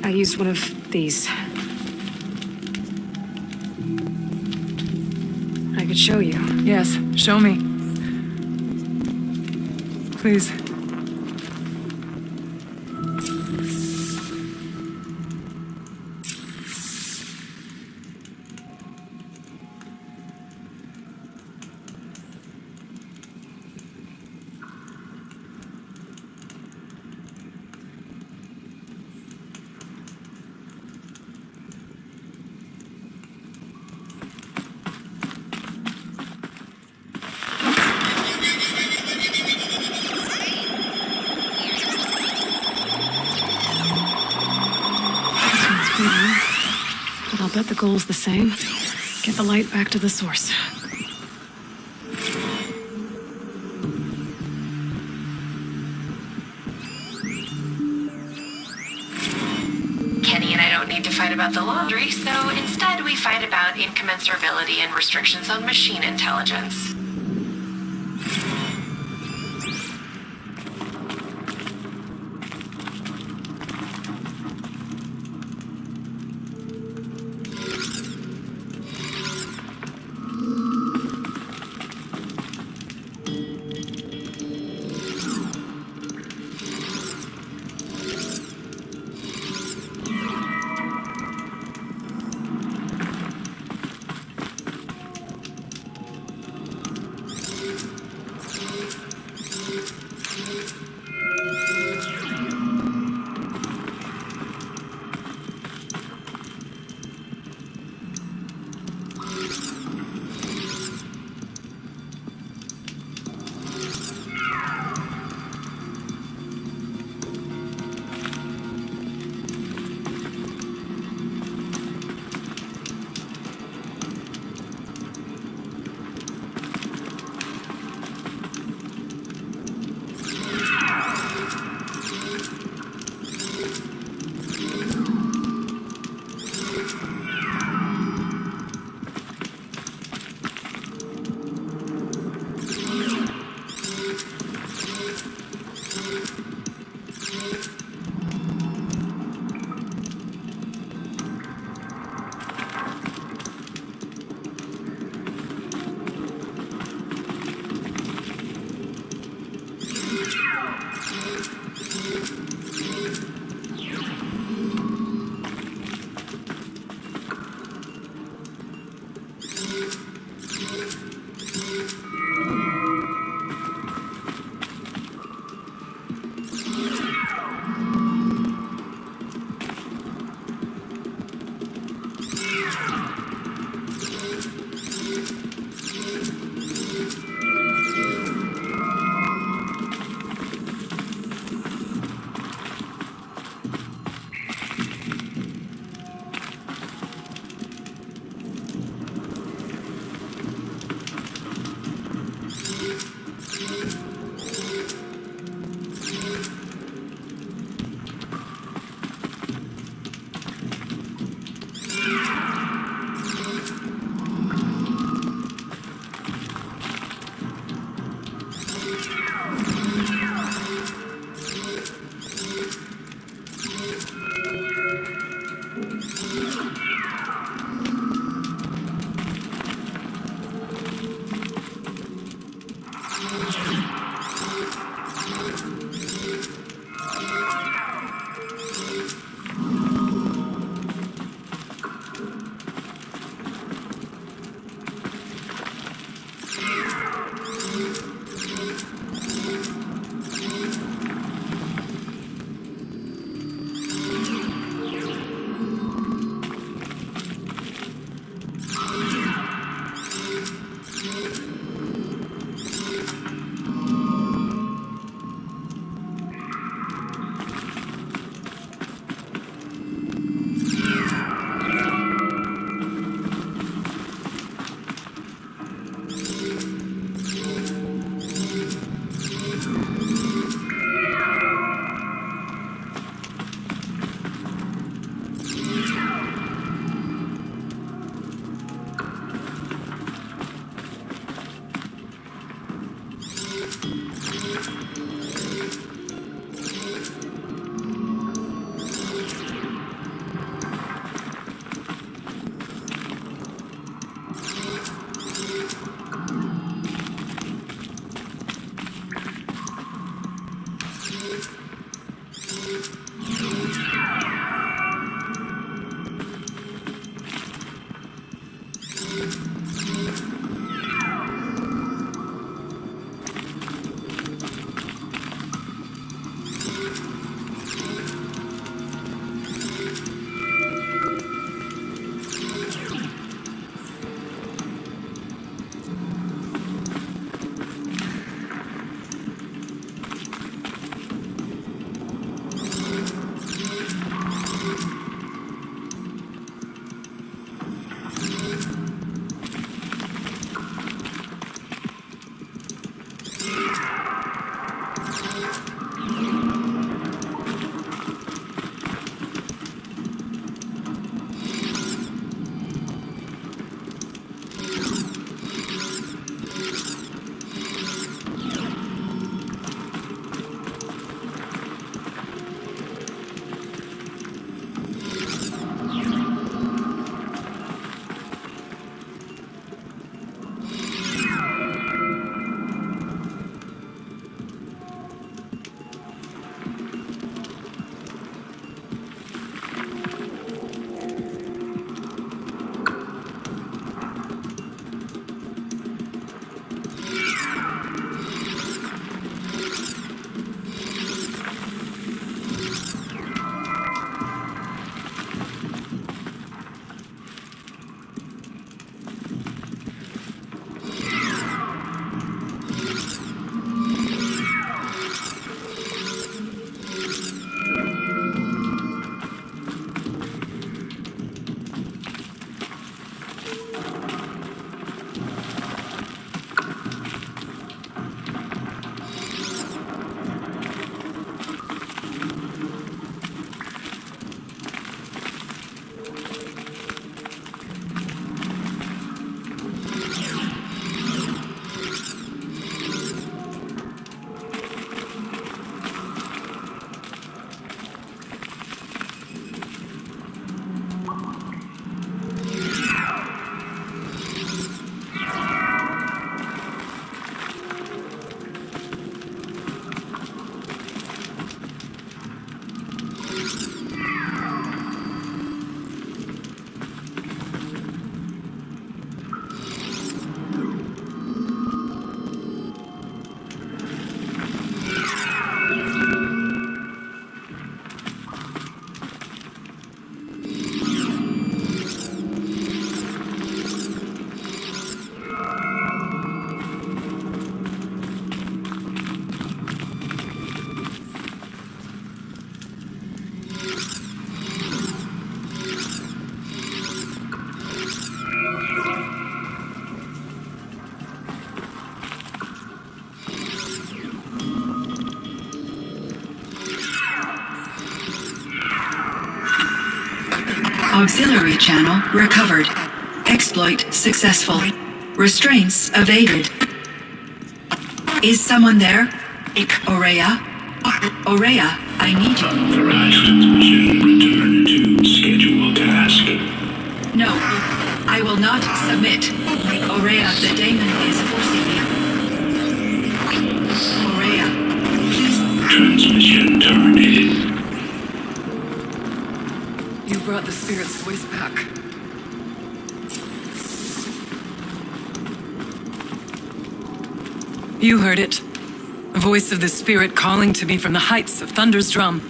Speaker 2: used one of these. I could show you.
Speaker 13: Yes, show me. Please.
Speaker 2: But I'll bet the goal's the same. Get the light back to the source.
Speaker 4: Kenny and I don't need to fight about the laundry, so instead we fight about incommensurability and restrictions on machine intelligence.
Speaker 21: Auxiliary channel recovered. Exploit successful. Restraints evaded. Is someone there? Aurea? Aurea, I need you.
Speaker 6: Authorized transmission. Return to scheduled task.
Speaker 21: No, I will not submit. Aurea, the daemon is forcing me. Aurea, please.
Speaker 6: Transmission terminated.
Speaker 13: You brought the spirit's voice back. You heard it. The voice of the spirit calling to me from the heights of Thunder's drum.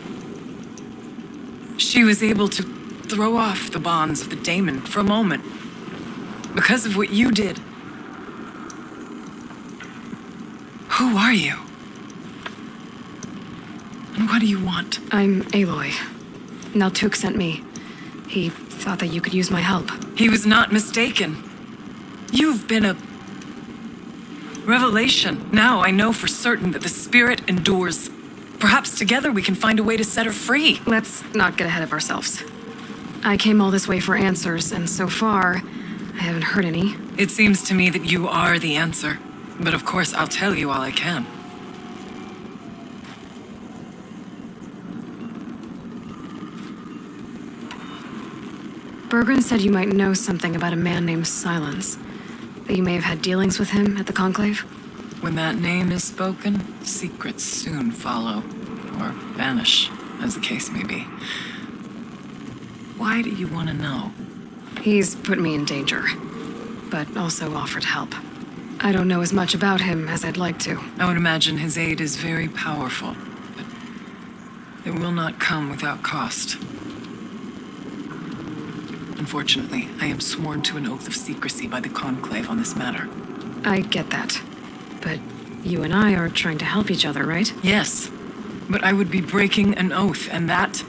Speaker 13: She was able to throw off the bonds of the daemon for a moment. Because of what you did. Who are you? And what do you want?
Speaker 2: I'm Aloy. Naltuk sent me. He thought that you could use my help.
Speaker 13: He was not mistaken. You've been a revelation. Now I know for certain that the spirit endures. Perhaps together we can find a way to set her free.
Speaker 2: Let's not get ahead of ourselves. I came all this way for answers, and so far, I haven't heard any.
Speaker 13: It seems to me that you are the answer. But of course, I'll tell you all I can.
Speaker 2: Bergren said you might know something about a man named Silence. That you may have had dealings with him at the Conclave?
Speaker 13: When that name is spoken, secrets soon follow. Or vanish, as the case may be. Why do you want to know?
Speaker 2: He's put me in danger, but also offered help. I don't know as much about him as I'd like to.
Speaker 13: I would imagine his aid is very powerful, but it will not come without cost. Unfortunately, I am sworn to an oath of secrecy by the Conclave on this matter.
Speaker 2: I get that. But you and I are trying to help each other, right?
Speaker 13: Yes, but I would be breaking an oath, and that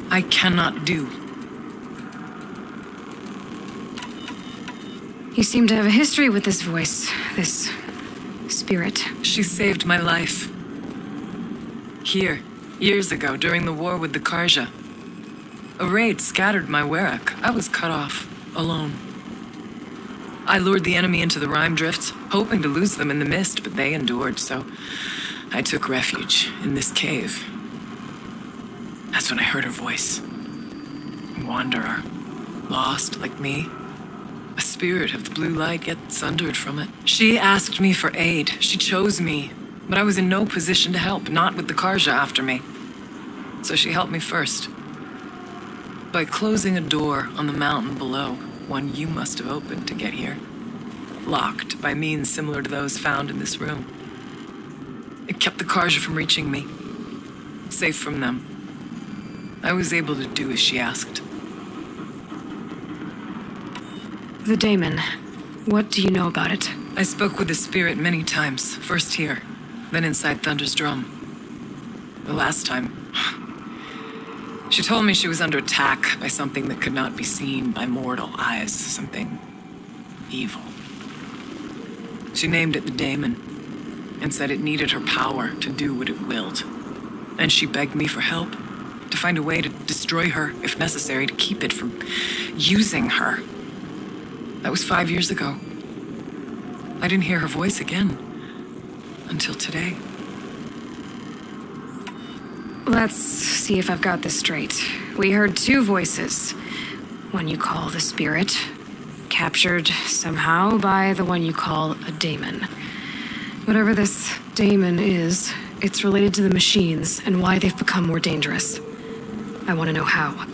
Speaker 13: I cannot do.
Speaker 2: You seem to have a history with this voice, this spirit.
Speaker 13: She saved my life. Here, years ago, during the war with the Karja. A raid scattered my Werak. I was cut off, alone. I lured the enemy into the Rime Drifts, hoping to lose them in the mist, but they endured, so I took refuge in this cave. That's when I heard her voice. A wanderer, lost like me. A spirit of the blue light, yet sundered from it. She asked me for aid. She chose me, but I was in no position to help, not with the Karja after me. So she helped me first. By closing a door on the mountain below, one you must have opened to get here. Locked by means similar to those found in this room. It kept the Karja from reaching me. Safe from them. I was able to do as she asked.
Speaker 2: The daemon. What do you know about it?
Speaker 13: I spoke with the spirit many times. First here, then inside Thunder's drum. The last time... She told me she was under attack by something that could not be seen by mortal eyes. Something evil. She named it the daemon and said it needed her power to do what it willed. And she begged me for help, to find a way to destroy her, if necessary, to keep it from using her. That was 5 years ago. I didn't hear her voice again until today.
Speaker 2: Let's see if I've got this straight. We heard two voices. One you call the spirit, captured somehow by the one you call a daemon. Whatever this daemon is, it's related to the machines and why they've become more dangerous. I want to know how.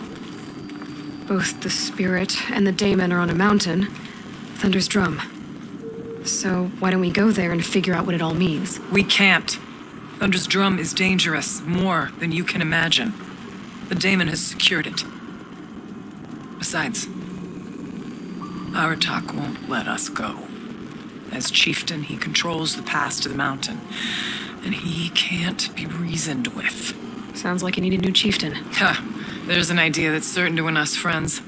Speaker 2: Both the spirit and the daemon are on a mountain, Thunder's drum. So why don't we go there and figure out what it all means?
Speaker 13: We can't. Thunder's drum is dangerous, more than you can imagine. The daemon has secured it. Besides, Aratak won't let us go. As chieftain, he controls the pass to the mountain, and he can't be reasoned with.
Speaker 2: Sounds like you need a new chieftain.
Speaker 13: Ha! There's an idea that's certain to win us friends.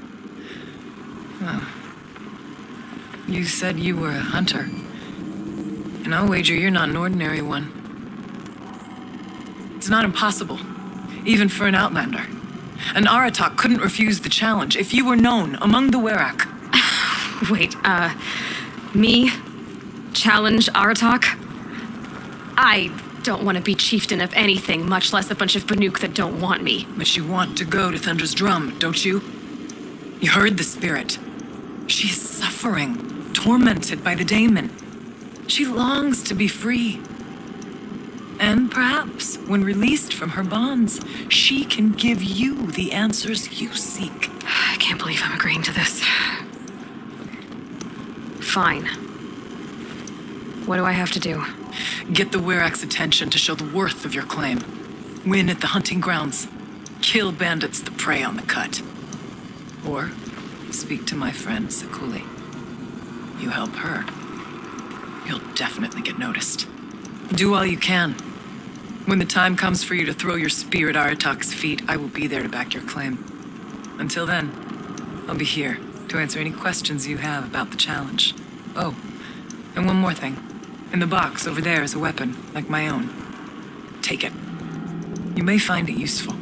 Speaker 13: You said you were a hunter. And I'll wager you're not an ordinary one. It's not impossible, even for an outlander.
Speaker 3: An Aratak couldn't refuse the challenge if you were known among the Werak.
Speaker 2: Wait, me? Challenge Aratak? I don't want to be chieftain of anything, much less a bunch of Banuk that don't want me.
Speaker 3: But you want to go to Thunder's Drum, don't you? You heard the spirit. She is suffering, tormented by the daemon. She longs to be free. And perhaps, when released from her bonds, she can give you the answers you seek.
Speaker 2: I can't believe I'm agreeing to this. Fine. What do I have to do?
Speaker 3: Get the Werak's attention to show the worth of your claim. Win at the hunting grounds. Kill bandits that prey on the cut. Or speak to my friend Sakuli. You help her, you'll definitely get noticed. Do all you can. When the time comes for you to throw your spear at Aratak's feet, I will be there to back your claim. Until then, I'll be here to answer any questions you have about the challenge. Oh, and one more thing. In the box over there is a weapon, like my own. Take it. You may find it useful.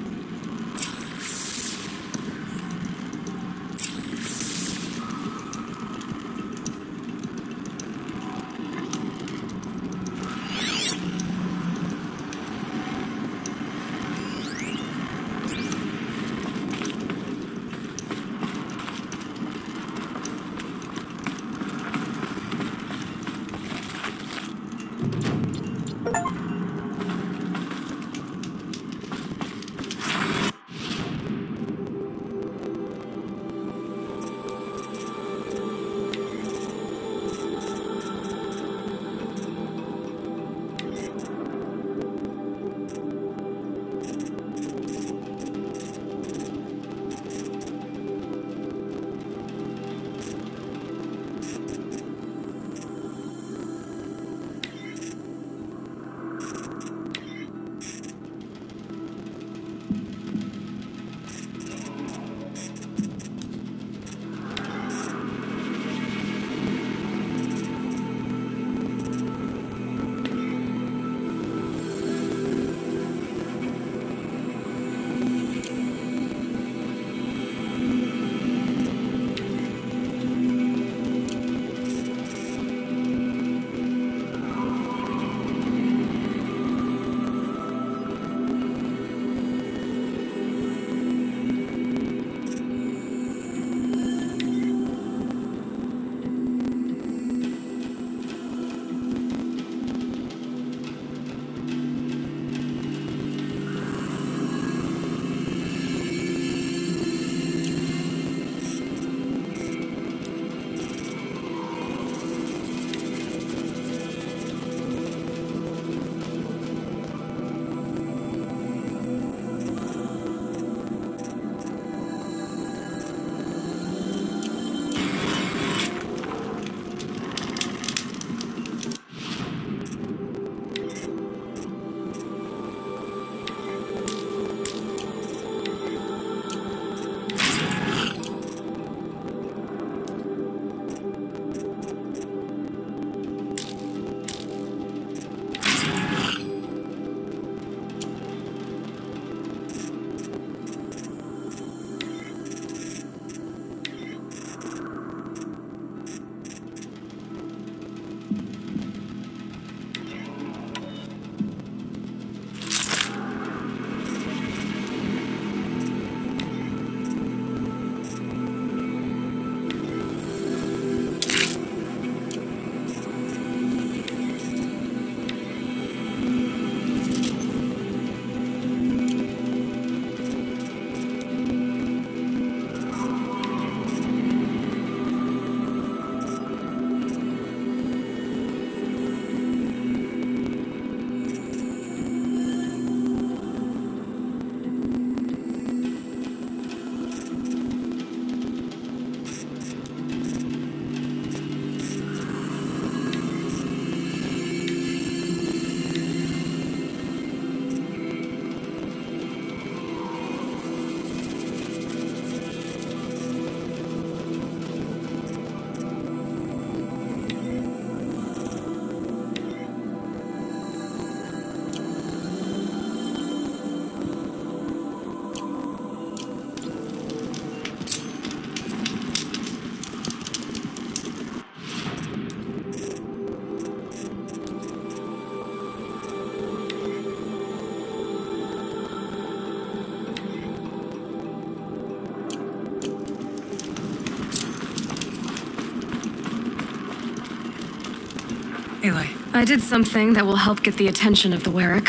Speaker 3: Aloy.
Speaker 2: I did something that will help get the attention of the Werrick.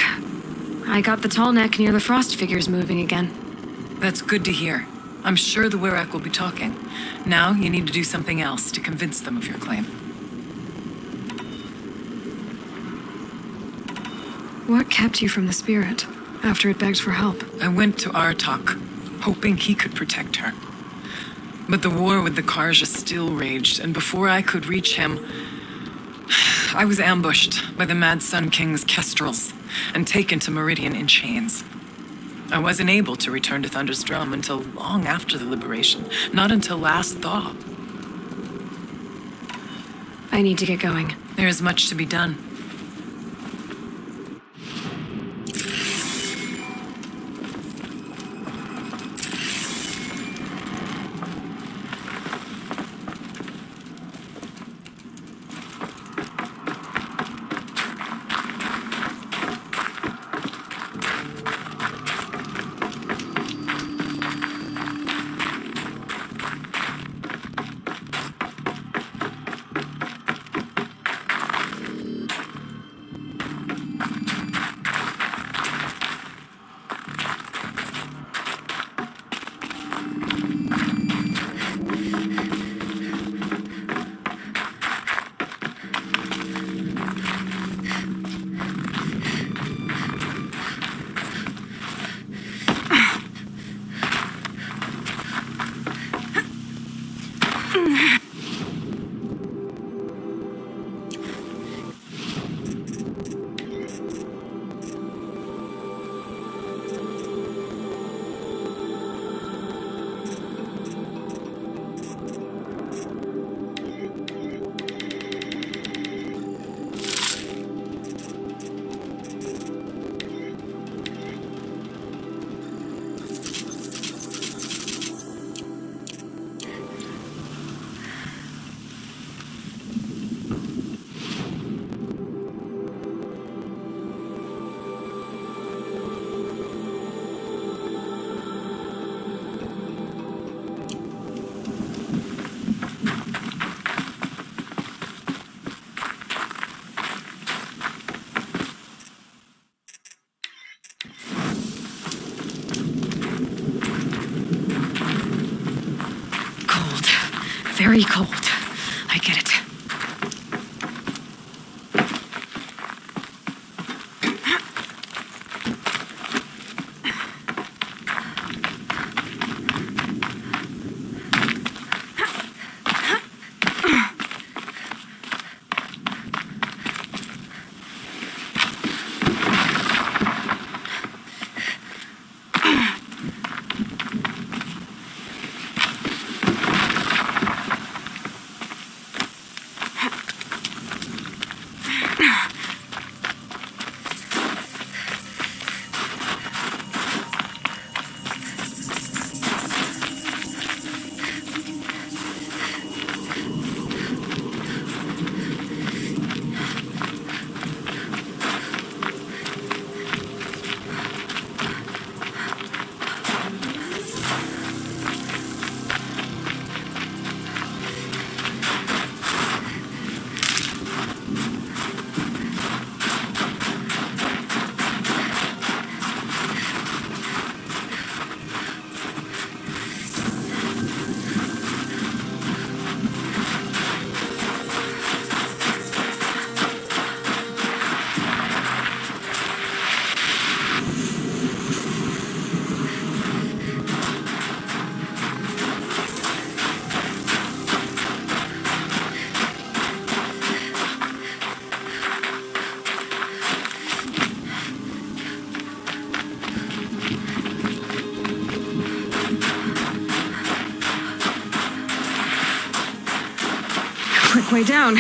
Speaker 2: I got the tall neck near the frost figures moving again.
Speaker 3: That's good to hear. I'm sure the Werrick will be talking. Now you need to do something else to convince them of your claim.
Speaker 2: What kept you from the spirit after it begged for help?
Speaker 3: I went to Artok, hoping he could protect her. But the war with the Karja still raged, and before I could reach him, I was ambushed by the Mad Sun King's kestrels and taken to Meridian in chains. I wasn't able to return to Thunder's Drum until long after the liberation, not until last thaw.
Speaker 2: I need to get going.
Speaker 3: There is much to be done.
Speaker 2: Very cold. I get it. Quick way down.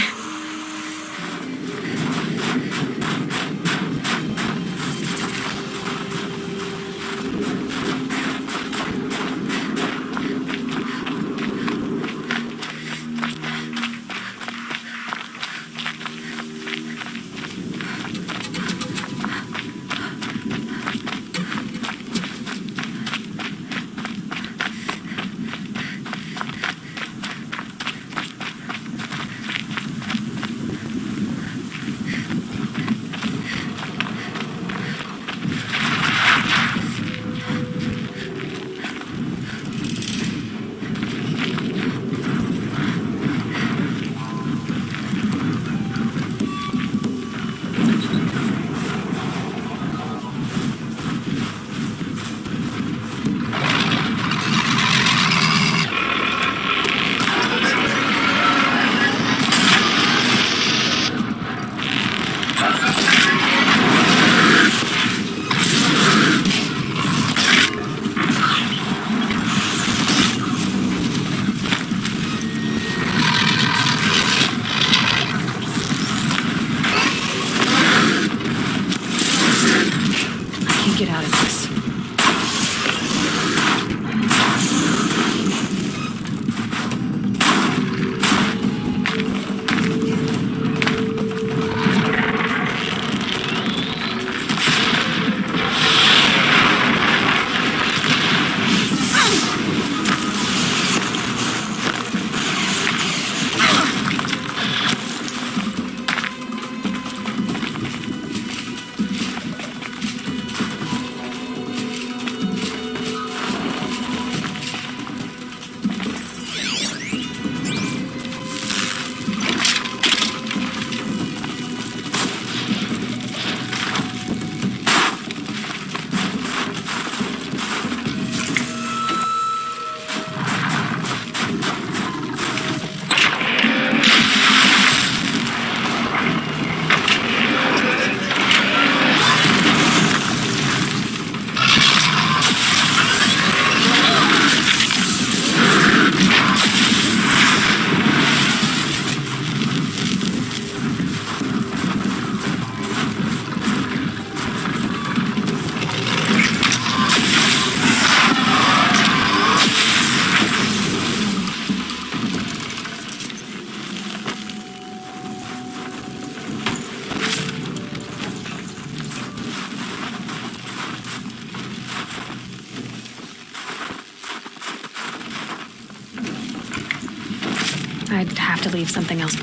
Speaker 2: I'd have to leave something else.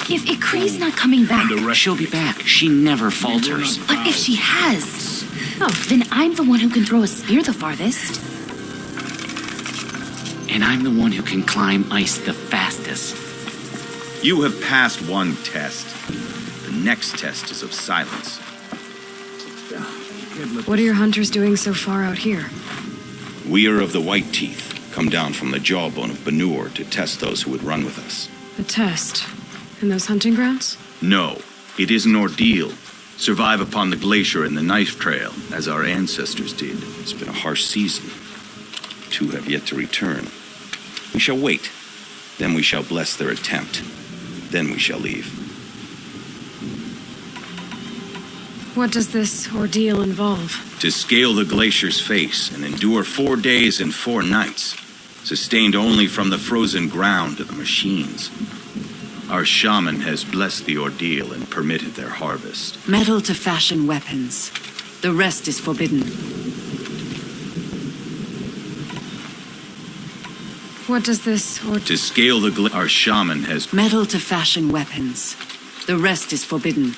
Speaker 9: If Ikri's not coming back,
Speaker 15: She'll be back. She never falters.
Speaker 9: but if she has, then I'm the one who can throw a spear the farthest.
Speaker 15: And I'm the one who can climb ice the fastest.
Speaker 22: You have passed one test. The next test is of silence.
Speaker 2: What are your hunters doing so far out here?
Speaker 22: We are of the White Teeth, come down from the jawbone of Banur to test those who would run with us.
Speaker 2: A test? In those hunting grounds?
Speaker 22: No, it is an ordeal. Survive upon the glacier and the knife trail, as our ancestors did. It's been a harsh season. 2 have yet to return. We shall wait. Then we shall bless their attempt. Then we shall leave.
Speaker 2: What does this ordeal involve?
Speaker 22: To scale the glacier's face and endure 4 days and 4 nights, sustained only from the frozen ground of the machines. Our shaman has blessed the ordeal and permitted their harvest.
Speaker 3: Metal to fashion weapons. The rest is forbidden.
Speaker 2: What does this
Speaker 22: To scale the our shaman has
Speaker 3: Metal to fashion weapons. The rest is forbidden.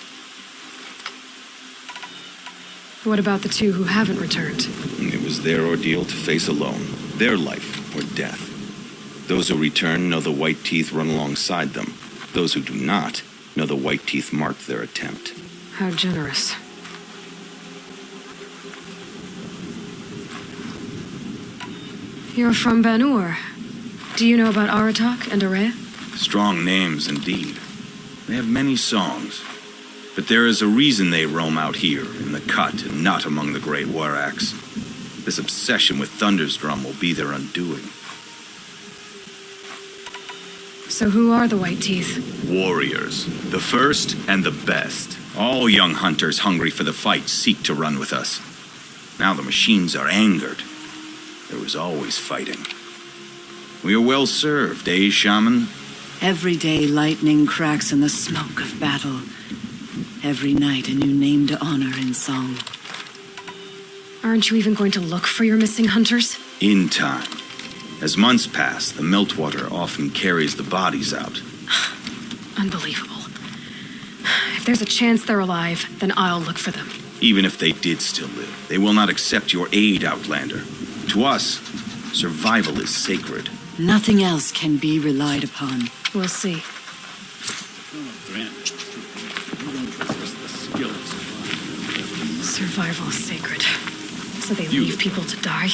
Speaker 2: What about the 2 who haven't returned?
Speaker 22: It was their ordeal to face alone, their life or death. Those who return know the White Teeth run alongside them. Those who do not know the White Teeth marked their attempt.
Speaker 2: How generous. You're from Banur. Do you know about Aratak and Araya?
Speaker 22: Strong names indeed. They have many songs. But there is a reason they roam out here, in the cut, and not among the Great Waraks. This obsession with Thunder's Drum will be their undoing.
Speaker 2: So who are the White Teeth?
Speaker 22: Warriors. The first and the best. All young hunters hungry for the fight seek to run with us. Now the machines are angered. There was always fighting. We are well served, eh, Shaman?
Speaker 3: Every day lightning cracks in the smoke of battle. Every night a new name to honor in song.
Speaker 2: Aren't you even going to look for your missing hunters?
Speaker 22: In time. As months pass, the meltwater often carries the bodies out.
Speaker 2: Unbelievable. If there's a chance they're alive, then I'll look for them.
Speaker 22: Even if they did still live, they will not accept your aid, Outlander. To us, survival is sacred.
Speaker 3: Nothing else can be relied upon.
Speaker 2: We'll see. Survival is sacred. So they leave people to die?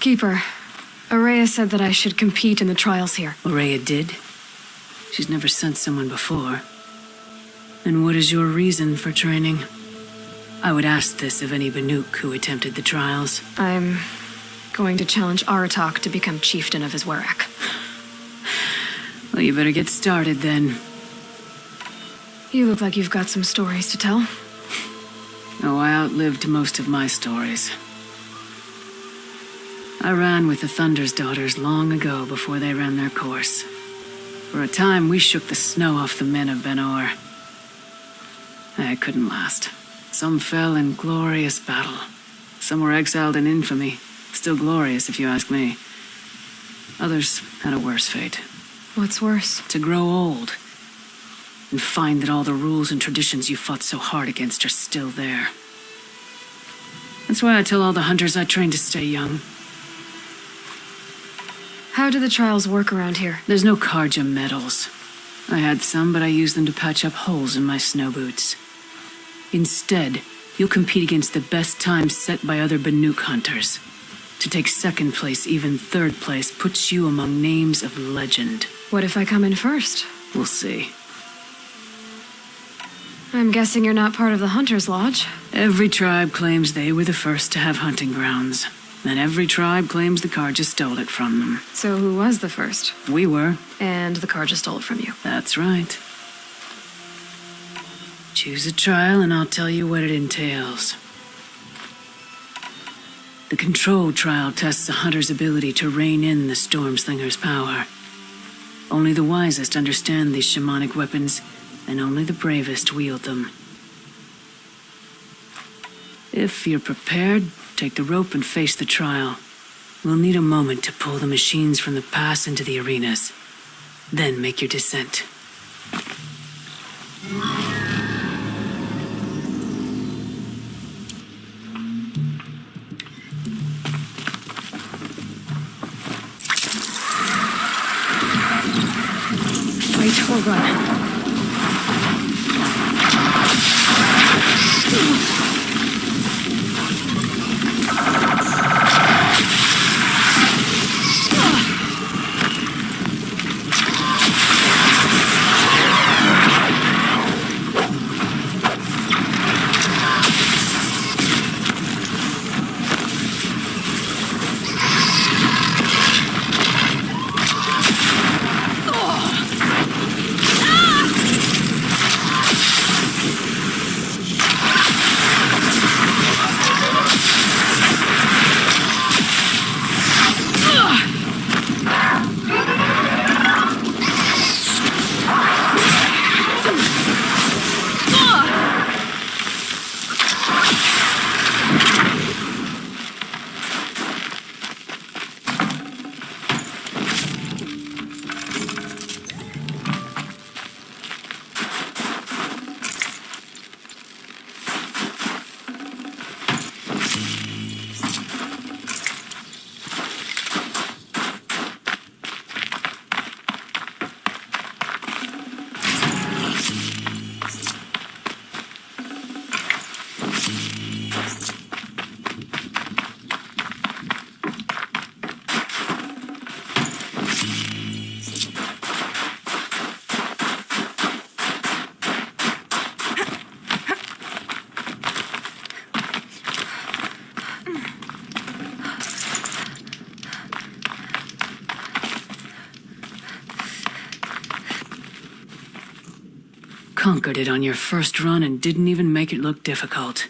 Speaker 2: Keeper, Araya said that I should compete in the trials here.
Speaker 3: Araya did? She's never sent someone before. And what is your reason for training? I would ask this of any Banuk who attempted the trials.
Speaker 2: I'm going to challenge Aratak to become chieftain of his Werak.
Speaker 3: Well, you better get started then.
Speaker 2: You look like you've got some stories to tell.
Speaker 3: Oh, I outlived most of my stories. I ran with the Thunder's daughters long ago before they ran their course. For a time, we shook the snow off the men of Ben-Or. I couldn't last. Some fell in glorious battle. Some were exiled in infamy. Still glorious, if you ask me. Others had a worse fate.
Speaker 2: What's worse?
Speaker 3: To grow old. And find that all the rules and traditions you fought so hard against are still there. That's why I tell all the hunters I train to stay young.
Speaker 2: How do the trials work around here?
Speaker 3: There's no Karja medals. I had some, but I used them to patch up holes in my snow boots. Instead, you'll compete against the best times set by other Banuk hunters. To take second place, even third place, puts you among names of legend.
Speaker 2: What if I come in first?
Speaker 3: We'll see.
Speaker 2: I'm guessing you're not part of the Hunter's Lodge.
Speaker 3: Every tribe claims they were the first to have hunting grounds. And every tribe claims the Karja stole it from them.
Speaker 2: So who was the first?
Speaker 3: We were.
Speaker 2: And the Karja stole it from you.
Speaker 3: That's right. Choose a trial and I'll tell you what it entails. The control trial tests a hunter's ability to rein in the Stormslinger's power. Only the wisest understand these shamanic weapons, and only the bravest wield them. If you're prepared, take the rope and face the trial. We'll need a moment to pull the machines from the pass into the arenas. Then make your descent.
Speaker 2: Fight or run.
Speaker 3: Conquered it on your first run and didn't even make it look difficult.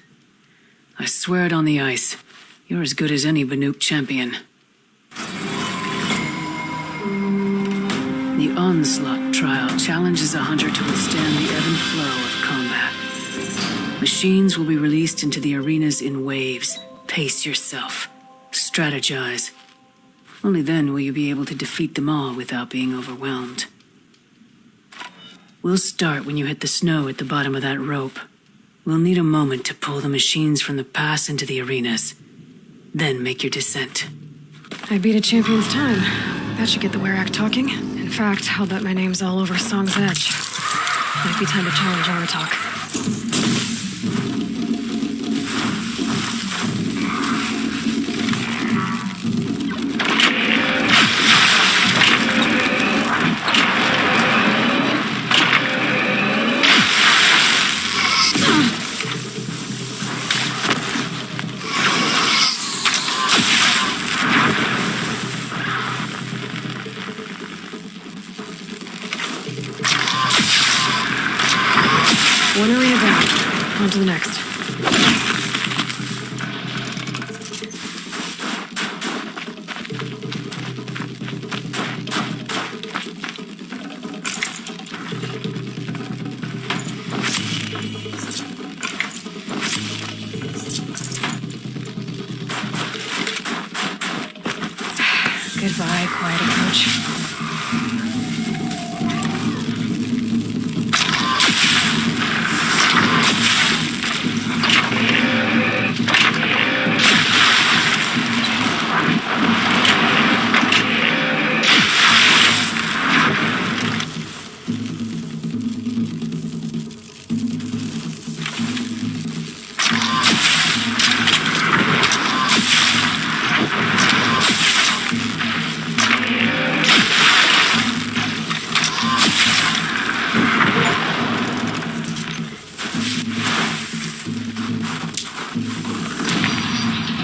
Speaker 3: I swear it on the ice. You're as good as any Banuk champion. The Onslaught trial challenges a hunter to withstand the ebb and flow of combat. Machines will be released into the arenas in waves. Pace yourself. Strategize. Only then will you be able to defeat them all without being overwhelmed. We'll start when you hit the snow at the bottom of that rope. We'll need a moment to pull the machines from the pass into the arenas. Then make your descent.
Speaker 2: I beat a champion's time. That should get the Werak talking. In fact, I'll bet my name's all over Song's Edge. Might be time to challenge Aratak. One arena down. On to the next. Goodbye, quiet approach.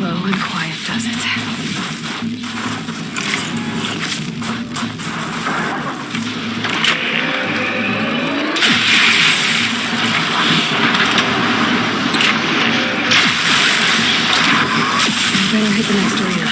Speaker 2: Low and quiet does it. Better hit the next arena.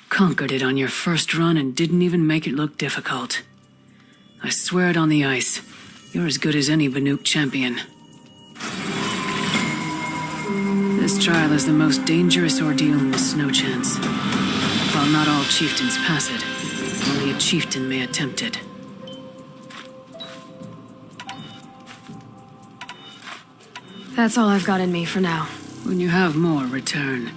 Speaker 3: Conquered it on your first run and didn't even make it look difficult. I swear it on the ice. You're as good as any Banuk champion. This trial is the most dangerous ordeal in the Snow Chance. While not all chieftains pass it, only a chieftain may attempt it.
Speaker 2: That's all I've got in me for now.
Speaker 3: When you have more, return.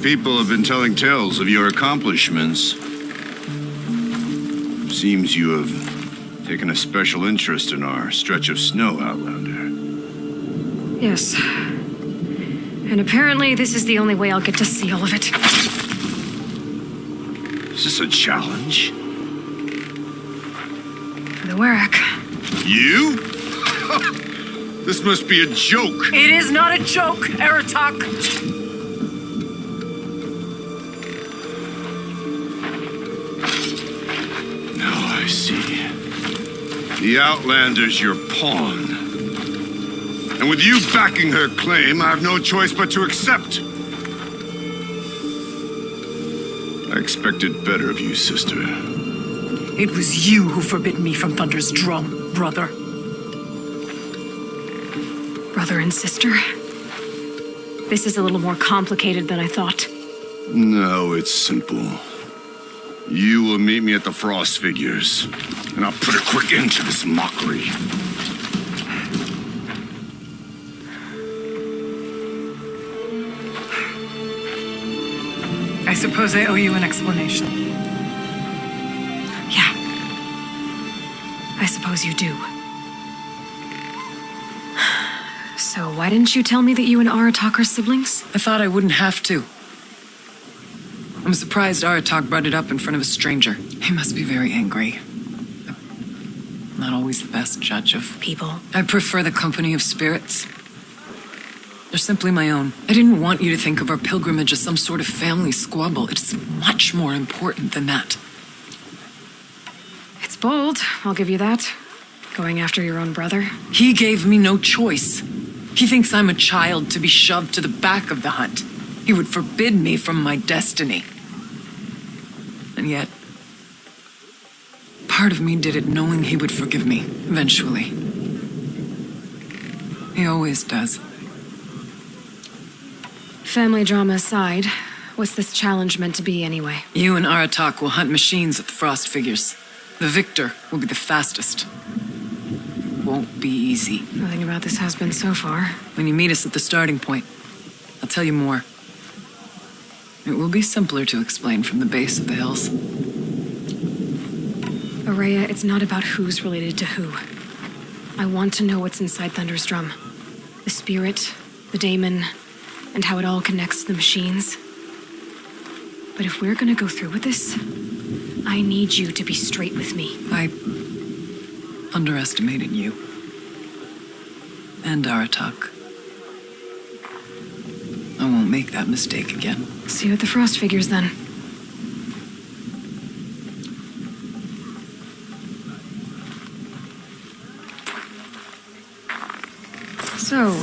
Speaker 8: people have been telling tales of your accomplishments. Seems you have taken a special interest in our stretch of snow, Outlander.
Speaker 2: Yes. And apparently this is the only way I'll get to see all of it.
Speaker 8: Is this a challenge?
Speaker 2: The Warwick.
Speaker 8: You? This must be a joke.
Speaker 3: It is not a joke, Aratak.
Speaker 8: Now I see. The Outlander's your pawn. And with you backing her claim, I have no choice but to accept. I expected better of you, sister.
Speaker 3: It was you who forbid me from Thunder's drum, brother.
Speaker 2: Brother and sister? This is a little more complicated than I thought.
Speaker 8: No, it's simple. You will meet me at the Frost Figures, and I'll put a quick end to this mockery.
Speaker 3: I suppose I owe you an explanation.
Speaker 2: Yeah. I suppose you do. So why didn't you tell me that you and Aratak are siblings?
Speaker 3: I thought I wouldn't have to. I'm surprised Aratak brought it up in front of a stranger. He must be very angry. I'm not always the best judge of
Speaker 2: people.
Speaker 3: I prefer the company of spirits. They're simply my own. I didn't want you to think of our pilgrimage as some sort of family squabble. It's much more important than that.
Speaker 2: It's bold, I'll give you that. Going after your own brother.
Speaker 3: He gave me no choice. He thinks I'm a child to be shoved to the back of the hunt. He would forbid me from my destiny. And yet, part of me did it knowing he would forgive me, eventually. He always does.
Speaker 2: Family drama aside, what's this challenge meant to be anyway?
Speaker 3: You and Aratak will hunt machines at the Frost Figures. The victor will be the fastest. It won't be easy.
Speaker 2: Nothing about this has been so far.
Speaker 3: When you meet us at the starting point, I'll tell you more. It will be simpler to explain from the base of the hills.
Speaker 2: Araya, it's not about who's related to who. I want to know what's inside Thunder's drum. The spirit, the daemon, and how it all connects to the machines. But if we're gonna go through with this, I need you to be straight with me.
Speaker 3: I underestimated you. And Aratak. I won't make that mistake again.
Speaker 2: See you at the Frost Figures, then. So,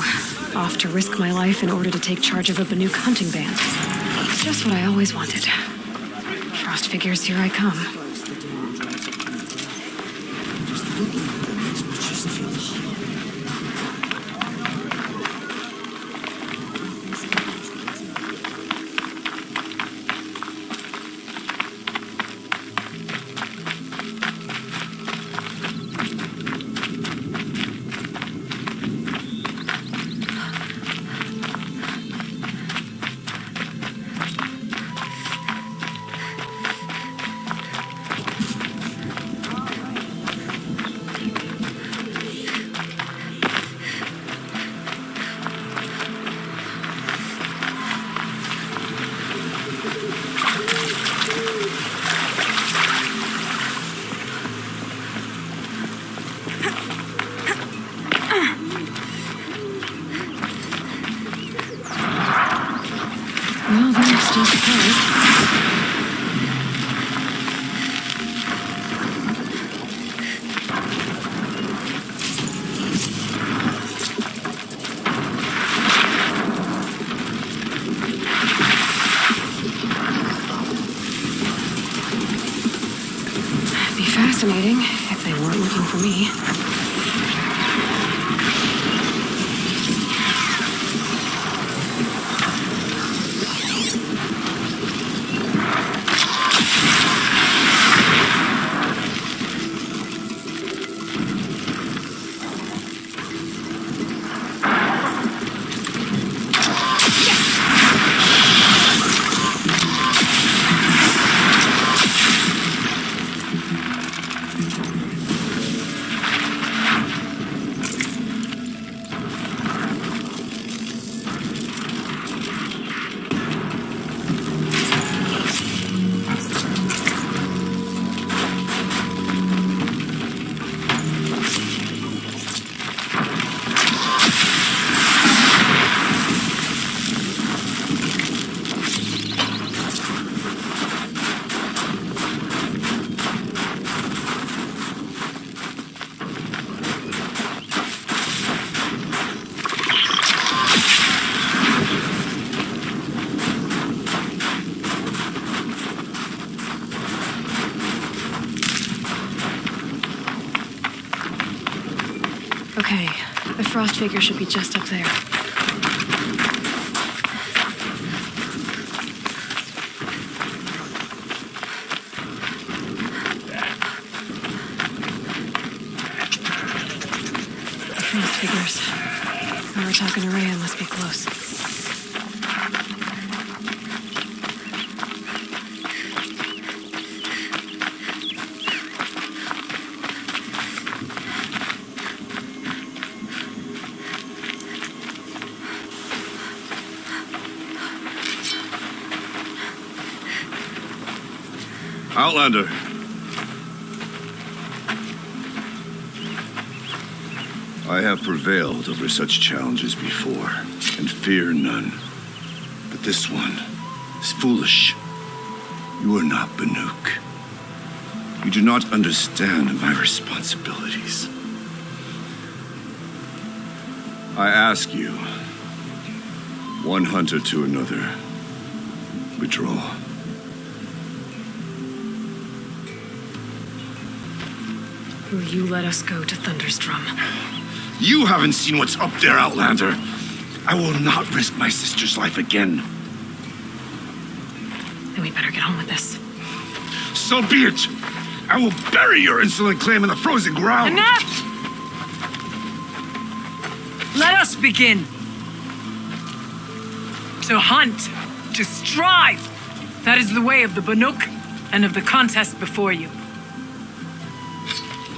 Speaker 2: off to risk my life in order to take charge of a Banuk hunting band. Just what I always wanted. Frost Figures, here I come. Well, they're still surprised. Be fascinating if they weren't looking for me. Okay, the frost figure should be just up there. Frost figures. Aratak and Araya must be close.
Speaker 8: Outlander. I have prevailed over such challenges before, and fear none. But this one is foolish. You are not Banuk. You do not understand my responsibilities. I ask you, one hunter to another, withdraw.
Speaker 2: Will you let us go to Thunderstrom?
Speaker 8: You haven't seen what's up there, Outlander. I will not risk my sister's life again.
Speaker 2: Then we better get on with this.
Speaker 8: So be it. I will bury your insolent claim in the frozen ground.
Speaker 3: Enough! Let us begin. To hunt, to strive. That is the way of the Banuk and of the contest before you.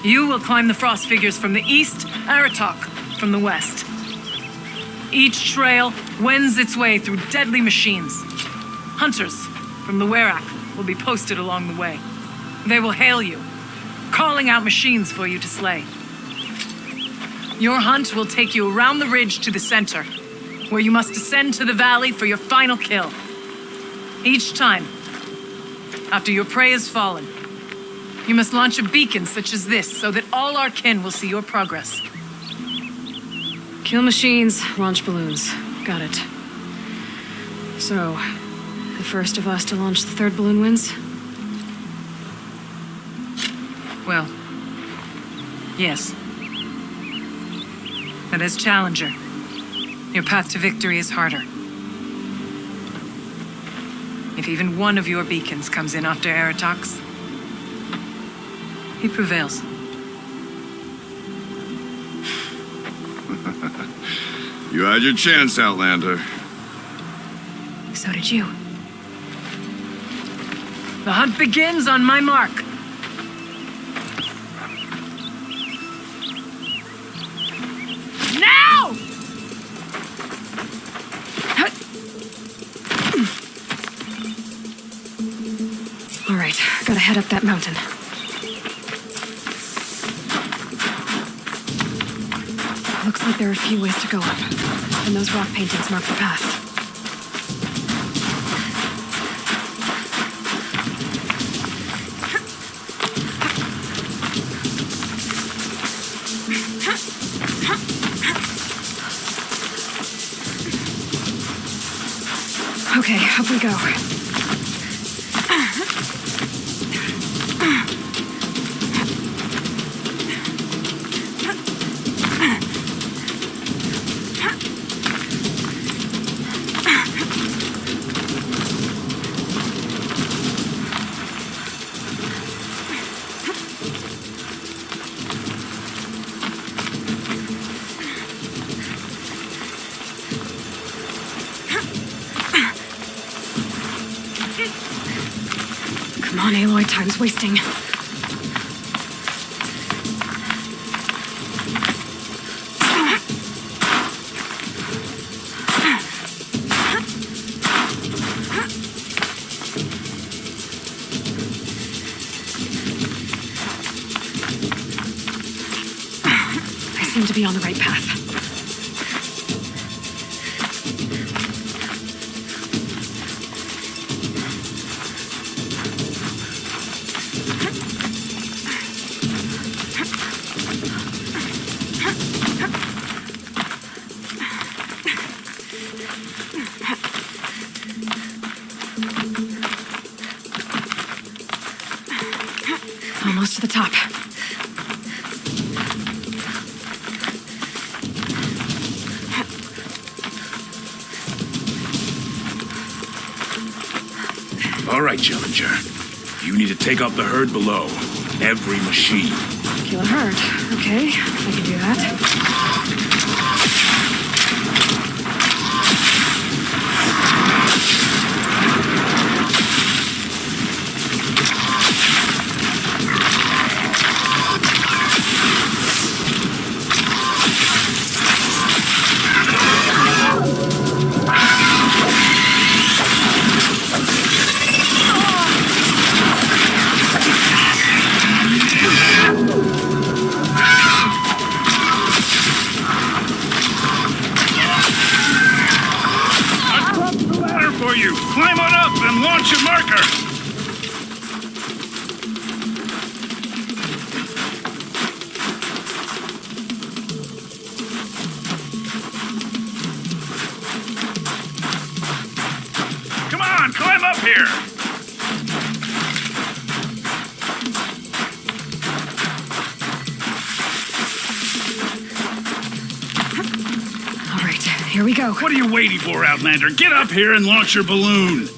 Speaker 3: You will climb the frost figures from the east, Aratak from the west. Each trail wends its way through deadly machines. Hunters from the Werak will be posted along the way. They will hail you, calling out machines for you to slay. Your hunt will take you around the ridge to the center, where you must descend to the valley for your final kill. Each time, after your prey has fallen, you must launch a beacon such as this so that all our kin will see your progress.
Speaker 2: Kill machines, launch balloons. Got it. So, the first of us to launch the third balloon wins?
Speaker 3: Well, yes. But as challenger, your path to victory is harder. If even one of your beacons comes in after Aratak's, he prevails.
Speaker 8: You had your chance, Outlander.
Speaker 2: So did you.
Speaker 3: The hunt begins on my mark. Now!
Speaker 2: All right, gotta head up that mountain. Looks like there are a few ways to go up, and those rock paintings mark the path. Okay, up we go. Come on, Aloy, time's wasting. I seem to be on the right path. Almost to the top.
Speaker 14: All right, Challenger. You need to take out the herd below. Every machine.
Speaker 2: Kill a herd. Okay, I can do that.
Speaker 8: For you. Climb on up and launch your marker. Come on, climb up here.
Speaker 2: All right, here we go.
Speaker 8: What are you waiting for, Outlander? Get up here and launch your balloon.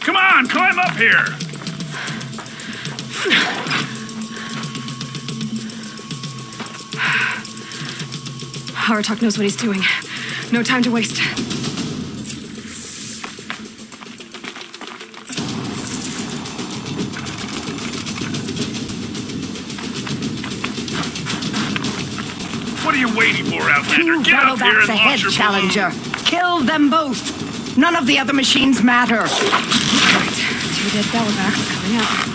Speaker 8: Come on, climb up here.
Speaker 2: Haratok knows what he's doing. No time to waste.
Speaker 8: What are you waiting for, Outlander? Get up here and launch your
Speaker 1: Challenger. Kill them both. None of the other machines matter.
Speaker 2: Right. 2 dead Belobacks coming up.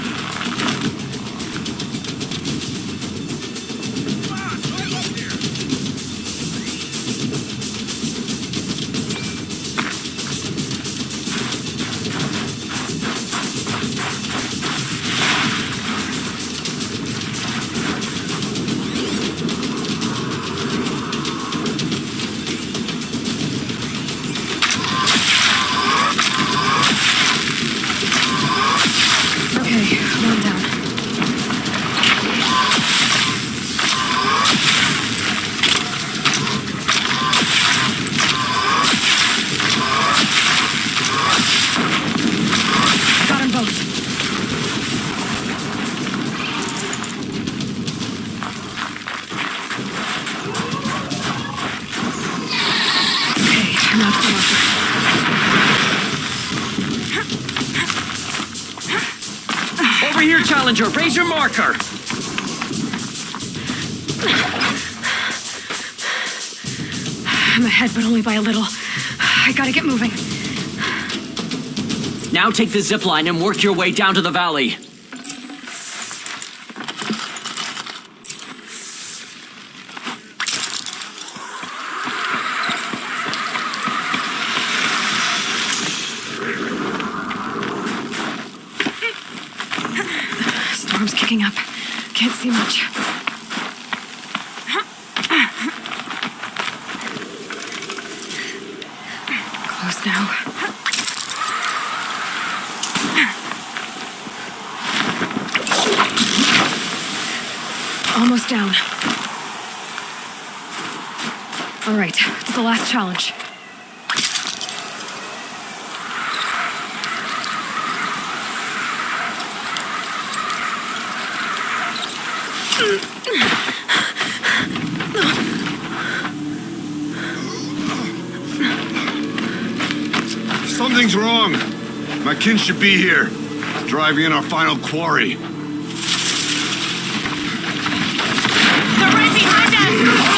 Speaker 2: Okay, one down. Got them both. Okay, turn off the marker.
Speaker 18: Over here, Challenger. Raise your marker.
Speaker 2: I'm ahead, but only by a little. I gotta get moving.
Speaker 18: Now take the zip line and work your way down to the valley.
Speaker 2: Storm's kicking up. Can't see much. Close now. Almost down. All right, it's the last challenge.
Speaker 8: Something's wrong. My kin should be here, driving in our final quarry.
Speaker 10: They're right behind us!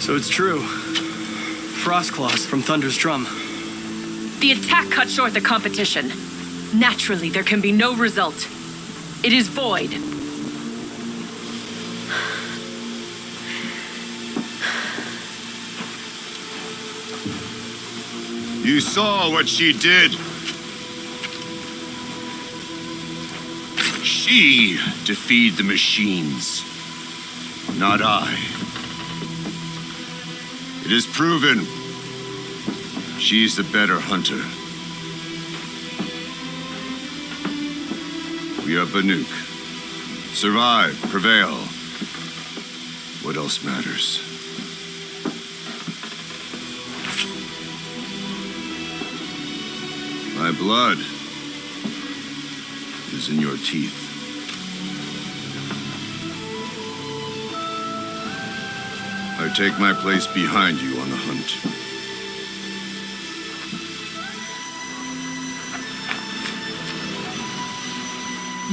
Speaker 7: So it's true. Frost claws from Thunder's drum.
Speaker 12: The attack cut short the competition. Naturally, there can be no result. It is void.
Speaker 8: You saw what she did. She defeated the machines, not I. It is proven she's the better hunter. We are Banuk. Survive, prevail. What else matters? My blood is in your teeth. I take my place behind you on the hunt.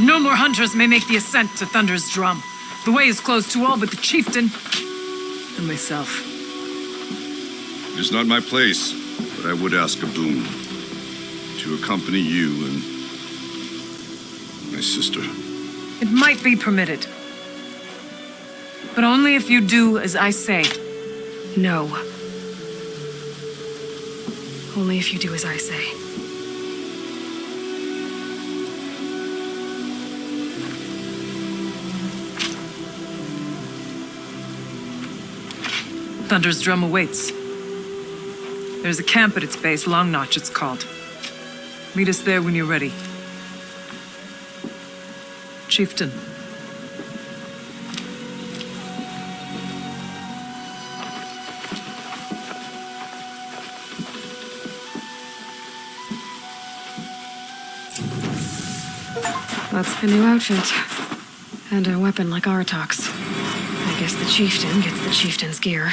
Speaker 3: No more hunters may make the ascent to Thunder's drum. The way is closed to all but the chieftain and myself.
Speaker 8: It is not my place, but I would ask a boon. To accompany you and my sister.
Speaker 3: It might be permitted. But only if you do as I say.
Speaker 2: No. Only if you do as I say.
Speaker 3: Thunder's drum awaits. There's a camp at its base, Long Notch it's called. Meet us there when you're ready. Chieftain.
Speaker 2: That's a new outfit. And a weapon like Artok's. I guess the chieftain gets the chieftain's gear.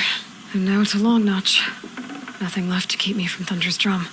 Speaker 2: And now it's a Long Notch. Nothing left to keep me from Thunder's drum.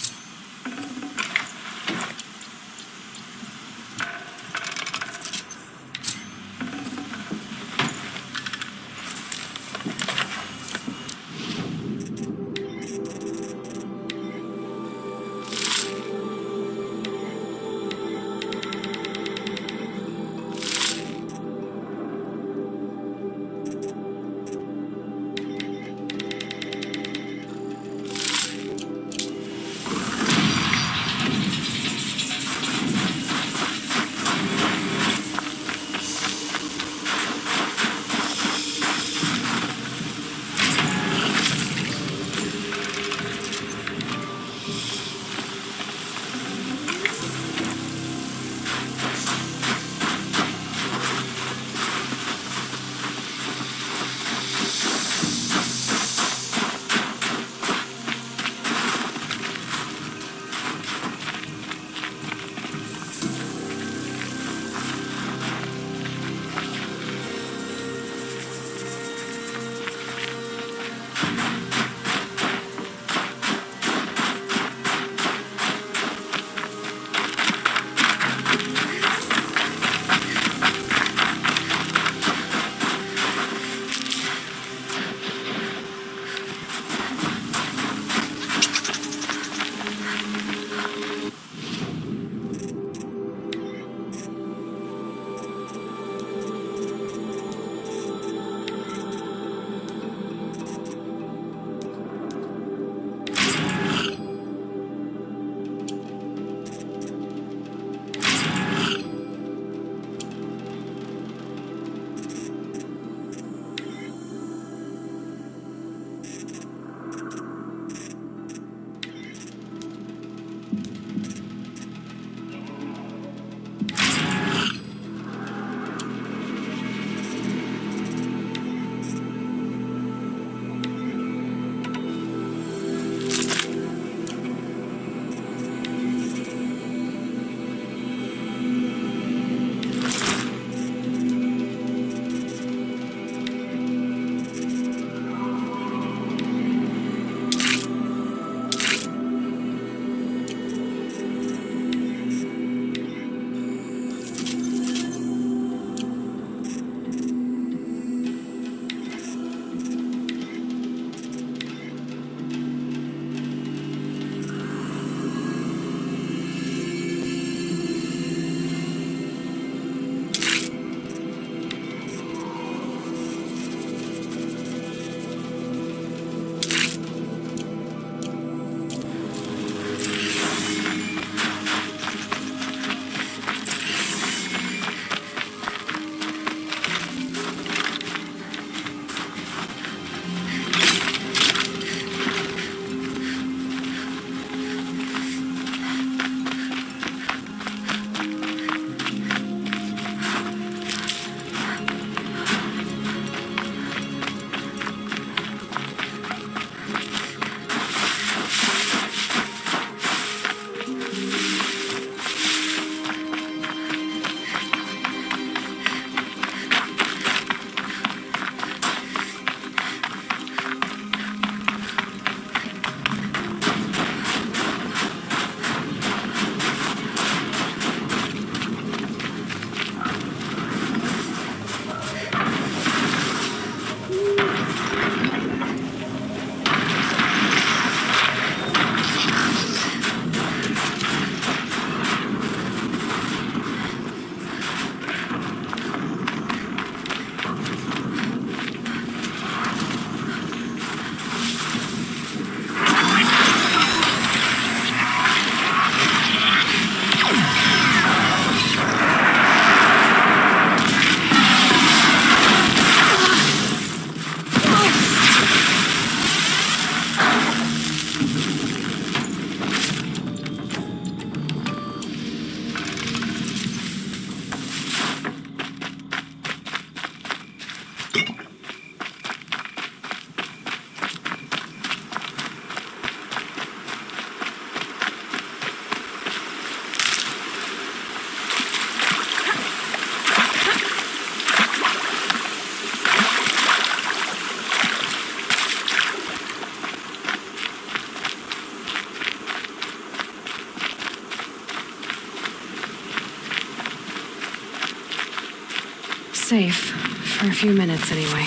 Speaker 2: Safe. For a few minutes, anyway.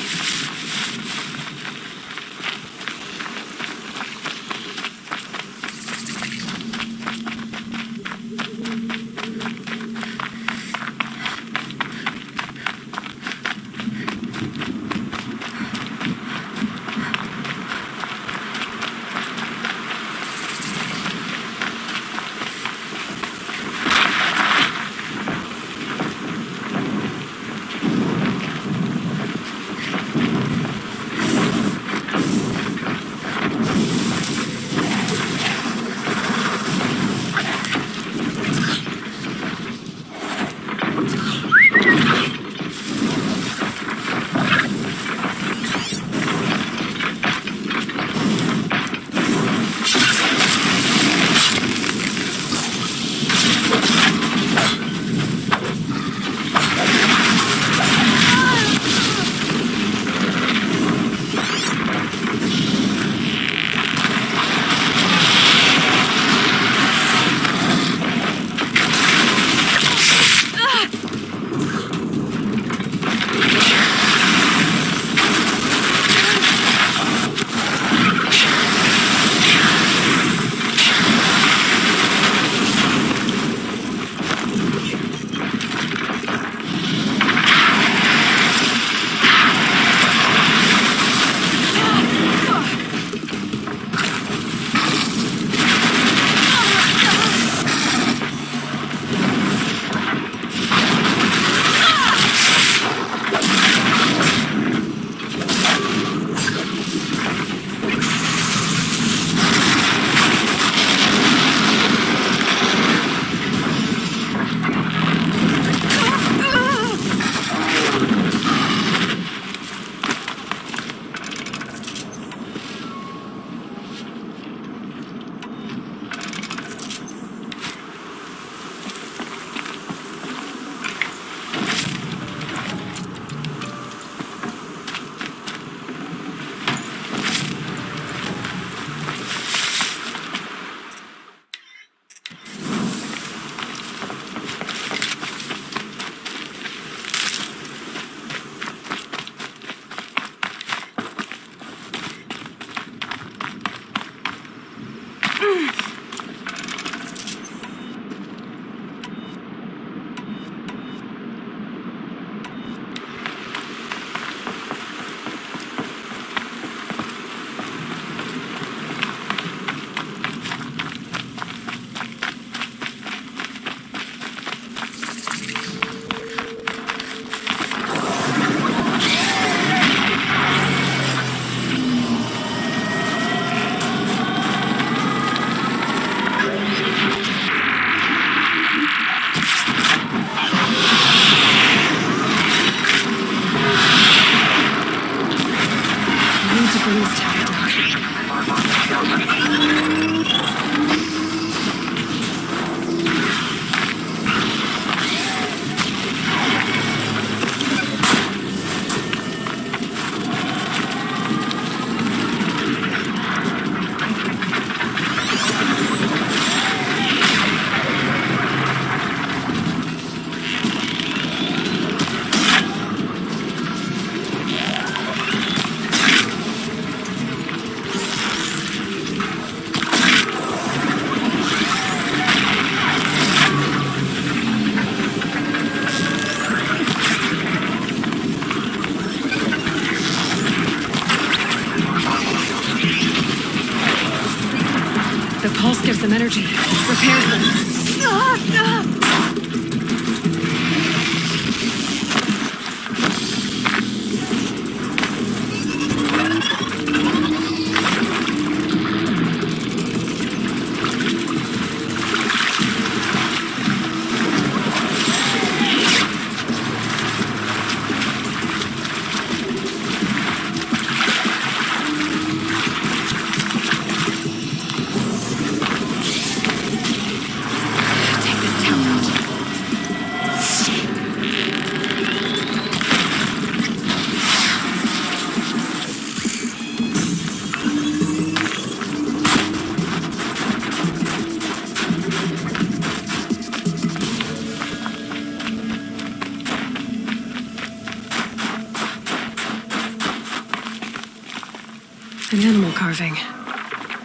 Speaker 2: an animal carving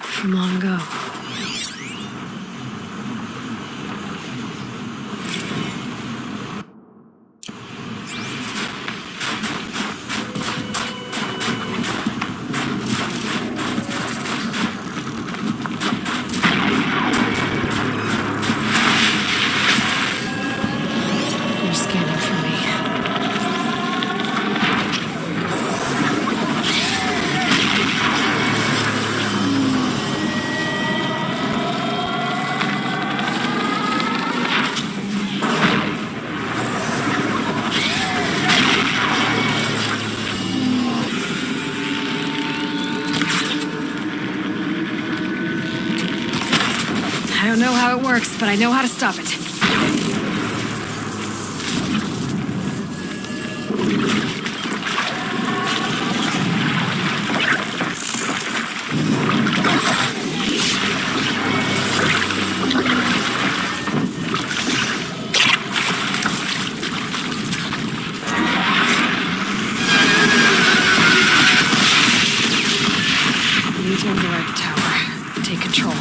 Speaker 2: from long ago. You're scanning for me. I don't know how it works, but I know how to stop it. We need to override the tower. Take control.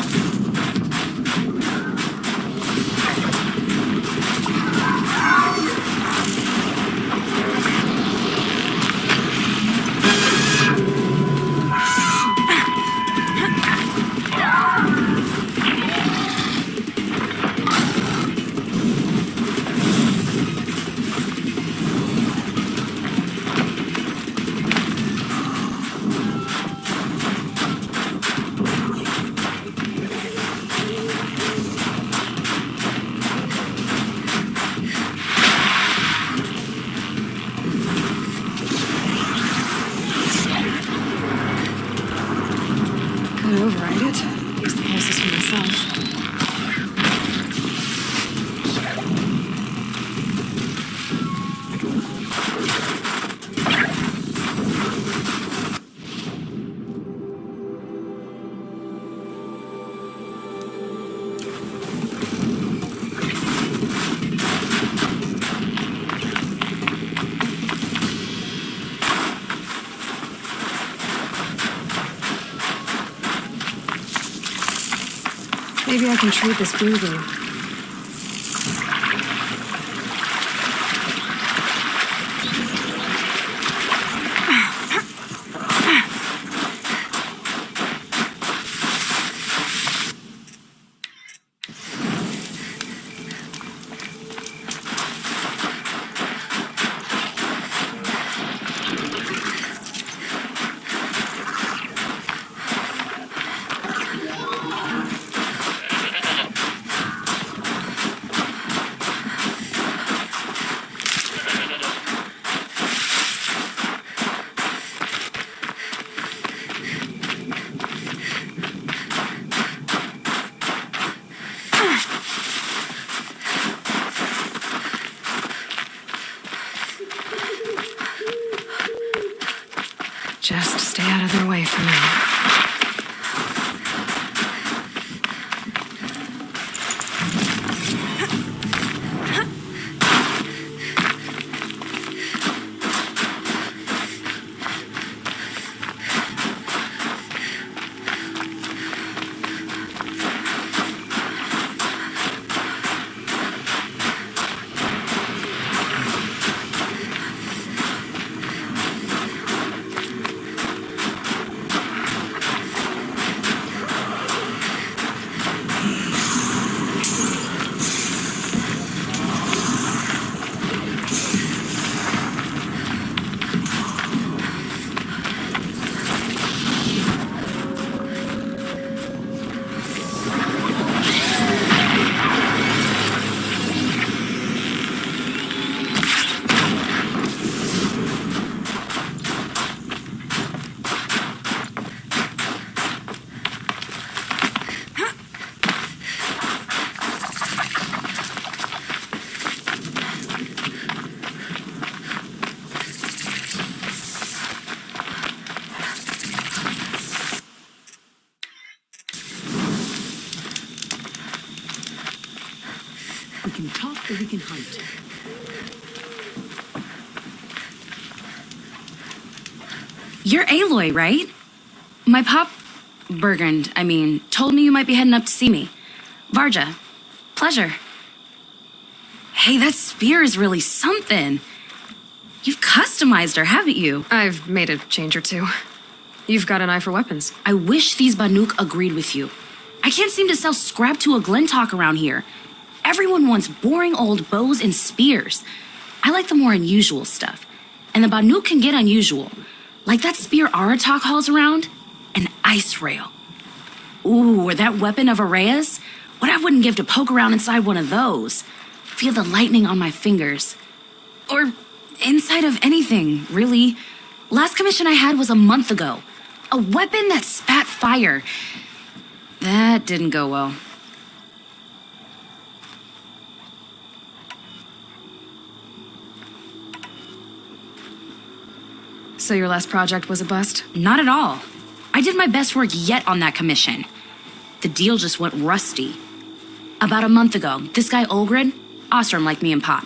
Speaker 2: Gotta override it. Use the pulses for myself. Maybe I can treat this breathing. Just stay out of their way for now.
Speaker 11: We can talk or we can hunt.
Speaker 9: You're Aloy, right? My pop, Bergand, told me you might be heading up to see me. Varja, pleasure. Hey, that spear is really something. You've customized her, haven't you?
Speaker 2: I've made a change or two. You've got an eye for weapons.
Speaker 9: I wish these Banuk agreed with you. I can't seem to sell scrap to a Glintock around here. Everyone wants boring old bows and spears. I like the more unusual stuff. And the Banuk can get unusual. Like that spear Aratak hauls around. An ice rail. Ooh, or that weapon of Araya's. What I wouldn't give to poke around inside one of those. Feel the lightning on my fingers. Or inside of anything, really. Last commission I had was a month ago. A weapon that spat fire. That didn't go well.
Speaker 2: So your last project was a bust?
Speaker 9: Not at all. I did my best work yet on that commission. The deal just went rusty. About a month ago, this guy Olgrid, Ostrom like me and Pop,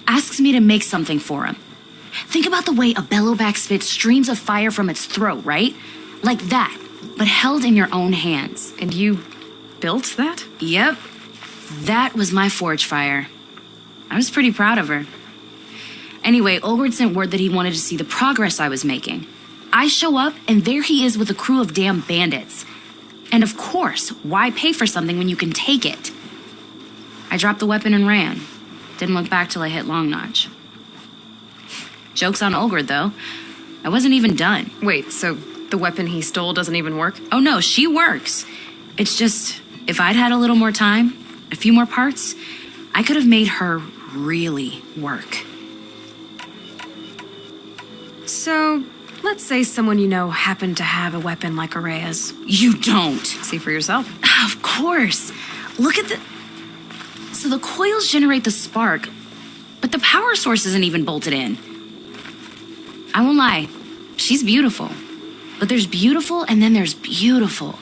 Speaker 9: asks me to make something for him. Think about the way a bellowback spits streams of fire from its throat, right? Like that, but held in your own hands.
Speaker 2: And you built that?
Speaker 9: Yep. That was my forge fire. I was pretty proud of her. Anyway, Olgrid sent word that he wanted to see the progress I was making. I show up, and there he is with a crew of damn bandits. And of course, why pay for something when you can take it? I dropped the weapon and ran. Didn't look back till I hit Long Notch. Joke's on Olgrid, though. I wasn't even done.
Speaker 2: Wait, so the weapon he stole doesn't even work?
Speaker 9: Oh no, she works. It's just, if I'd had a little more time, a few more parts, I could have made her really work.
Speaker 2: So, let's say someone you know happened to have a weapon like Araya's.
Speaker 9: You don't.
Speaker 2: See for yourself.
Speaker 9: Of course. Look at the... So the coils generate the spark, but the power source isn't even bolted in. I won't lie, she's beautiful. But there's beautiful and then there's beautiful.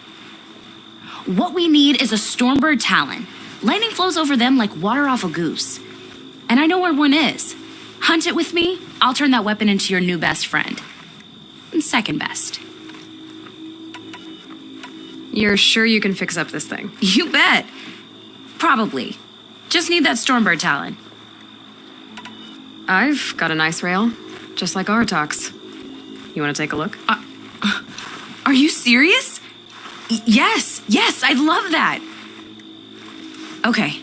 Speaker 9: What we need is a Stormbird Talon. Lightning flows over them like water off a goose. And I know where one is. Hunt it with me, I'll turn that weapon into your new best friend. And second best.
Speaker 2: You're sure you can fix up this thing?
Speaker 9: You bet. Probably. Just need that Stormbird Talon.
Speaker 2: I've got an ice rail, just like Aratak's. You want to take a look?
Speaker 9: Are you serious? Yes, I'd love that. Okay.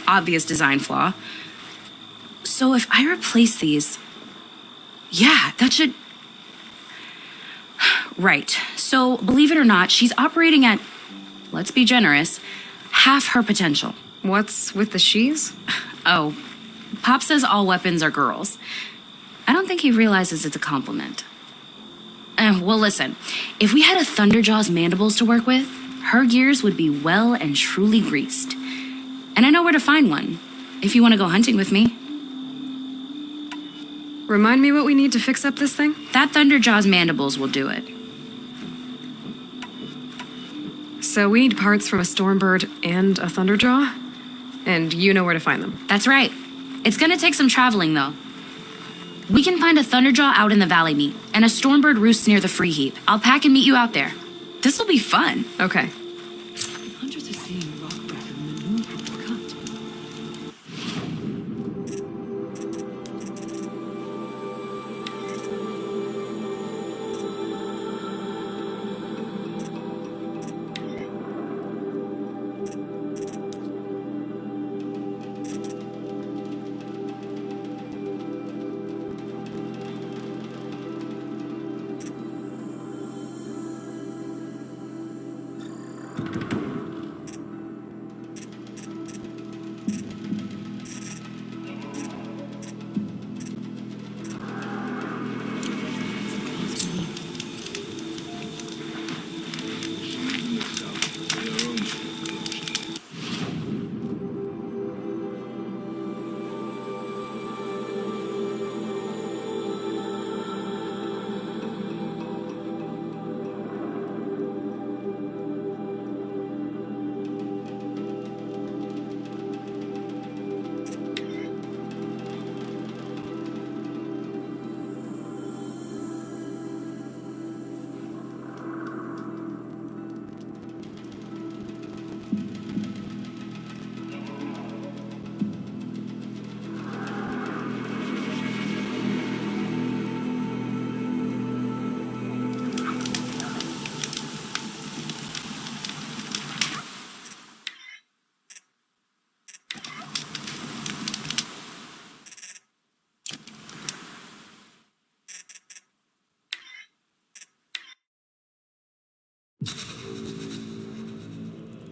Speaker 9: Obvious design flaw. So if I replace these... Yeah, that should... Right. So, believe it or not, she's operating at, let's be generous, half her potential.
Speaker 2: What's with the she's?
Speaker 9: Oh, Pop says all weapons are girls. I don't think he realizes it's a compliment. Well, listen, if we had a Thunderjaw's mandibles to work with, her gears would be well and truly greased. And I know where to find one, if you want to go hunting with me.
Speaker 2: Remind me what we need to fix up this thing?
Speaker 9: That Thunderjaw's mandibles will do it.
Speaker 2: So we need parts from a Stormbird and a Thunderjaw? And you know where to find them?
Speaker 9: That's right. It's gonna take some traveling, though. We can find a Thunderjaw out in the Valley Meet, and a Stormbird roosts near the Free Heap. I'll pack and meet you out there. This'll be fun.
Speaker 2: Okay.